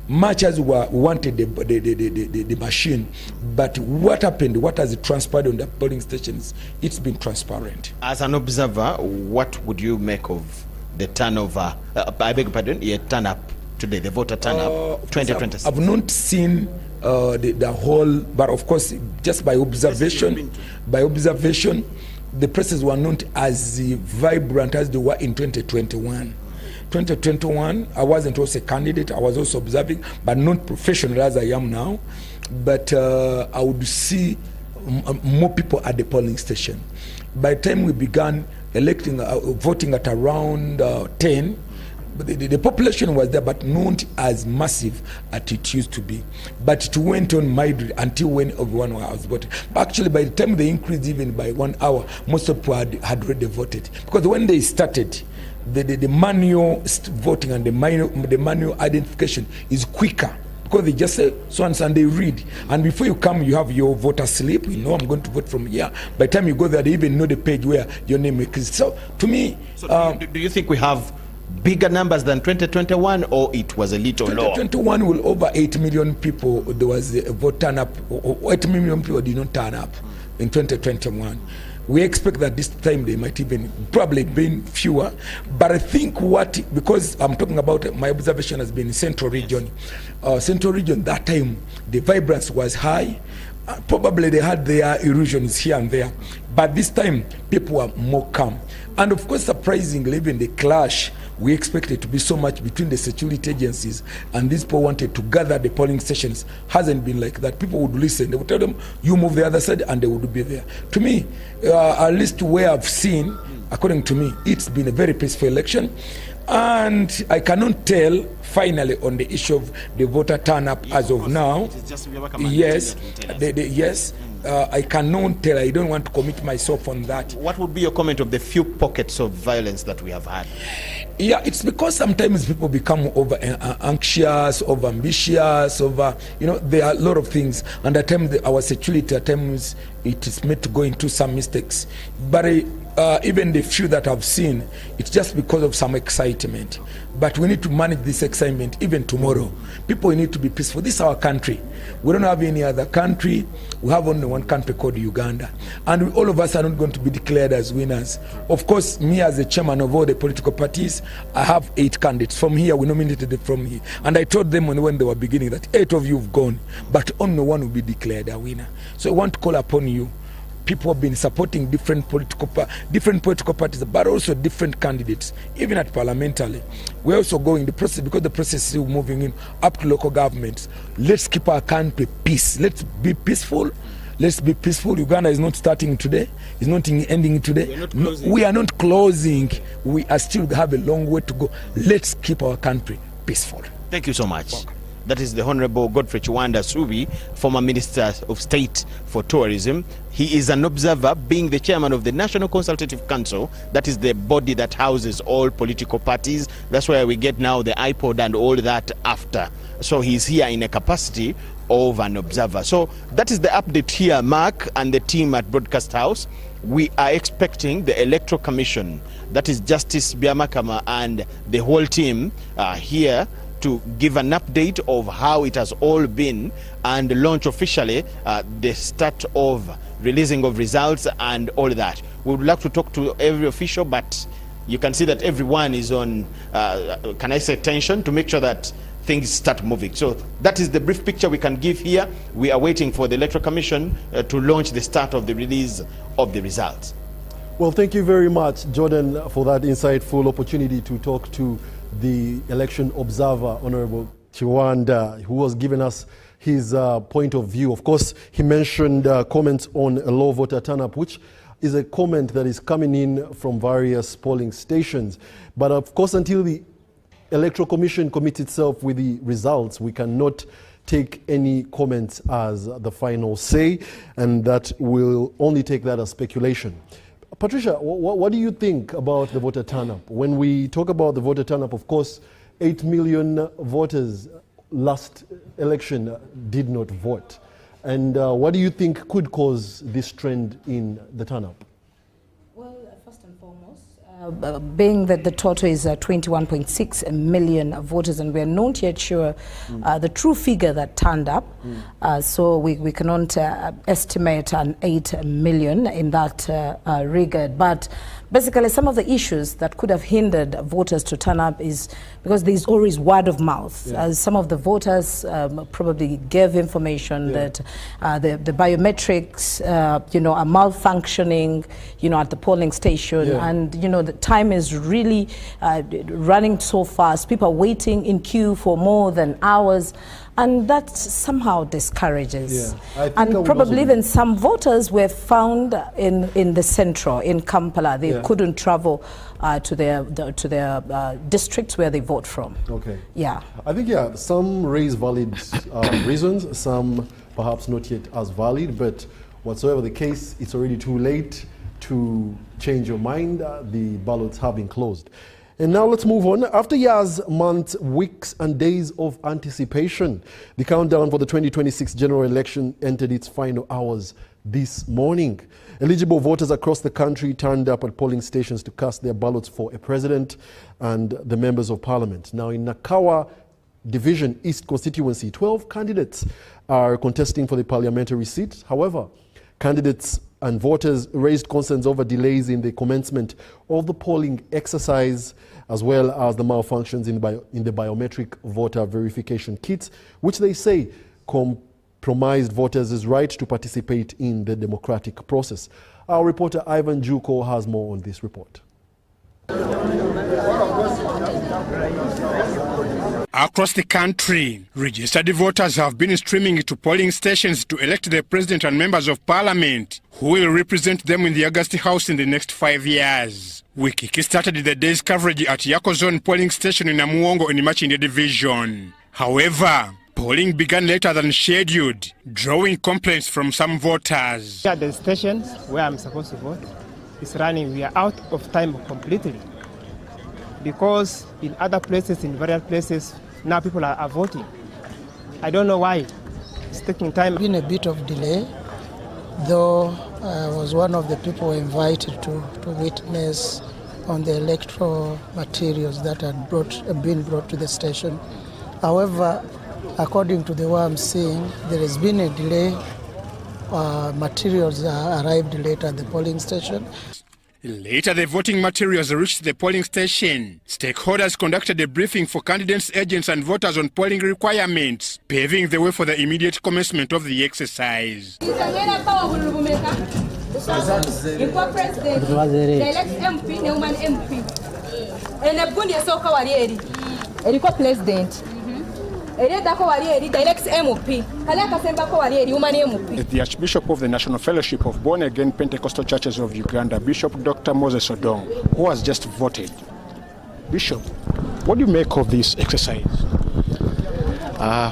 much as we wanted the machine, but what happened, what has transpired on the polling stations, it's been transparent. As an observer, what would you make of the turnover, I beg your pardon, turn up today, the voter turnout 2026? I've not seen the whole, but of course, just by observation, the presses were not as vibrant as they were in 2021. 2021, I wasn't also a candidate, I was also observing, but not professional as I am now. But I would see more people at the polling station. By the time we began voting at around 10, the population was there, but not as massive as it used to be. But it went on mildly until when everyone was voting. But actually, by the time they increased even by 1 hour, most of people had already voted. Because when they started, the manual voting and the manual identification is quicker. Because they just say so and they read, and before you come you have your voter slip, you know I'm going to vote from here. By the time you go there, they even know the page where your name is. So to me, do you think we have bigger numbers than 2021, or it was a little lower? 2021 will over 8 million people, there was a vote turn up, 8 million people did not turn up in 2021. We expect that this time they might even probably be fewer. But I think because I'm talking about my observation has been in Central Region. Central Region, that time, the vibrance was high. Probably they had their illusions here and there. But this time, people were more calm. And of course, surprisingly, even the clash, we expected to be so much between the security agencies and these people wanted to gather the polling stations. Hasn't been like that. People would listen. They would tell them, you move the other side, and they would be there. To me, at least where I've seen, according to me, it's been a very peaceful election. And I cannot tell finally on the issue of the voter turn-up as of now. Yes, yes. I cannot tell. I don't want to commit myself on that. What would be your comment of the few pockets of violence that we have had? Yeah, it's because sometimes people become over anxious, over ambitious, over, there are a lot of things. And at times our security, at times it is made to go into some mistakes. But even the few that I've seen, it's just because of some excitement. But we need to manage this excitement even tomorrow. People need to be peaceful. This is our country. We don't have any other country. We have only one country called Uganda. And all of us are not going to be declared as winners. Of course, me as the chairman of all the political parties, I have 8 candidates. From here, we nominated them from here. And I told them when they were beginning that 8 of you have gone, but only one will be declared a winner. So I want to call upon you. People have been supporting different political parties, but also different candidates, even at parliamentary. We're also going the process, because the process is still moving in up to local governments. Let's keep our country peace. Let's be peaceful. Let's be peaceful. Uganda is not starting today. It's not ending today. We are not closing. We are still have a long way to go. Let's keep our country peaceful. Thank you so much. That is the Honorable Godfrey Chiwanda Subi, former Minister of State for Tourism. He is an observer, being the chairman of the National Consultative Council. That is the body that houses all political parties. That's where we get now the iPod and all that after. So he's here in a capacity of an observer. So that is the update here, Mark and the team at Broadcast House. We are expecting the Electoral Commission, that is Justice Biamakama and the whole team here to give an update of how it has all been and launch officially the start of releasing of results and all that. We would like to talk to every official, but you can see that everyone is on, can I say, tension to make sure that things start moving. So that is the brief picture we can give here. We are waiting for the Electoral Commission to launch the start of the release of the results. Well, thank you very much, Jordan, for that insightful opportunity to talk to the election observer, Honorable Chiwanda, who was giving us his point of view. Of course, he mentioned comments on a low voter turnout, which is a comment that is coming in from various polling stations. But of course, until the Electoral Commission commits itself with the results, we cannot take any comments as the final say, and that will only take that as speculation. Patricia, what do you think about the voter turnout? When we talk about the voter turnout, of course, 8 million voters last election did not vote. And what do you think could cause this trend in the turnout? Well, first and foremost, being that the total is 21.6 million voters, and we are not yet sure the true figure that turned up, so we cannot estimate an 8 million in that regard. But Basically, some of the issues that could have hindered voters to turn up is because there's always word of mouth. Yeah. As some of the voters probably gave information that the biometrics, you know, are malfunctioning, you know, at the polling station, and you know the time is really running so fast. People are waiting in queue for more than hours. And that somehow discourages. And probably even some voters were found in the central, in Kampala. They couldn't travel to their districts where they vote from. Okay. Yeah. I think, some raise valid reasons, some perhaps not yet as valid, but whatsoever the case, it's already too late to change your mind. The ballots have been closed. And now let's move on. After years, months, weeks and days of anticipation, the countdown for the 2026 general election entered its final hours this morning. Eligible voters across the country turned up at polling stations to cast their ballots for a president and the members of parliament. Now in Nakawa Division East constituency, 12 candidates are contesting for the parliamentary seat. However, candidates and voters raised concerns over delays in the commencement of the polling exercise, as well as the malfunctions in the biometric voter verification kits, which they say compromised voters' right to participate in the democratic process. Our reporter Ivan Juko has more on this report. Across the country, registered voters have been streaming to polling stations to elect the president and members of parliament who will represent them in the August House in the next 5 years. We kick-started the day's coverage at Yako Zone polling station in Namuwongo in Machinde Division. However, polling began later than scheduled, drawing complaints from some voters. At the stations where I'm supposed to vote, it's running. We are out of time completely. Because in other places, in various places, now people are voting. I don't know why. It's taking time. Been a bit of delay, though I was one of the people invited to witness on the electoral materials that had been brought to the station. However, according to the way I'm seeing, there has been a delay. Materials arrived later at the polling station. Later, the voting materials reached the polling station. Stakeholders conducted a briefing for candidates, agents and voters on polling requirements, paving the way for the immediate commencement of the exercise. The Archbishop of the National Fellowship of Born-Again Pentecostal Churches of Uganda, Bishop Dr. Moses Odong, who has just voted. Bishop, what do you make of this exercise?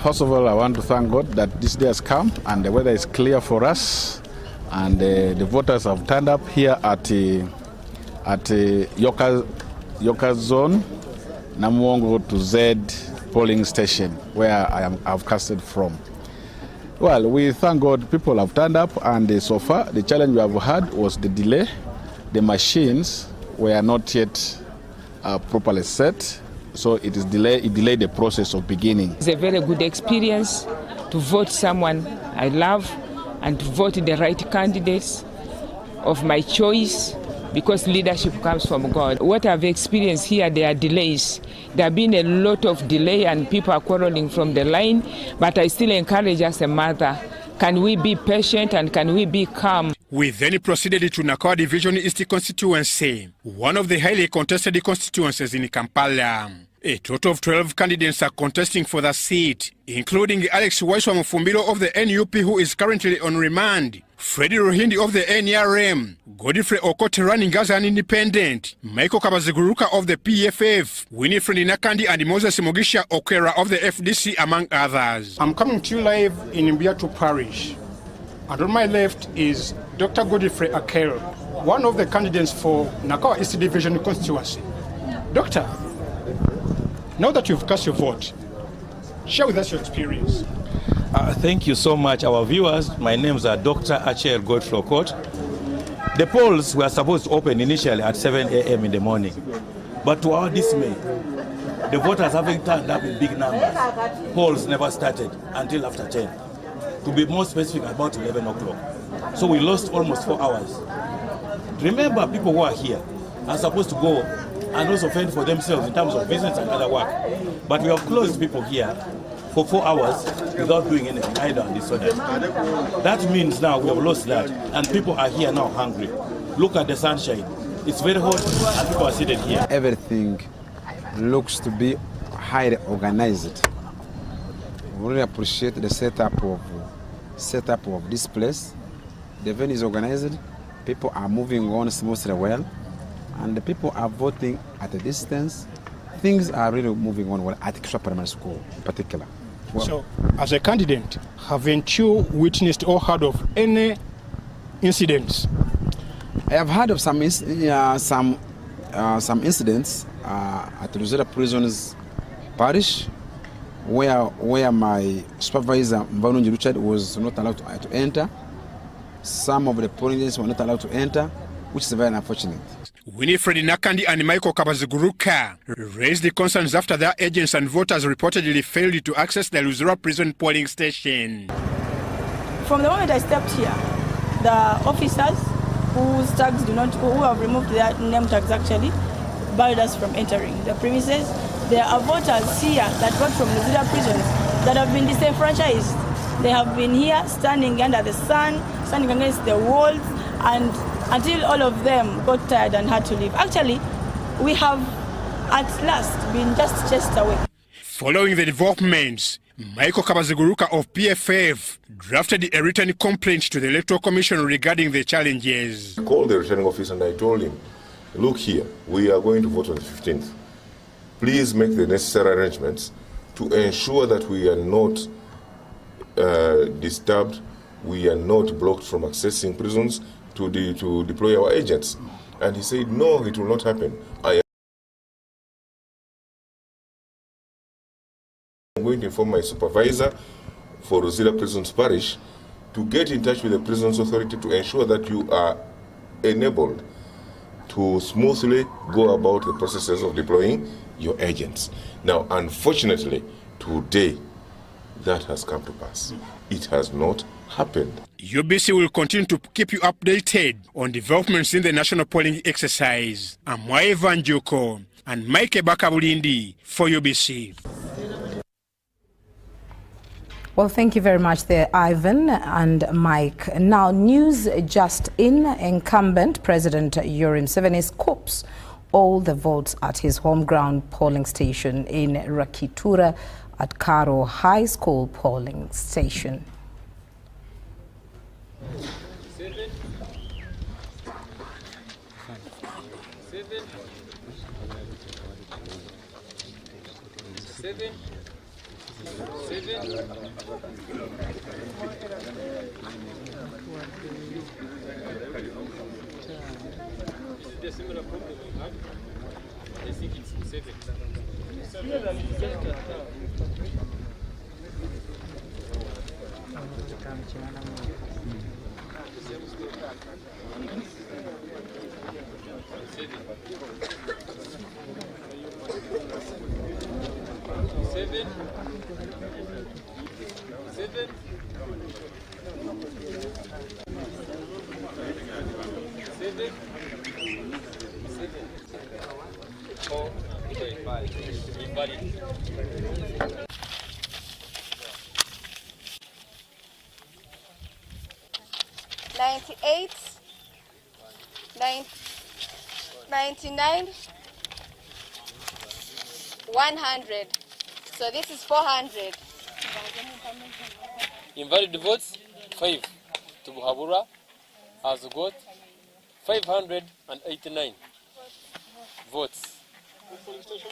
First of all, I want to thank God that this day has come and the weather is clear for us, and the voters have turned up here at Yoka Zone, Namuwongo to Z polling station where I've casted from. Well, we thank God people have turned up, and so far the challenge we have had was the delay. The machines were not yet properly set, so it delayed the process of beginning. It's a very good experience to vote someone I love and to vote the right candidates of my choice, because leadership comes from God. What I've experienced here, there are delays. There have been a lot of delay and people are quarreling from the line, but I still encourage as a mother, can we be patient and can we be calm? We then proceeded to Nakawa Division East constituency, one of the highly contested constituencies in Kampala. A total of 12 candidates are contesting for the seat, including Alex Waiswa Mufumbiro of the NUP, who is currently on remand, Freddie Rohindi of the NRM, Godfrey Okote running as an independent, Michael Kabaziguruka of the PFF, Winifred Nakandi and Moses Mogisha Okera of the FDC, among others. I'm coming to you live in Mbiatu Parish, and on my left is Dr. Godfrey Okera, one of the candidates for Nakawa East Division constituency. Doctor, now that you've cast your vote, share with us your experience. Thank you so much, our viewers. My names are Dr. Achel Godfrey Okot. The polls were supposed to open initially at 7 a.m. in the morning, but to our dismay, the voters haven't turned up in big numbers. Polls never started until after 10. To be more specific, about 11 o'clock. So we lost almost 4 hours. Remember, people who are here, are supposed to go and also fend for themselves in terms of business and other work. But we have closed people here for 4 hours without doing anything either on this order. That means now we have lost that, and people are here now hungry. Look at the sunshine. It's very hot and people are seated here. Everything looks to be highly organized. We really appreciate the setup of this place. The venue is organized. People are moving on smoothly well, and the people are voting at a distance. Things are really moving on well at Kishwa Primary School in particular. Well, so, as a candidate, haven't you witnessed or heard of any incidents? I have heard of some incidents at Luzera Prisons Parish, where my supervisor Mbanunji Richard was not allowed to enter. Some of the polling agents were not allowed to enter, which is very unfortunate. Winifred Nakandi and Michael Kabaziguruka raised the concerns after their agents and voters reportedly failed to access the Luzera prison polling station. From the moment I stepped here, the officers who have removed their name tags actually barred us from entering the premises. There are voters here that got from Luzera prisons that have been disenfranchised. They have been here standing under the sun, standing against the walls, and until all of them got tired and had to leave. Actually, we have at last been just chased away. Following the developments, Michael Kabaziguruka of PFF drafted a written complaint to the Electoral Commission regarding the challenges. I called the returning officer and I told him, look here, we are going to vote on the 15th. Please make the necessary arrangements to ensure that we are not disturbed, we are not blocked from accessing prisons to deploy our agents. And he said, no, it will not happen. I am going to inform my supervisor for Luzera Prisons Parish to get in touch with the Prisons Authority to ensure that you are enabled to smoothly go about the processes of deploying your agents. Now, unfortunately, today, that has come to pass. It has not happened. UBC will continue to keep you updated on developments in the national polling exercise. I'm Evan Joko and Mike Bakabulindi for UBC. Well, thank you very much there, Ivan and Mike. Now, news just in. Incumbent President Yoweri Museveni scoops all the votes at his home ground polling station in Rakitura at Karo High School polling station. $98, $99, $100. So this is 400. Invalid votes 5. Tubuhabura has got 589 votes.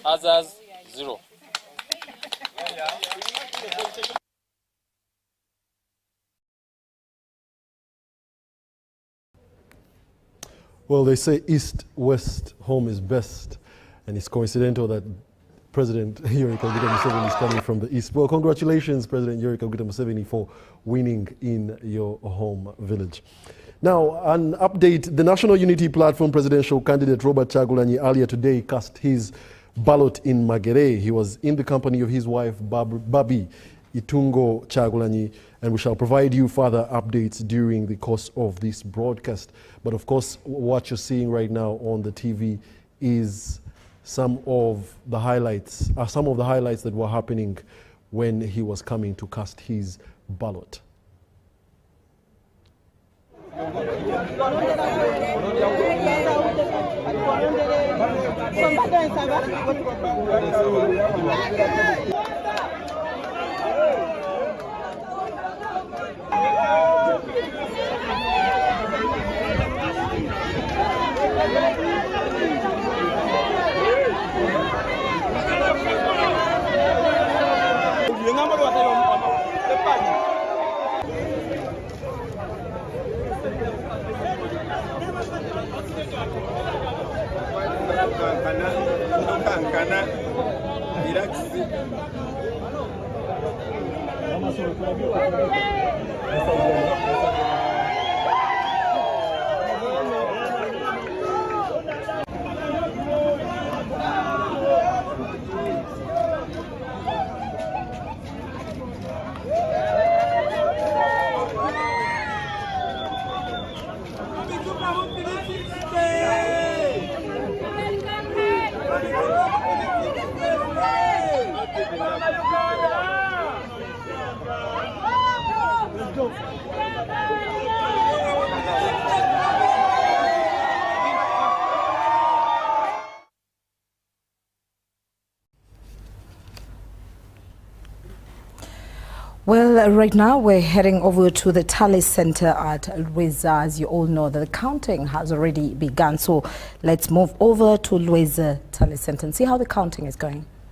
Others 0. Well, they say east-west home is best, and it's coincidental that President Yoweri Kaguta Museveni is coming from the east. Well, congratulations, President Yoweri Kaguta Museveni, for winning in your home village. Now, an update. The National Unity Platform presidential candidate Robert Kyagulanyi earlier today cast his ballot in Magere. He was in the company of his wife, Babi, Itungo Kyagulanyi, and we shall provide you further updates during the course of this broadcast. But of course, what you're seeing right now on the TV is some of the highlights that were happening when he was coming to cast his ballot. Well, right now we're heading over to the Tally Center at Lweza. As you all know, the counting has already begun. So let's move over to Lweza Tally Center and see how the counting is going.